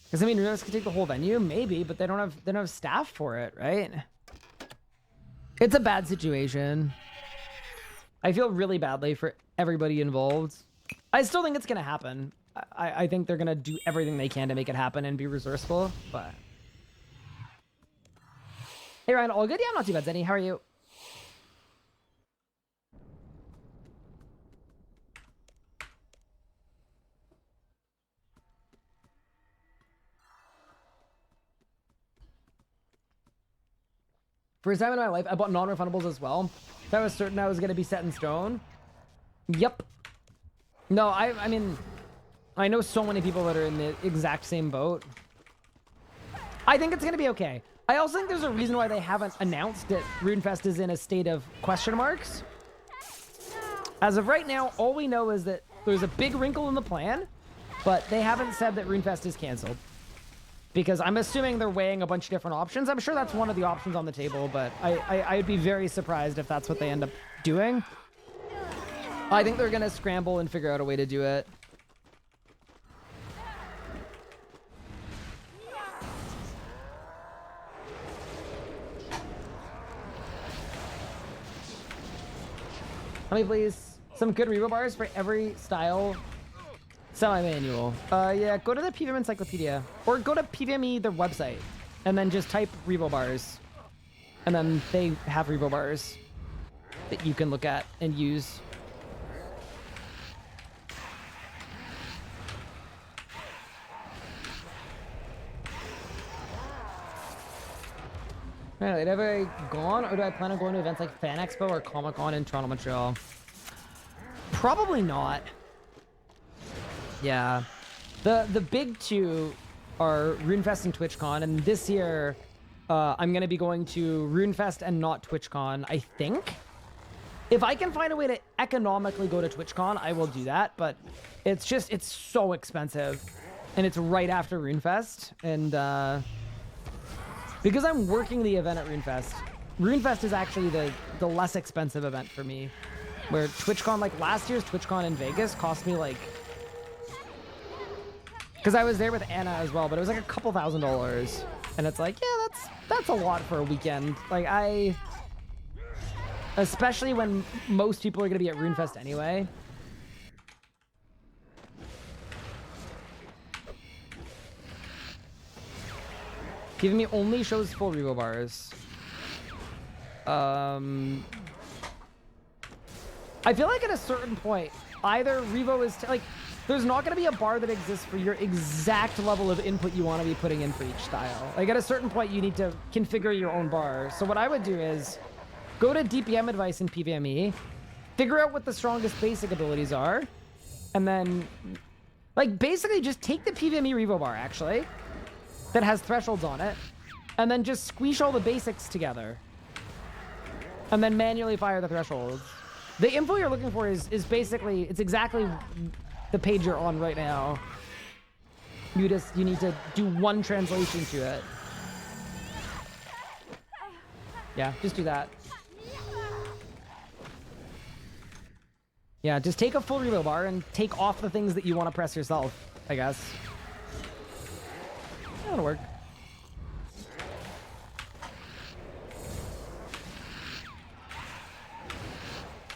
Because I mean, RuneFest could take the whole venue, maybe, but they don't have staff for it, right? It's a bad situation. I feel really badly for everybody involved. I still think it's gonna happen. I think they're gonna do everything they can to make it happen and be resourceful, but... Hey Ryan, all good? Yeah, I'm not too bad, Zenny. How are you? First time in my life, I bought non-refundables as well. That was certain I was gonna be set in stone. Yep. No, I mean, I know so many people that are in the exact same boat. I think it's gonna be okay. I also think there's a reason why they haven't announced that RuneFest is in a state of question marks. As of right now, all we know is that there's a big wrinkle in the plan, but they haven't said that RuneFest is canceled. Because I'm assuming they're weighing a bunch of different options. I'm sure that's one of the options on the table, but I'd be very surprised if that's what they end up doing. I think they're gonna scramble and figure out a way to do it. Let me please some good reroll bars for every style. Semi-manual. Yeah, go to the PVM Encyclopedia. Or go to PVME, their website. And then just type reroll bars. And then they have reroll bars that you can look at and use. Alright, have I gone? Or do I plan on going to events like Fan Expo or Comic-Con in Toronto, Montreal? Probably not. Yeah, the big two are RuneFest and TwitchCon, and this year I'm gonna be going to RuneFest and not TwitchCon, I think. If I can find a way to economically go to TwitchCon, I will do that, but it's so expensive, and it's right after RuneFest, and because I'm working the event at RuneFest is actually the less expensive event for me, where TwitchCon, like last year's TwitchCon in Vegas cost me like, because I was there with Anna as well, but it was like a couple $1,000s. And it's like, yeah, that's a lot for a weekend. Like, especially when most people are going to be at RuneFest anyway. Giving me only shows full reroll bars. I feel like at a certain point, either Revo is like, there's not going to be a bar that exists for your exact level of input you want to be putting in for each style. Like at a certain point, you need to configure your own bar. So what I would do is go to DPM advice in PVME, figure out what the strongest basic abilities are, and then like basically just take the PVME Revo bar actually that has thresholds on it, and then just squeeze all the basics together, and then manually fire the thresholds. The info you're looking for is basically, it's exactly the page you're on right now. You need to do one translation to it. Yeah, just do that. Yeah, just take a full reload bar and take off the things that you want to press yourself, I guess. That'll work.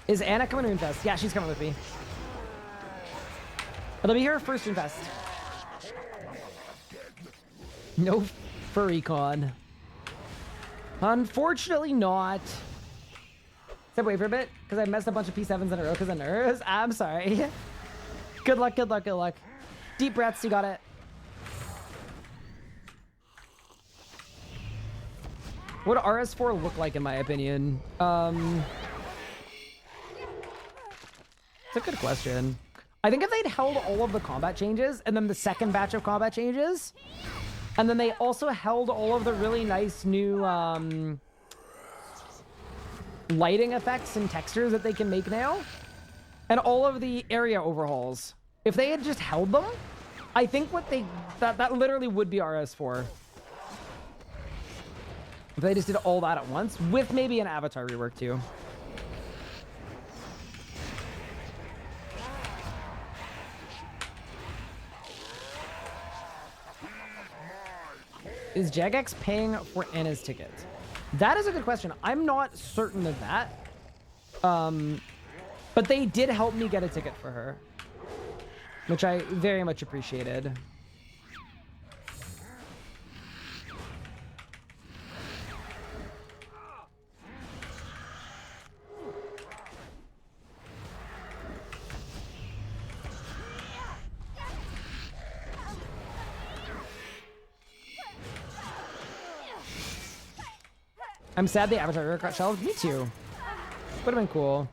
Is Anna coming to Infest? Yeah, she's coming with me. It'll be her first Infest. No furry con. Unfortunately not. Step away for a bit, because I messed a bunch of P7s in a row because of nerves. I'm sorry. Good luck, good luck, good luck. Deep breaths, you got it. What would RS4 look like in my opinion? It's a good question. I think if they'd held all of the combat changes and then the second batch of combat changes, and then they also held all of the really nice new lighting effects and textures that they can make now, and all of the area overhauls. If they had just held them, I think that literally would be RS4. If they just did all that at once, with maybe an avatar rework too. Is Jagex paying for Anna's ticket? That is a good question. I'm not certain of that. But they did help me get a ticket for her, which I very much appreciated. I'm sad the Avatar got shelved. Me too. Would have been cool.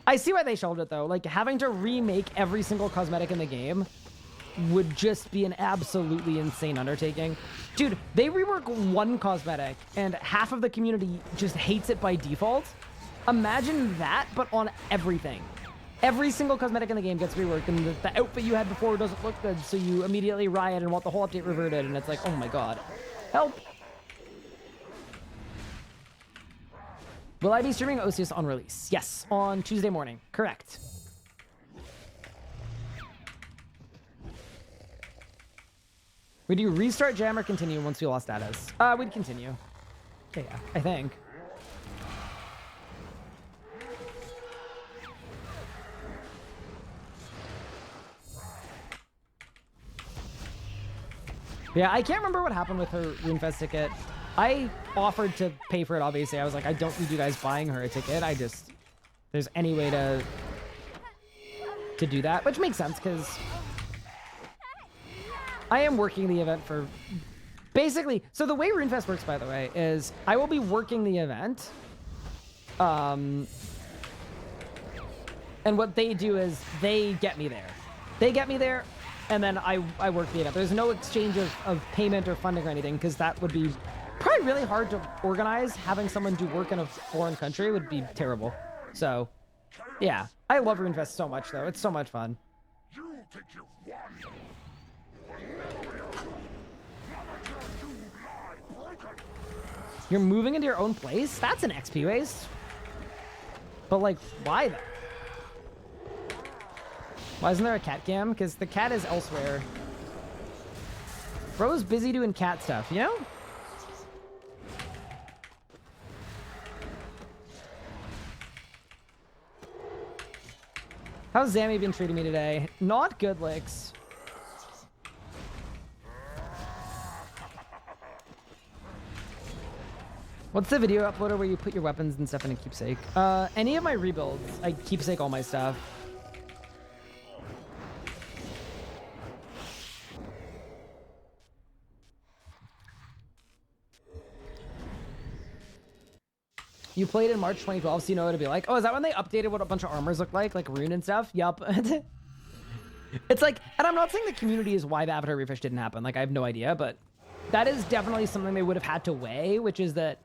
I see why they shelved it though. Like having to remake every single cosmetic in the game would just be an absolutely insane undertaking. Dude, they rework one cosmetic and half of the community just hates it by default. Imagine that, but on everything. Every single cosmetic in the game gets reworked, and the outfit you had before doesn't look good, so you immediately riot and want the whole update reverted, and it's like, oh my god. Help! Will I be streaming Osius on release? Yes, on Tuesday morning. Correct. Would you restart jam or continue once we lost status? We'd continue. Okay, yeah, I think. Yeah, I can't remember what happened with her RuneFest ticket. I offered to pay for it, obviously. I was like, I don't need you guys buying her a ticket. There's any way to do that, which makes sense because I am working the event for basically. So the way RuneFest works, by the way, is I will be working the event. And what they do is they get me there. They get me there, and then I work the event. There's no exchange of payment or funding or anything, because that would be probably really hard to organize. Having someone do work in a foreign country would be terrible. So, yeah. I love RuneFest so much, though. It's so much fun. You think you won? You're moving into your own place? That's an XP waste. But, like, why, though? Why isn't there a cat cam? Because the cat is elsewhere. Bro's busy doing cat stuff, you know? How's Zammy been treating me today? Not good, Licks. What's the video uploader where you put your weapons and stuff in a keepsake? Any of my rebuilds, I keepsake all my stuff. You played in March 2012, so you know what it'd be like. Oh, is that when they updated what a bunch of armors look like rune and stuff? Yup. It's like, and I'm not saying the community is why the Avatar refresh didn't happen. Like, I have no idea, but that is definitely something they would have had to weigh, which is that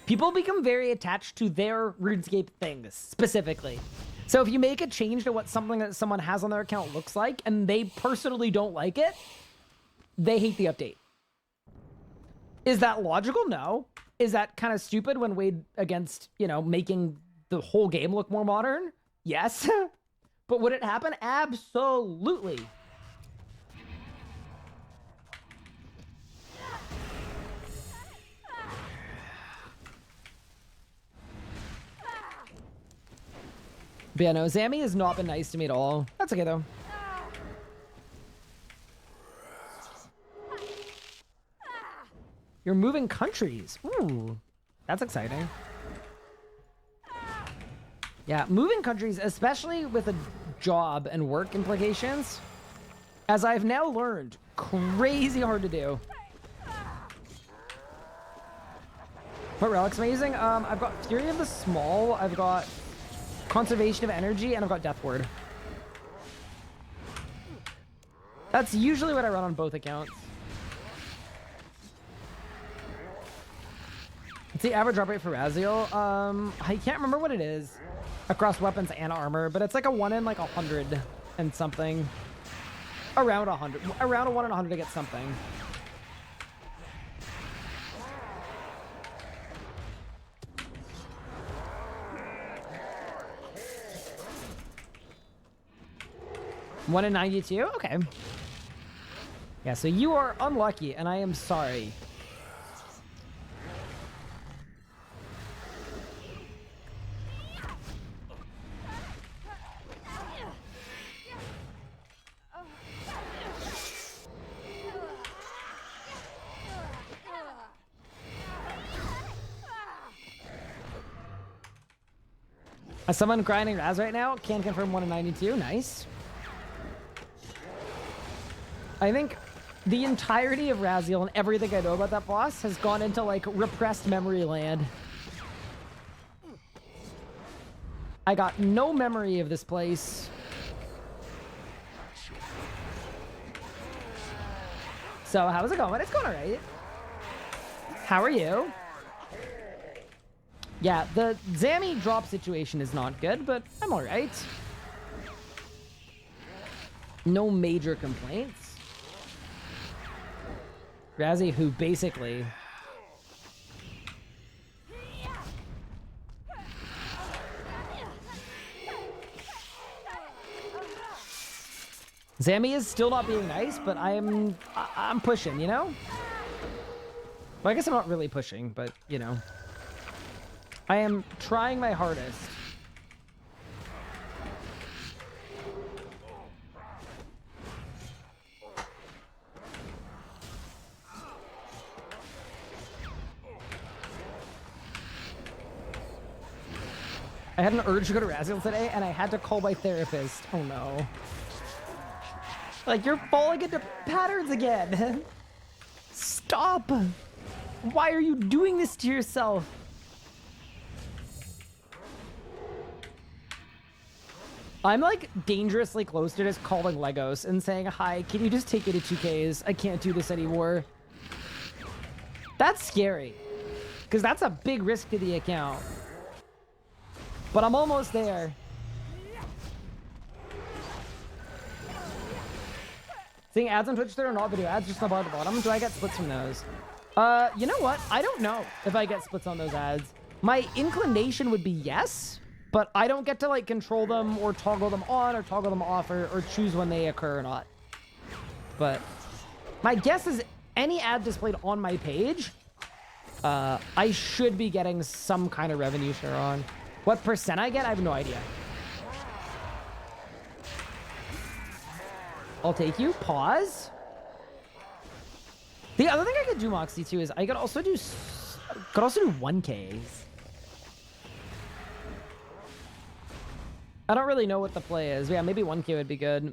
people become very attached to their RuneScape things, specifically. So if you make a change to what something that someone has on their account looks like, and they personally don't like it, they hate the update. Is that logical? No. Is that kind of stupid when weighed against, you know, making the whole game look more modern? Yes. But would it happen? Absolutely. But yeah, no, Zammy has not been nice to me at all. That's okay, though. You're moving countries. Ooh, that's exciting. Yeah, moving countries, especially with a job and work implications, as I've now learned, crazy hard to do. What relic's amazing? I've got Fury of the Small, I've got Conservation of Energy, and I've got Death Ward. That's usually what I run on both accounts. What's the average drop rate for Raziel? I can't remember what it is across weapons and armor, but it's like a 1 in like 100 and something. Around 100. Around a 1 in 100 to get something. One in 92? Okay. Yeah, so you are unlucky, and I am sorry. As someone grinding Raz right now, can confirm 1 in 92. Nice. I think the entirety of Raziel and everything I know about that boss has gone into, like, repressed memory land. I got no memory of this place. So, how's it going? It's going all right. How are you? Yeah, the Zammy drop situation is not good, but I'm all right. No major complaints. Razzie, who basically... Zammy is still not being nice, but I'm pushing, you know? Well, I guess I'm not really pushing, but, you know. I am trying my hardest. I had an urge to go to Raziel today, and I had to call my therapist. Oh no. Like, you're falling into patterns again. Stop. Why are you doing this to yourself? I'm like dangerously close to just calling Legos and saying, hi, can you just take me to 2Ks? I can't do this anymore. That's scary. Because that's a big risk to the account. But I'm almost there. Seeing ads on Twitch, there are not video ads, just not at the bottom. Do I get splits from those? You know what? I don't know if I get splits on those ads. My inclination would be yes, but I don't get to like control them or toggle them on or toggle them off or choose when they occur or not. But my guess is any ad displayed on my page, I should be getting some kind of revenue share on. What percent I get, I have no idea. I'll take you. Pause. The other thing I could do, Moxie, too, is I could also do Could also do 1Ks. I don't really know what the play is. Yeah, maybe 1K would be good.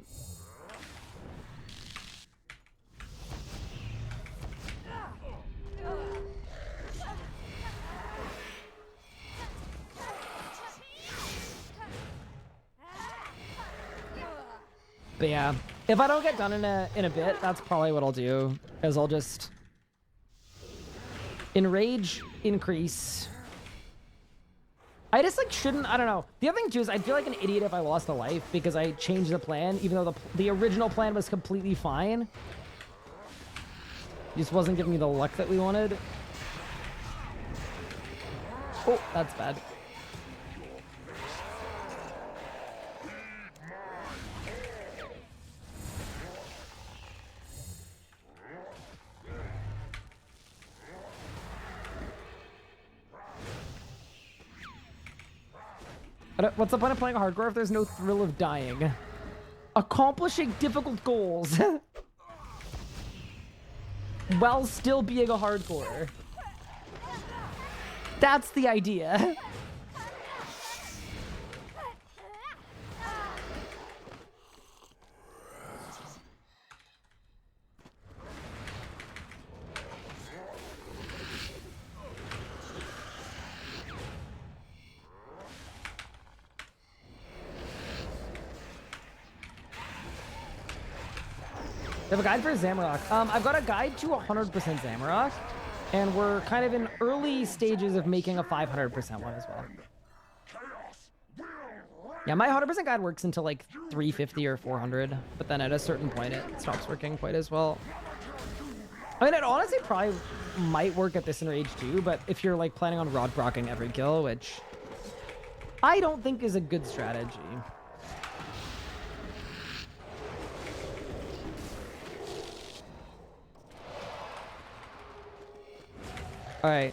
But yeah, if I don't get done in a bit, that's probably what I'll do. Is I'll just enrage, increase. I just like shouldn't. I don't know. The other thing too is I feel like an idiot if I lost a life because I changed the plan, even though the original plan was completely fine. Just wasn't giving me the luck that we wanted. Oh, that's bad. What's the point of playing hardcore if there's no thrill of dying? Accomplishing difficult goals while still being a hardcore. That's the idea. I have a guide for Zamorak. I've got a guide to 100% Zamorak, and we're kind of in early stages of making a 500% one as well. Yeah, my 100% guide works until like 350 or 400, but then at a certain point it stops working quite as well. I mean, it honestly probably might work at this enrage too, but if you're like planning on rod procking every kill, which I don't think is a good strategy. All right.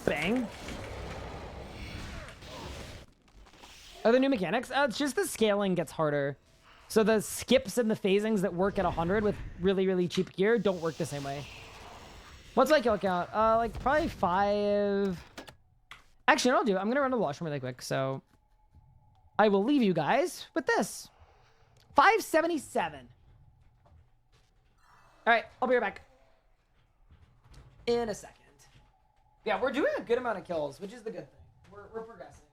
Bang. Are there new mechanics? It's just the scaling gets harder. So the skips and the phasings that work at 100 with really, really cheap gear don't work the same way. What's my kill count? Like probably 5. Actually, what I'll do, I'm gonna run to the washroom really quick. So I will leave you guys with this. 577. All right, I'll be right back in a second. Yeah, we're doing a good amount of kills, which is the good thing. We're progressing.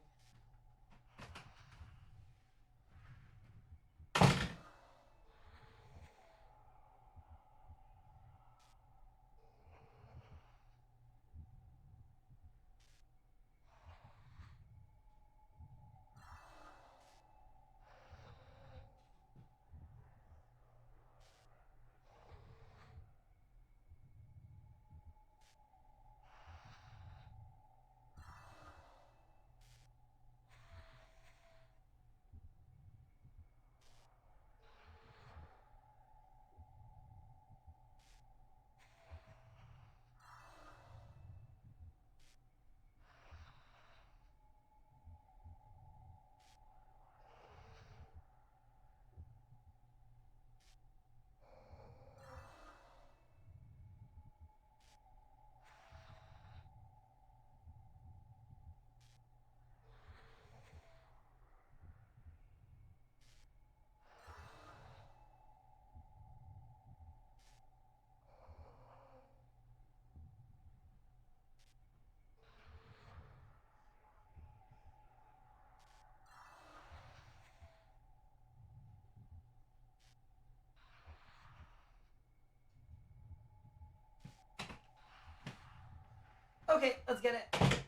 Okay, let's get it.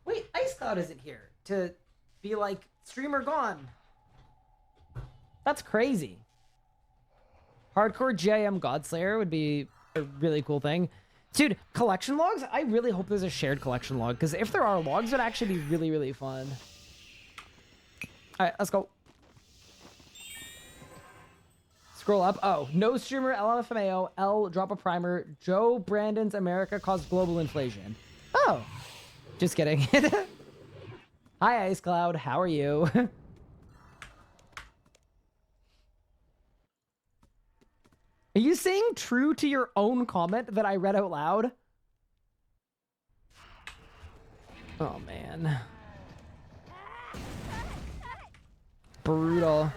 Wait, Ice Cloud isn't here to be like, streamer gone. That's crazy. Hardcore GIM Godslayer would be a really cool thing. Dude, collection logs? I really hope there's a shared collection log, because if there are logs, it would actually be really, really fun. All right, let's go. Scroll up. Oh, no streamer, LMFAO, L, drop a primer. Joe Brandon's America caused global inflation. Oh, just kidding. Hi, Ice Cloud. How are you? Are you saying true to your own comment that I read out loud? Oh, man. Brutal.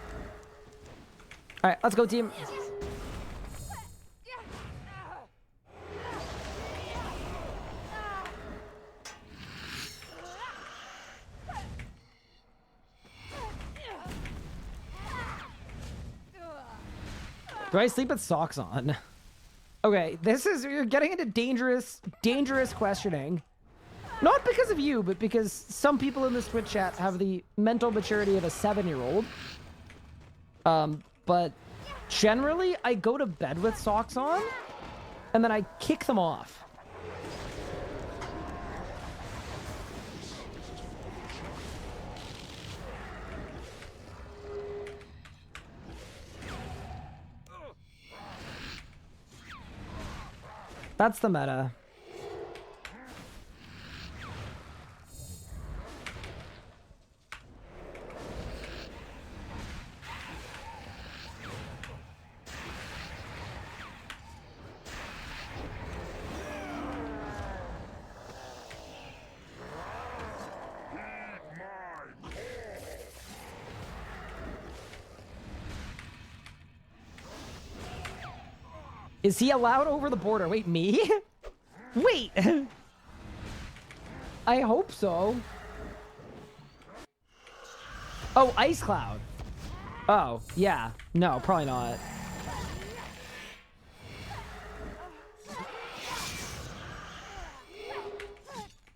All right, let's go, team. Do I sleep with socks on? Okay, you're getting into dangerous questioning. Not because of you, but because some people in this Twitch chat have the mental maturity of a 7-year-old. But generally, I go to bed with socks on, and then I kick them off. That's the meta. Is he allowed over the border? Wait, me? Wait! I hope so. Oh, Ice Cloud. Oh, yeah. No, probably not.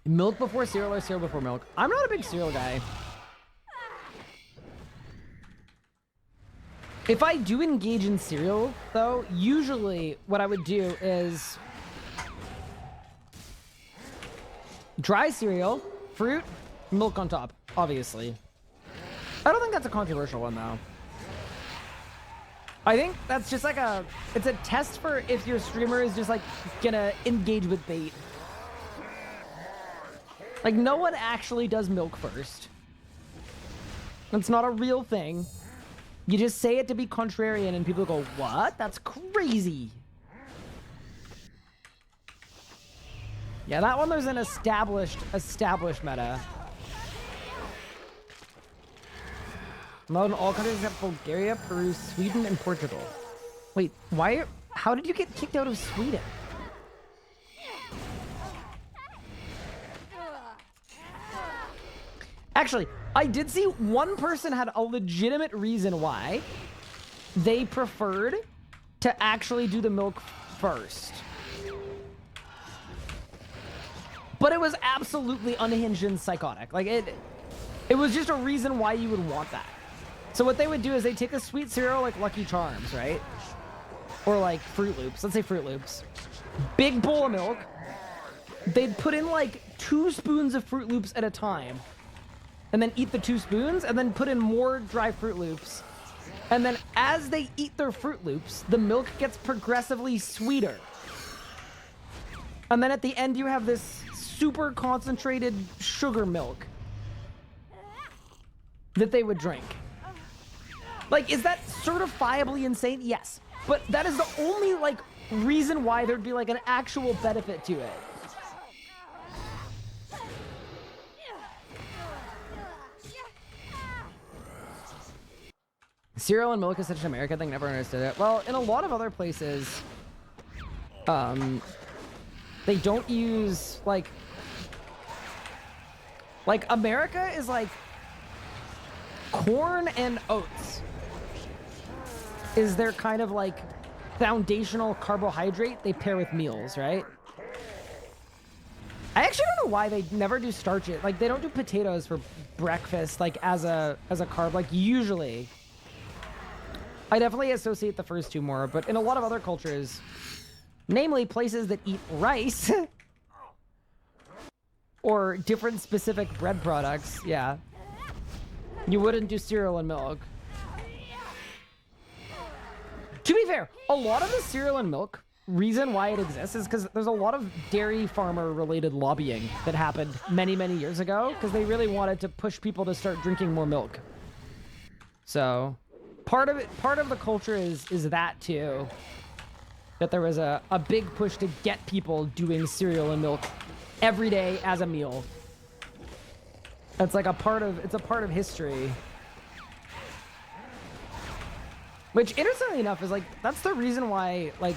Milk before cereal or cereal before milk? I'm not a big cereal guy. If I do engage in cereal, though, usually what I would do is dry cereal, fruit, milk on top, obviously. I don't think that's a controversial one, though. I think that's just like it's a test for if your streamer is just like gonna engage with bait. Like, no one actually does milk first. That's not a real thing. You just say it to be contrarian and people go, what? That's crazy. Yeah, that one there's an established meta. Allowed in all countries except Bulgaria, Peru, Sweden, and Portugal. Wait, how did you get kicked out of Sweden? Actually, I did see one person had a legitimate reason why they preferred to actually do the milk first. But it was absolutely unhinged and psychotic. Like, it was just a reason why you would want that. So what they would do is they take a sweet cereal like Lucky Charms, right? Or like Fruit Loops. Let's say Fruit Loops. Big bowl of milk. They'd put in like 2 spoons of Fruit Loops at a time. And then eat the 2 spoons, and then put in more dry Fruit Loops. And then as they eat their Fruit Loops, the milk gets progressively sweeter. And then at the end, you have this super concentrated sugar milk that they would drink. Like, is that certifiably insane? Yes. But that is the only, like, reason why there'd be, like, an actual benefit to it. Cereal and milk is such an American thing, never understood it. Well, in a lot of other places, they don't use, like America is like corn and oats is their kind of like foundational carbohydrate they pair with meals, right? I actually don't know why they never do starch it. Like, they don't do potatoes for breakfast, like as a carb, like usually. I definitely associate the first two more, but in a lot of other cultures, namely places that eat rice or different specific bread products, yeah, you wouldn't do cereal and milk. To be fair, a lot of the cereal and milk reason why it exists is because there's a lot of dairy farmer related lobbying that happened many, many years ago because they really wanted to push people to start drinking more milk. So part of the culture is that too. That there was a big push to get people doing cereal and milk every day as a meal. That's like a part of history. Which, interestingly enough, is like, that's the reason why, like,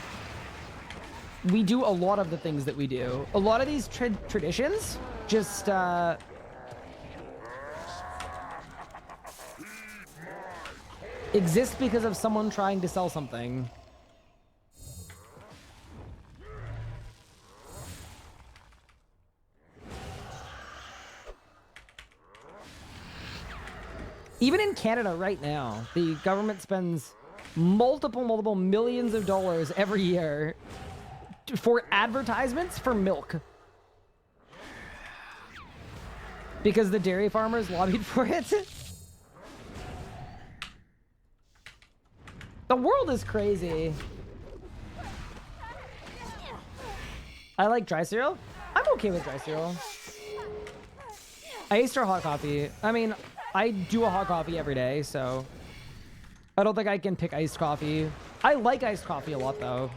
we do a lot of the things that we do. A lot of these traditions just, exist because of someone trying to sell something. Even in Canada right now, the government spends multiple millions of dollars every year for advertisements for milk. Because the dairy farmers lobbied for it. The world is crazy. I like dry cereal. I'm okay with dry cereal. Iced or hot coffee. I mean, I do a hot coffee every day, so I don't think I can pick iced coffee. I like iced coffee a lot, though.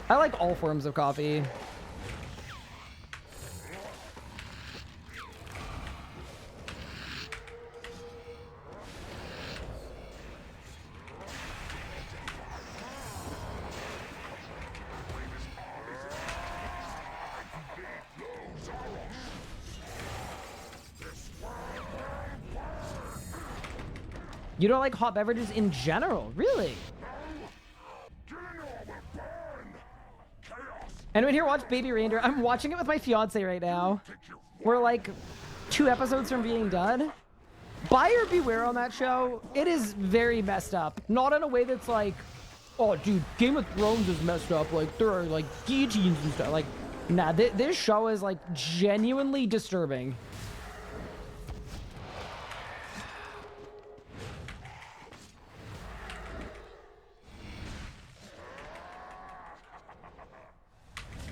I like all forms of coffee. You don't like hot beverages in general, really? Anyone here watch Baby Reindeer? I'm watching it with my fiance right now. We're like 2 episodes from being done. Buyer beware on that show. It is very messed up. Not in a way that's like, oh dude, Game of Thrones is messed up. Like there are like guillotines and stuff. Like, nah, this show is like genuinely disturbing.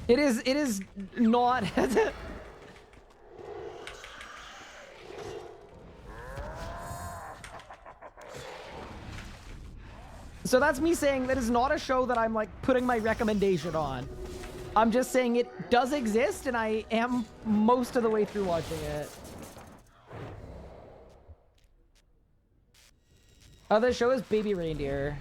It is not. So that's me saying that is not a show that I'm like putting my recommendation on. I'm just saying it does exist and I am most of the way through watching it. The show is Baby Reindeer.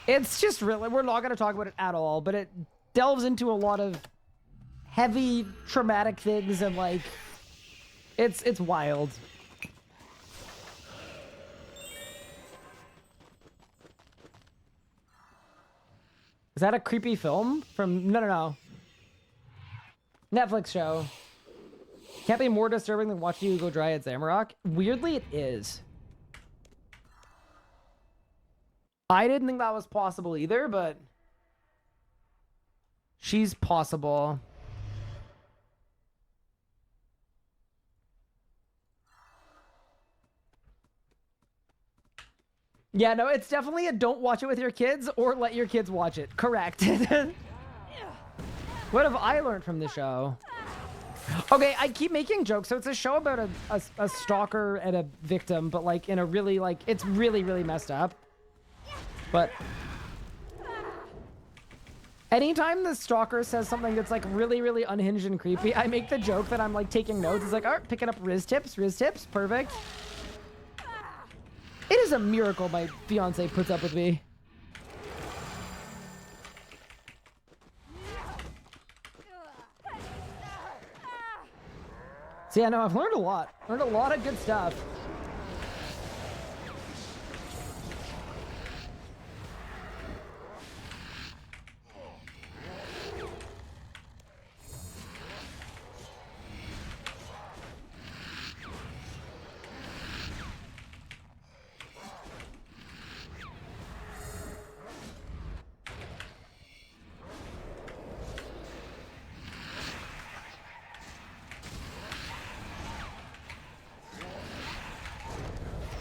It's just really, we're not going to talk about it at all, but it delves into a lot of heavy, traumatic things and like, it's wild. Is that a creepy film from, no. Netflix show. Can't be more disturbing than watching you go dry at Zamorak. Weirdly, it is. I didn't think that was possible either, but she's possible. Yeah, no, it's definitely a don't watch it with your kids or let your kids watch it. Correct. What have I learned from the show? Okay, I keep making jokes. So it's a show about a stalker and a victim, but like in a really like, it's really, really messed up. But anytime the stalker says something that's like really, really unhinged and creepy, I make the joke that I'm like taking notes. It's like, all right, picking up Riz tips, perfect. It is a miracle my fiance puts up with me. So yeah, no, I've learned a lot. Learned a lot of good stuff.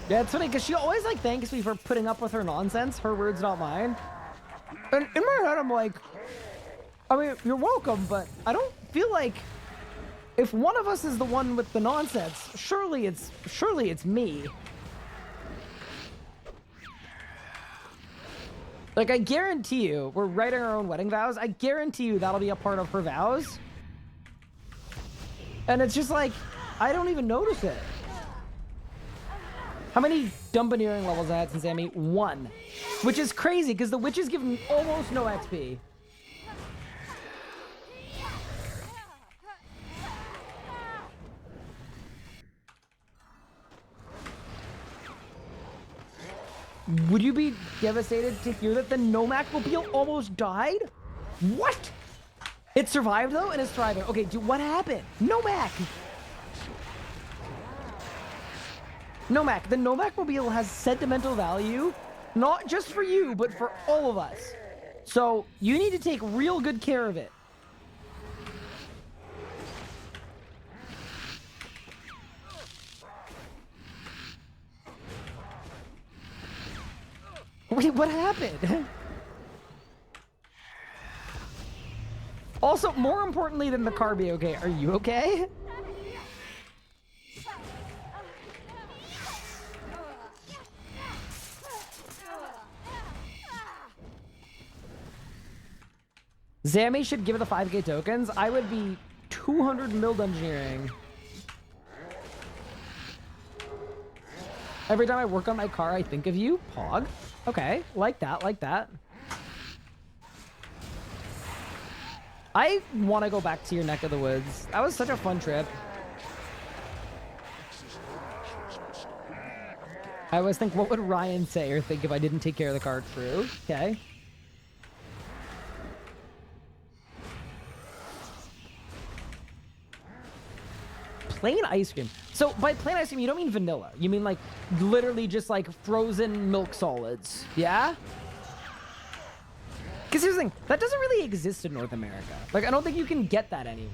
Yeah, it's funny because she always like thanks me for putting up with her nonsense. Her words, not mine. And in my head, I'm like, I mean, you're welcome, but I don't feel like if one of us is the one with the nonsense, surely it's me. Like, I guarantee you, we're writing our own wedding vows. I guarantee you that'll be a part of her vows. And it's just like, I don't even notice it. How many Dumbaneering levels I had since Sammy? 1. Which is crazy, because the witch is given almost no XP. Would you be devastated to hear that the Nomak mobile almost died? What? It survived though, and it's thriving. Okay, dude, what happened? Nomak! Nomak, the Nomak mobile has sentimental value, not just for you, but for all of us. So you need to take real good care of it. Wait, what happened? Also, more importantly than the car be okay, are you okay? Zammy should give it the 5k tokens. I would be 200 mil dungeoneering. Every time I work on my car, I think of you. Pog. Okay, like that, like that. I want to go back to your neck of the woods. That was such a fun trip. I always think, what would Ryan say or think if I didn't take care of the car? True. Okay. Plain ice cream. So by plain ice cream, you don't mean vanilla. You mean like literally just like frozen milk solids. Yeah? Because here's the thing, that doesn't really exist in North America. Like, I don't think you can get that anywhere.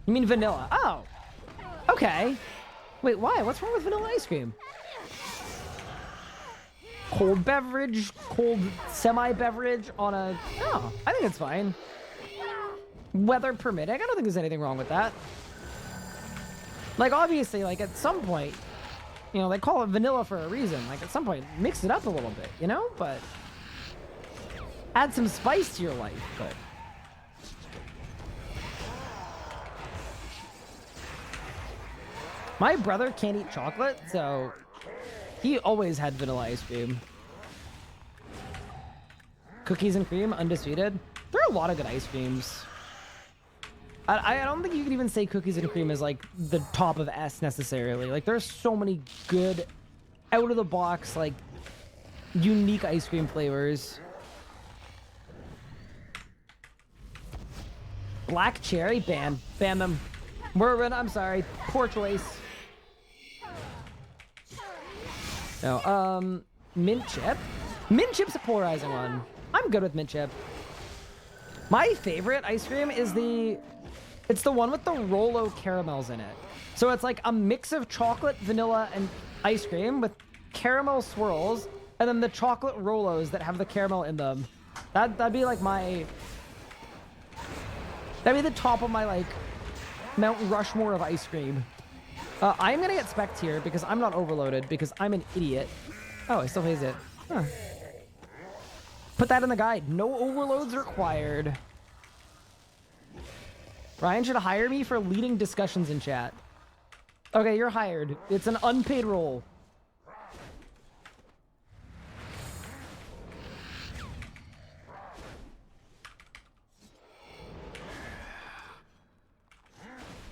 You mean vanilla? Oh. Okay. Wait, why? What's wrong with vanilla ice cream? Cold beverage, cold semi-beverage on a... Oh, I think it's fine. Weather permitting. I don't think there's anything wrong with that. Like, obviously, like, at some point, you know, they call it vanilla for a reason. Like, at some point, mix it up a little bit, you know? But add some spice to your life, but... My brother can't eat chocolate, so he always had vanilla ice cream. Cookies and cream, undisputed. There are a lot of good ice creams. I don't think you can even say cookies and cream is like the top of S necessarily. Like, there's so many good, out of the box, like, unique ice cream flavors. Black cherry, ban them. Mervin, I'm sorry, poor choice. No, mint chip. Mint chip's a polarizing one. I'm good with mint chip. My favorite ice cream is it's the one with the Rolo caramels in it. So it's like a mix of chocolate, vanilla, and ice cream with caramel swirls, and then the chocolate Rolos that have the caramel in them. That'd be like that'd be the top of my, like, Mount Rushmore of ice cream. I'm gonna get spec'd here because I'm not overloaded because I'm an idiot. Oh, I still phased it. Huh. Put that in the guide. No overloads required. Ryan should hire me for leading discussions in chat. Okay, you're hired. It's an unpaid role.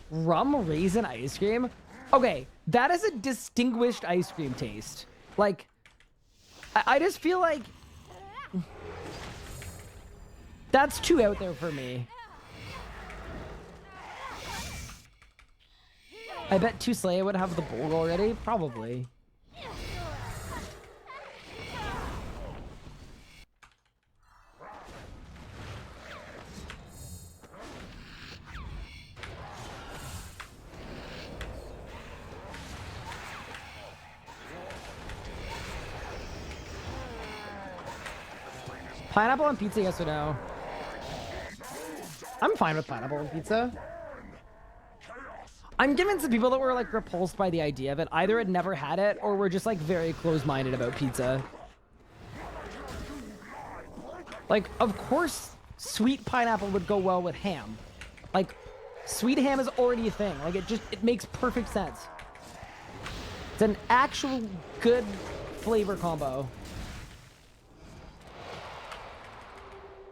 Rum raisin ice cream? Okay, that is a distinguished ice cream taste. Like, I just feel like that's too out there for me. I bet Tuslaya would have the bowl already. Probably. Pineapple on pizza, yes or no? I'm fine with pineapple on pizza. I'm convinced the people that were like repulsed by the idea of it either had never had it or were just like very close-minded about pizza. Like, of course, sweet pineapple would go well with ham. Like, sweet ham is already a thing. Like, it makes perfect sense. It's an actual good flavor combo.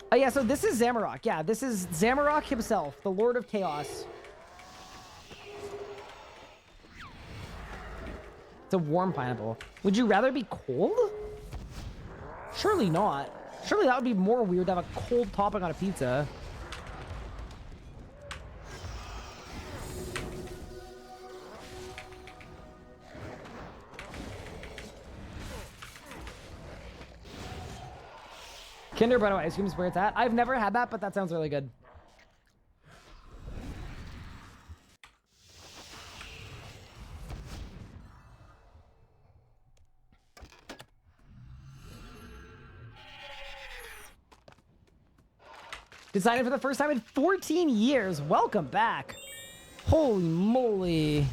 Oh yeah, so this is Zamorak. Yeah, this is Zamorak himself, the Lord of Chaos. It's a warm pineapple. Would you rather be cold? Surely not. Surely that would be more weird to have a cold topping on a pizza. Kinder Bueno ice cream is where it's at. I've never had that, but that sounds really good. Decided for the first time in 14 years. Welcome back. Holy moly.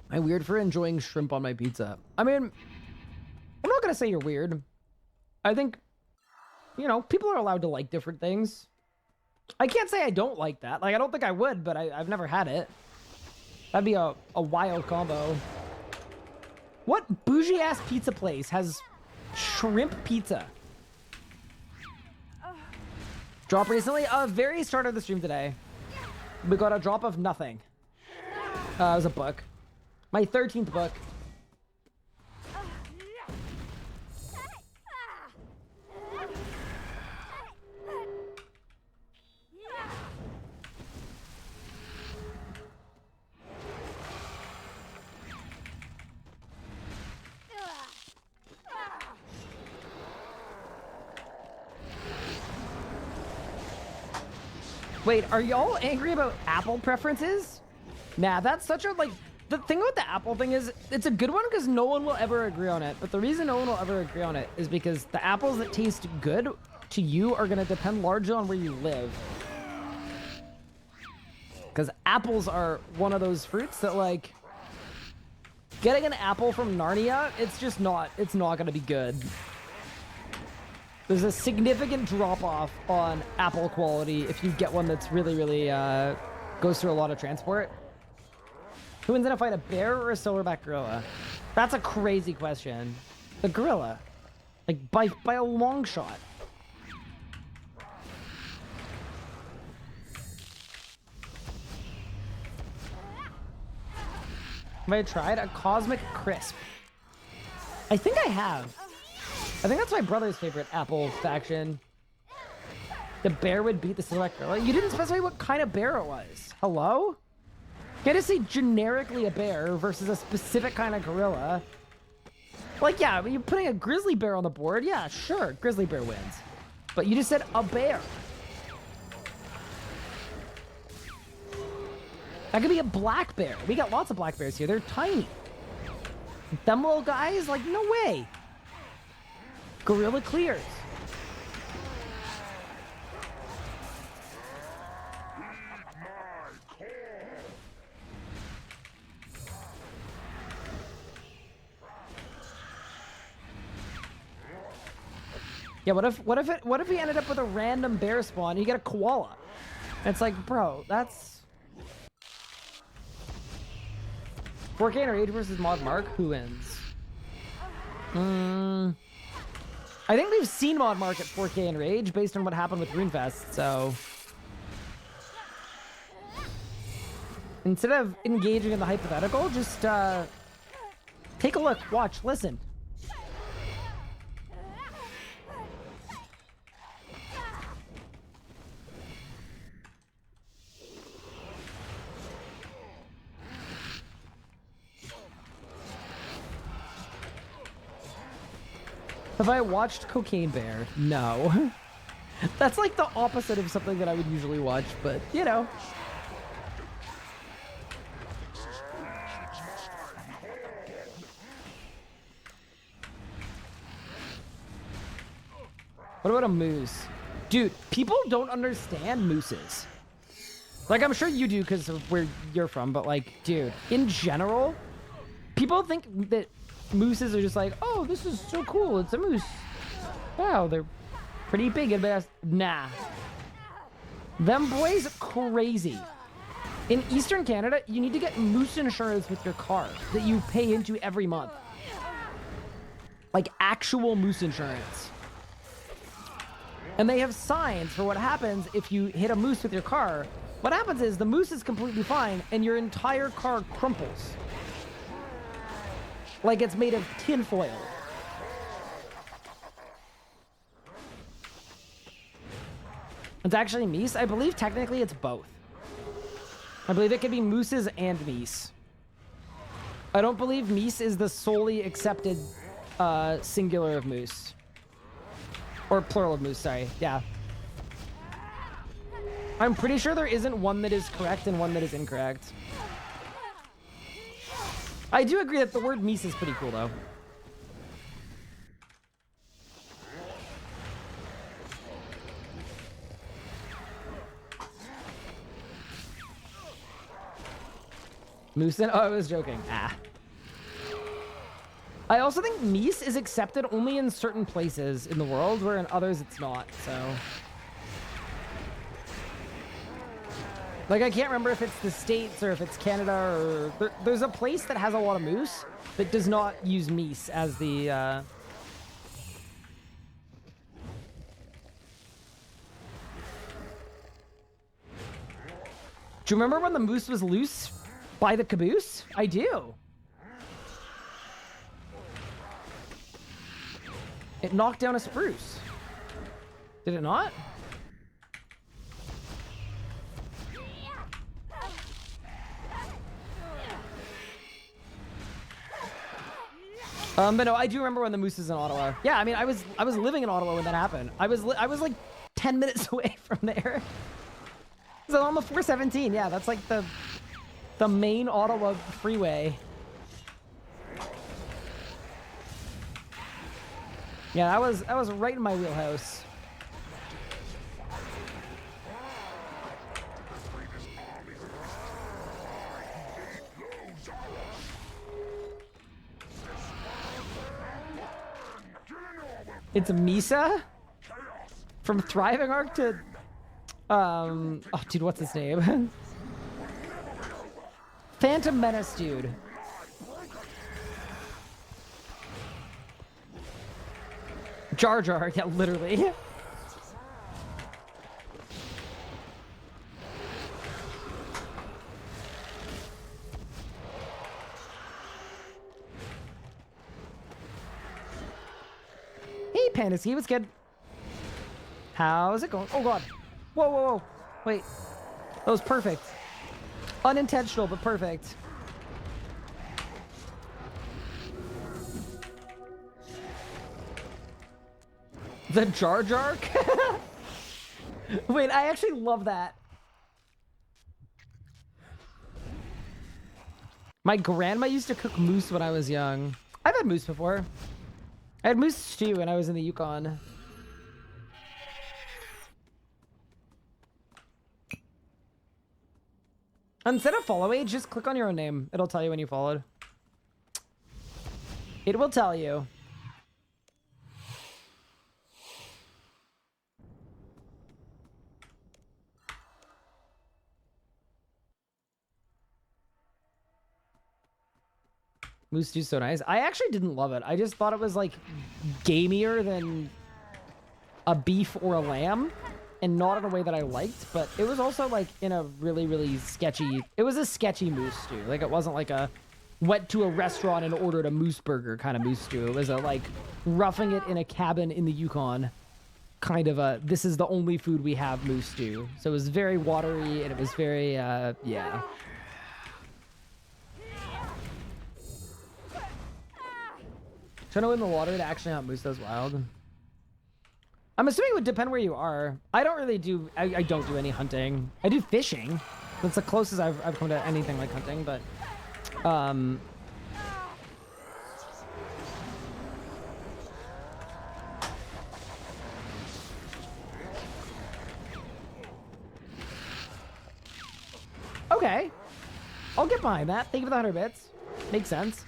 Am I weird for enjoying shrimp on my pizza? I mean, I'm not going to say you're weird. I think, you know, people are allowed to like different things. I can't say I don't like that. Like, I don't think I would, but I've never had it. That'd be a wild combo. What bougie-ass pizza place has shrimp pizza? Drop recently? Very start of the stream today. We got a drop of nothing. It was a book. My 13th book. Wait, are y'all angry about Apple preferences? Nah, that's such a, like, the thing with the Apple thing is, it's a good one because no one will ever agree on it. But the reason no one will ever agree on it is because the apples that taste good to you are going to depend largely on where you live. Because apples are one of those fruits that, like, getting an apple from Narnia, it's just not, it's not going to be good. There's a significant drop-off on apple quality if you get one that's really, really goes through a lot of transport. Who wins in a fight, a bear or a silverback gorilla? That's a crazy question. The gorilla. Like, by a long shot. Have I tried a cosmic crisp? I think I have. I think that's my brother's favorite apple faction. The bear would beat the silverback gorilla. You didn't specify what kind of bear it was. Hello? You had to say generically a bear versus a specific kind of gorilla. Like, yeah, you're putting a grizzly bear on the board. Yeah, sure, grizzly bear wins. But you just said a bear. That could be a black bear. We got lots of black bears here. They're tiny. Them little guys, like, no way. Gorilla clears. Yeah, what if he ended up with a random bear spawn and you get a koala? And it's like, bro, that's 4K and Rage versus Mod Mark. Who wins? I think we've seen Mod Mark at 4K and Rage based on what happened with RuneFest, so instead of engaging in the hypothetical, just take a look, watch, listen. Have I watched Cocaine Bear? No. That's like the opposite of something that I would usually watch, but you know. What about a moose? Dude, people don't understand mooses. Like, I'm sure you do because of where you're from, but like, dude, in general, people think that mooses are just like, oh, this is so cool. It's a moose. Wow, they're pretty big and fast. Nah. Them boys crazy. In Eastern Canada, you need to get moose insurance with your car that you pay into every month. Like actual moose insurance. And they have signs for what happens if you hit a moose with your car. What happens is the moose is completely fine and your entire car crumples. Like it's made of tin foil. It's actually meese. I believe technically it's both. I believe it could be mooses and meese. I don't believe meese is the solely accepted singular of moose. Or plural of moose, sorry. Yeah. I'm pretty sure there isn't one that is correct and one that is incorrect. I do agree that the word meese is pretty cool, though. Moose in? Oh, I was joking. Ah. I also think meese is accepted only in certain places in the world, where in others it's not, so... Like, I can't remember if it's the States or if it's Canada or... There's a place that has a lot of moose that does not use meese as the, Do you remember when the moose was loose by the caboose? I do. It knocked down a spruce. Did it not? But no, I do remember when the moose is in Ottawa. Yeah, I mean, I was living in Ottawa when that happened. I was like 10 minutes away from there. So on the 417, yeah, that's like the main Ottawa freeway. Yeah, that was right in my wheelhouse. It's Misa from Thriving Arc to oh dude, what's his name? Phantom Menace, dude. Jar Jar, yeah, literally. Hey, Pandaski, what's good? How's it going? Oh, God. Whoa, whoa, whoa. Wait. That was perfect. Unintentional, but perfect. The Jar Jar? Wait, I actually love that. My grandma used to cook moose when I was young. I've had moose before. I had moose stew when I was in the Yukon. Instead of follow age, just click on your own name. It'll tell you when you followed. It will tell you. Moose stew's so nice. I actually didn't love it. I just thought it was like gamier than a beef or a lamb, and not in a way that I liked, but it was also like in a really, really sketchy, it was a sketchy moose stew. Like it wasn't like a went to a restaurant and ordered a moose burger kind of moose stew. It was a like roughing it in a cabin in the Yukon kind of a, this is the only food we have moose stew. So it was very watery and it was very, yeah. Trying to win the water to actually hunt moose, that's wild. I'm assuming it would depend where you are. I don't really do, I don't do any hunting. I do fishing. That's the closest I've come to anything like hunting, but, Okay. I'll get behind that. Thank you for the 100 bits. Makes sense.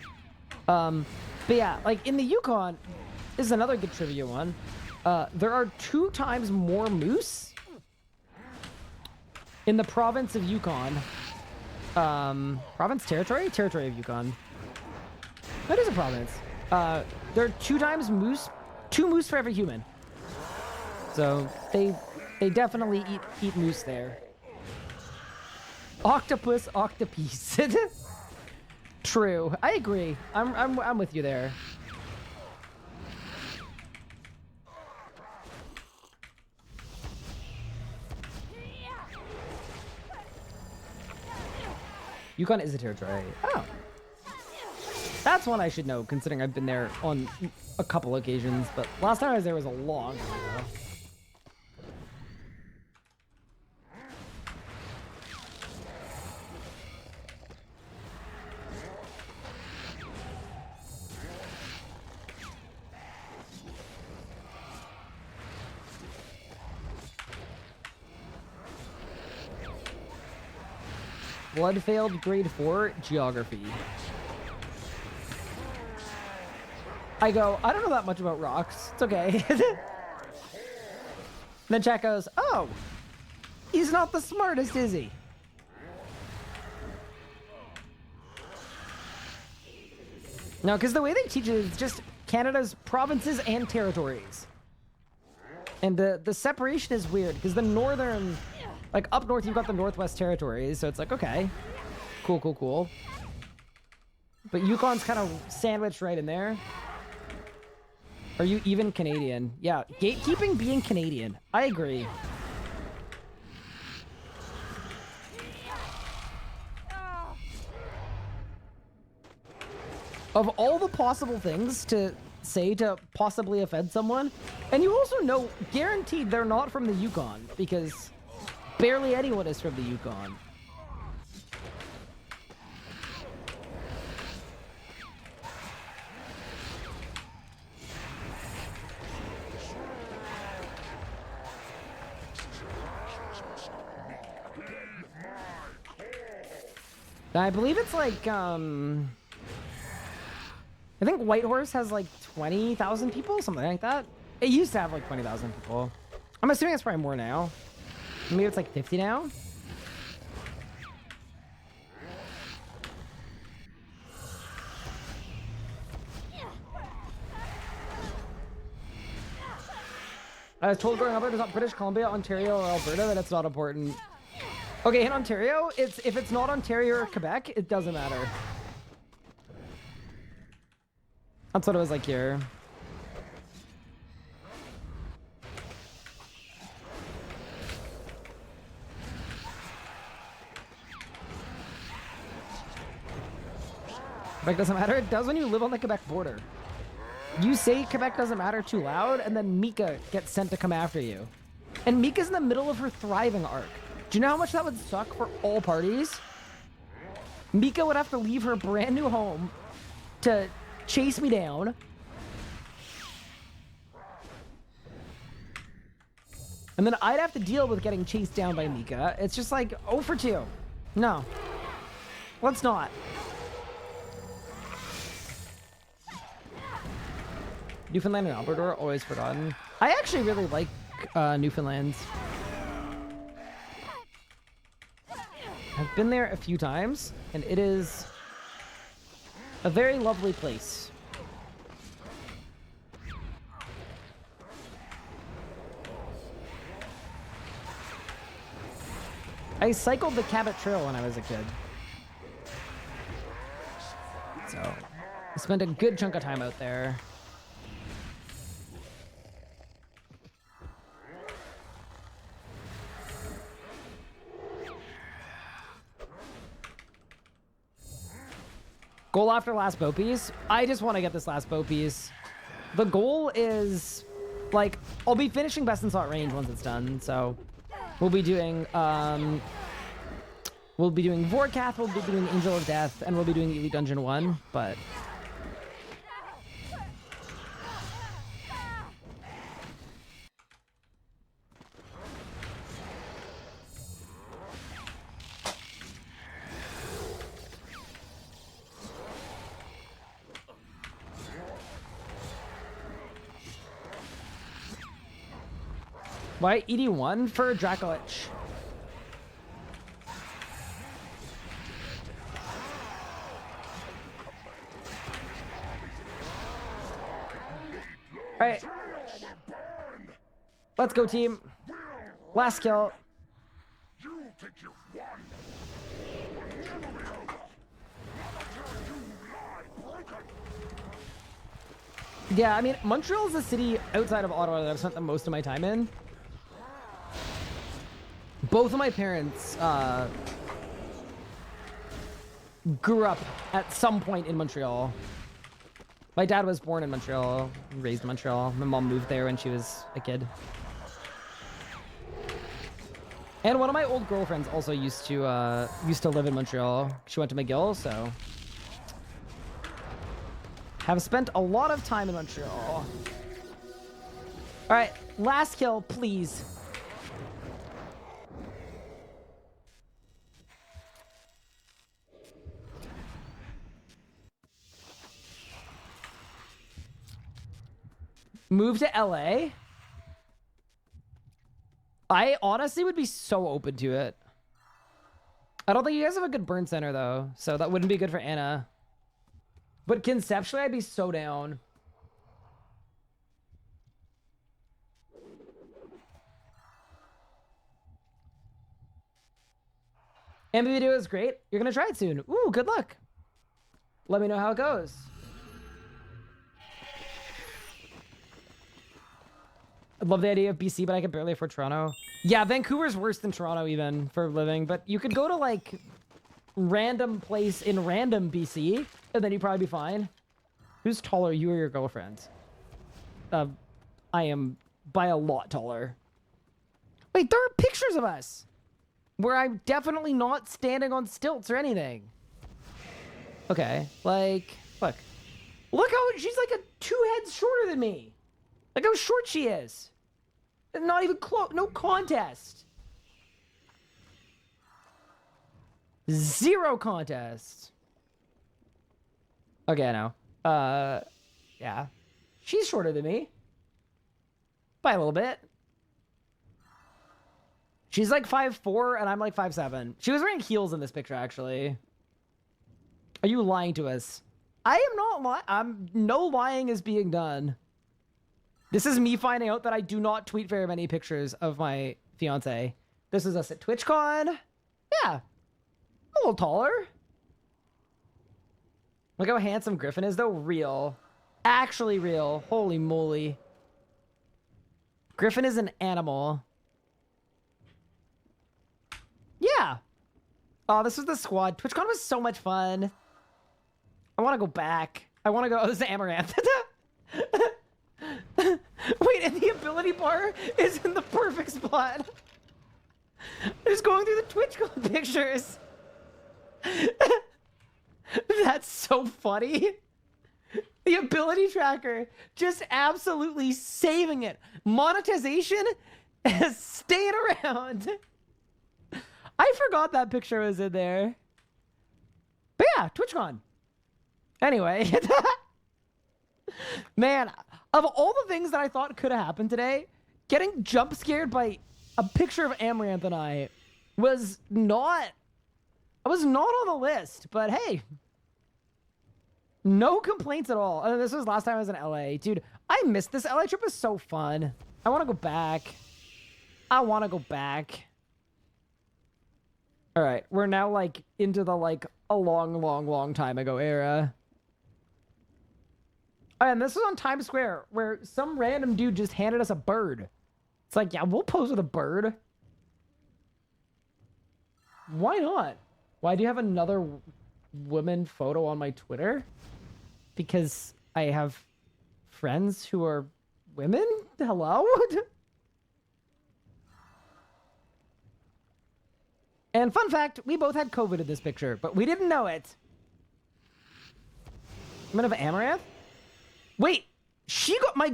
But yeah, like in the Yukon, this is another good trivia one. There are 2 times more moose in the province of Yukon. Province? Territory? Territory of Yukon. That is a province. There are 2 times moose, 2 moose for every human. So they definitely eat moose there. Octopus, octopus. True. I agree. I'm with you there. Yukon is a territory. Oh. That's one I should know, considering I've been there on a couple occasions, but last time I was there was a long time ago. Blood failed grade 4 geography. I go, I don't know that much about rocks. It's okay. Then chat goes, oh, he's not the smartest, is he? No, because the way they teach it is just Canada's provinces and territories. And the separation is weird, because the northern... Like, up north, you've got the Northwest Territories, so it's like, okay. Cool, cool, cool. But Yukon's kind of sandwiched right in there. Are you even Canadian? Yeah, gatekeeping being Canadian. I agree. Of all the possible things to say to possibly offend someone, and you also know, guaranteed they're not from the Yukon, because... Barely anyone is from the Yukon. I believe it's like, I think Whitehorse has like 20,000 people, something like that. It used to have like 20,000 people. I'm assuming it's probably more now. Maybe it's like 50 now? I was told growing up it was not British Columbia, Ontario, or Alberta that it's not important. Okay, in Ontario, if it's not Ontario or Quebec, it doesn't matter. That's what it was like here. Quebec doesn't matter? It does when you live on the Quebec border. You say Quebec doesn't matter too loud, and then Mika gets sent to come after you. And Mika's in the middle of her thriving arc. Do you know how much that would suck for all parties? Mika would have to leave her brand new home to chase me down. And then I'd have to deal with getting chased down by Mika. It's just like, 0 for 2. No. Let's not. Newfoundland and Labrador, always forgotten. I actually really like Newfoundland. I've been there a few times, and it is a very lovely place. I cycled the Cabot Trail when I was a kid. So, I spent a good chunk of time out there. Goal after last bow piece. I just want to get this last bow piece. The goal is, like, I'll be finishing best in slot range once it's done. So we'll be doing Vorkath, we'll be doing Angel of Death, and we'll be doing Elite Dungeon 1. But Why ED1 for Dracolich? All right. Let's go, team. Last kill. You think you've won? Will never be over. Not until you lie broken. Yeah, I mean, Montreal is the city outside of Ottawa that I've spent the most of my time in. Both of my parents grew up at some point in Montreal. My dad was born in Montreal, raised in Montreal. My mom moved there when she was a kid. And one of my old girlfriends also used to live in Montreal. She went to McGill, so have spent a lot of time in Montreal. All right, last kill, please. Move to LA? I honestly would be so open to it. I don't think you guys have a good burn center, though, so that wouldn't be good for Anna. But conceptually, I'd be so down. MB video is great. You're going to try it soon. Ooh, good luck. Let me know how it goes. I love the idea of BC, but I can barely afford Toronto. Yeah, Vancouver's worse than Toronto even for living, but you could go to like random place in random BC and then you'd probably be fine. Who's taller, you or your girlfriend? I am by a lot taller. Wait, there are pictures of us where I'm definitely not standing on stilts or anything. Okay, like, look. Look how she's like a 2 heads shorter than me. Look how short she is. Not even close. No contest. Zero contest. Okay, no. Yeah. She's shorter than me. By a little bit. She's like 5'4", and I'm like 5'7". She was wearing heels in this picture, actually. Are you lying to us? I am not lying. No lying is being done. This is me finding out that I do not tweet very many pictures of my fiance. This is us at TwitchCon. Yeah. A little taller. Look how handsome Griffin is, though. Real. Actually real. Holy moly. Griffin is an animal. Yeah. Oh, this was the squad. TwitchCon was so much fun. I want to go back. I want to go. Oh, this is Amaranth. Wait, and the ability bar is in the perfect spot. Just going through the TwitchCon pictures. That's so funny. The ability tracker just absolutely saving it. Monetization is staying around. I forgot that picture was in there. But yeah, TwitchCon. Anyway. Man, of all the things that I thought could have happened today, getting jump scared by a picture of Amaranth and I was not on the list. But hey, no complaints at all. And this was last time I was in LA. Dude, I missed this. LA trip was so fun. I want to go back. I want to go back. All right, we're now like into the like a long time ago era. And this was on Times Square where some random dude just handed us a bird. It's like, yeah, we'll pose with a bird. Why not? Why do you have another woman photo on my Twitter? Because I have friends who are women? Hello? And fun fact, we both had COVID in this picture, but we didn't know it. I'm gonna have Amaranth? Wait, she got my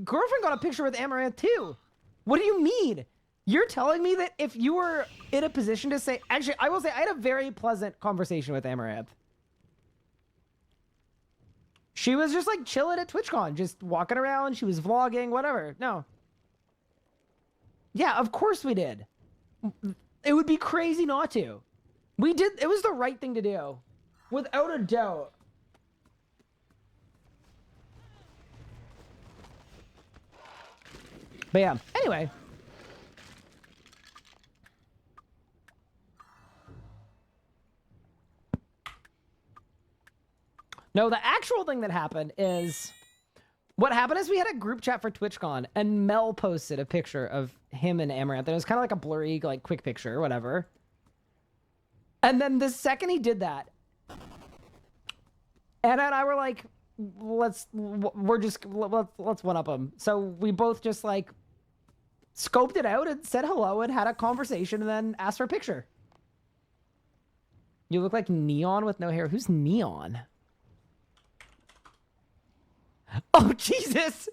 girlfriend got a picture with Amaranth too. What do you mean? You're telling me that if you were in a position to say, actually, I will say I had a very pleasant conversation with Amaranth. She was just like chilling at TwitchCon, just walking around. She was vlogging, whatever. No. Yeah, of course we did. It would be crazy not to. We did. It was the right thing to do. Without a doubt. But yeah, anyway. No, the actual thing that happened is... What happened is we had a group chat for TwitchCon, and Mel posted a picture of him and Amaranth. It was kind of like a blurry, like, quick picture or whatever. And then the second he did that, Anna and I were like, let's one up him. So we both just, like, scoped it out and said hello and had a conversation and then asked for a picture. You look like Neon with no hair. Who's Neon? Oh, Jesus!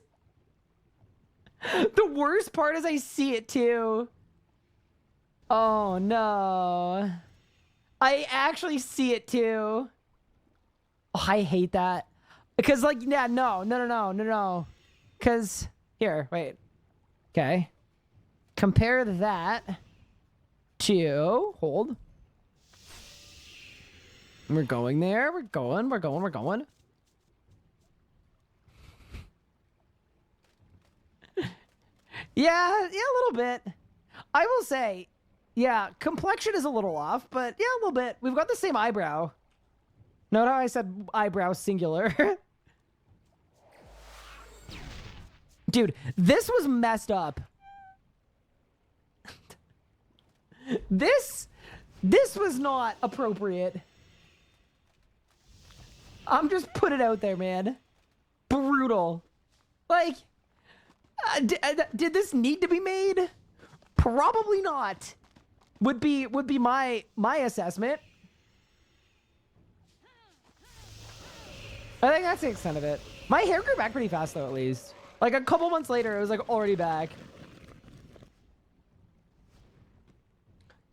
The worst part is I see it, too. Oh, no. I actually see it, too. Oh, I hate that. Because, like, yeah, no. Because, here, wait. Okay. Compare that to... Hold. We're going there. We're going. Yeah, a little bit. I will say, yeah, complexion is a little off, but yeah, a little bit. We've got the same eyebrow. Note how I said eyebrow singular. Dude, this was messed up. This was not appropriate. I'm just putting it out there, man. Brutal. Like... did this need to be made? Probably not. Would be my assessment. I think that's the extent of it. My hair grew back pretty fast though, at least. Like a couple months later, it was like already back.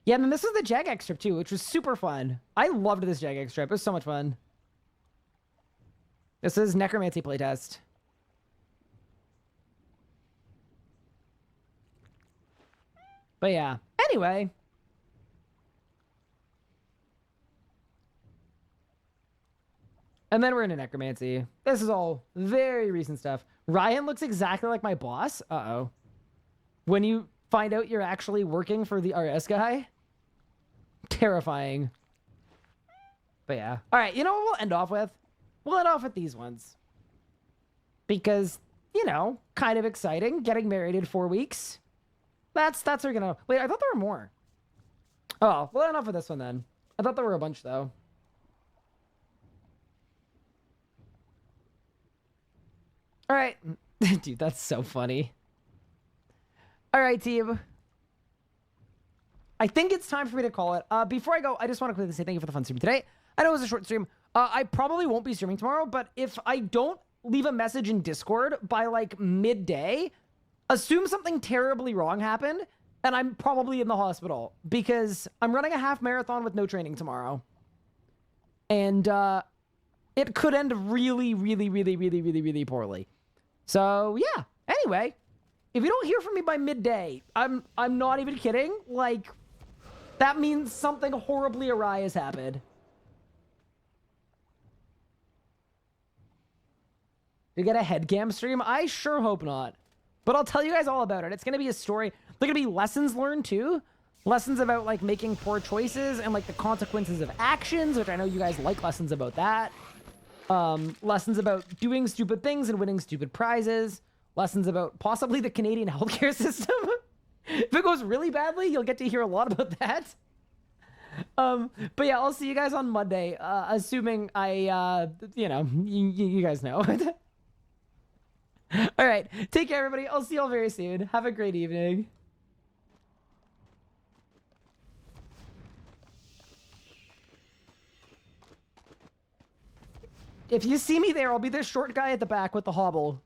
Yeah, and then this is the Jagex strip too, which was super fun. I loved this Jagex strip. It was so much fun. This is Necromancy playtest. But yeah, anyway. And then we're into Necromancy. This is all very recent stuff. Ryan looks exactly like my boss. Uh-oh. When you find out you're actually working for the RS guy. Terrifying. But yeah. All right, you know what we'll end off with? We'll end off with these ones. Because, you know, kind of exciting. Getting married in 4 weeks. That's we're gonna... Wait, I thought there were more. Oh, well, enough of this one then. I thought there were a bunch, though. All right. Dude, that's so funny. All right, team. I think it's time for me to call it. Before I go, I just want to quickly say thank you for the fun stream today. I know it was a short stream. I probably won't be streaming tomorrow, but if I don't leave a message in Discord by, like, midday... Assume something terribly wrong happened, and I'm probably in the hospital because I'm running a half marathon with no training tomorrow. And it could end really, really, really, really, really, really poorly. So, yeah. Anyway, if you don't hear from me by midday, I'm not even kidding. Like, that means something horribly awry has happened. You get a headcam stream? I sure hope not. But I'll tell you guys all about it. It's going to be a story. There are going to be lessons learned, too. Lessons about, like, making poor choices and, like, the consequences of actions, which I know you guys like lessons about that. Lessons about doing stupid things and winning stupid prizes. Lessons about possibly the Canadian healthcare system. If it goes really badly, you'll get to hear a lot about that. But yeah, I'll see you guys on Monday, assuming I, you know, you guys know. All right, take care, everybody. I'll see y'all very soon. Have a great evening. If you see me there, I'll be the short guy at the back with the hobble.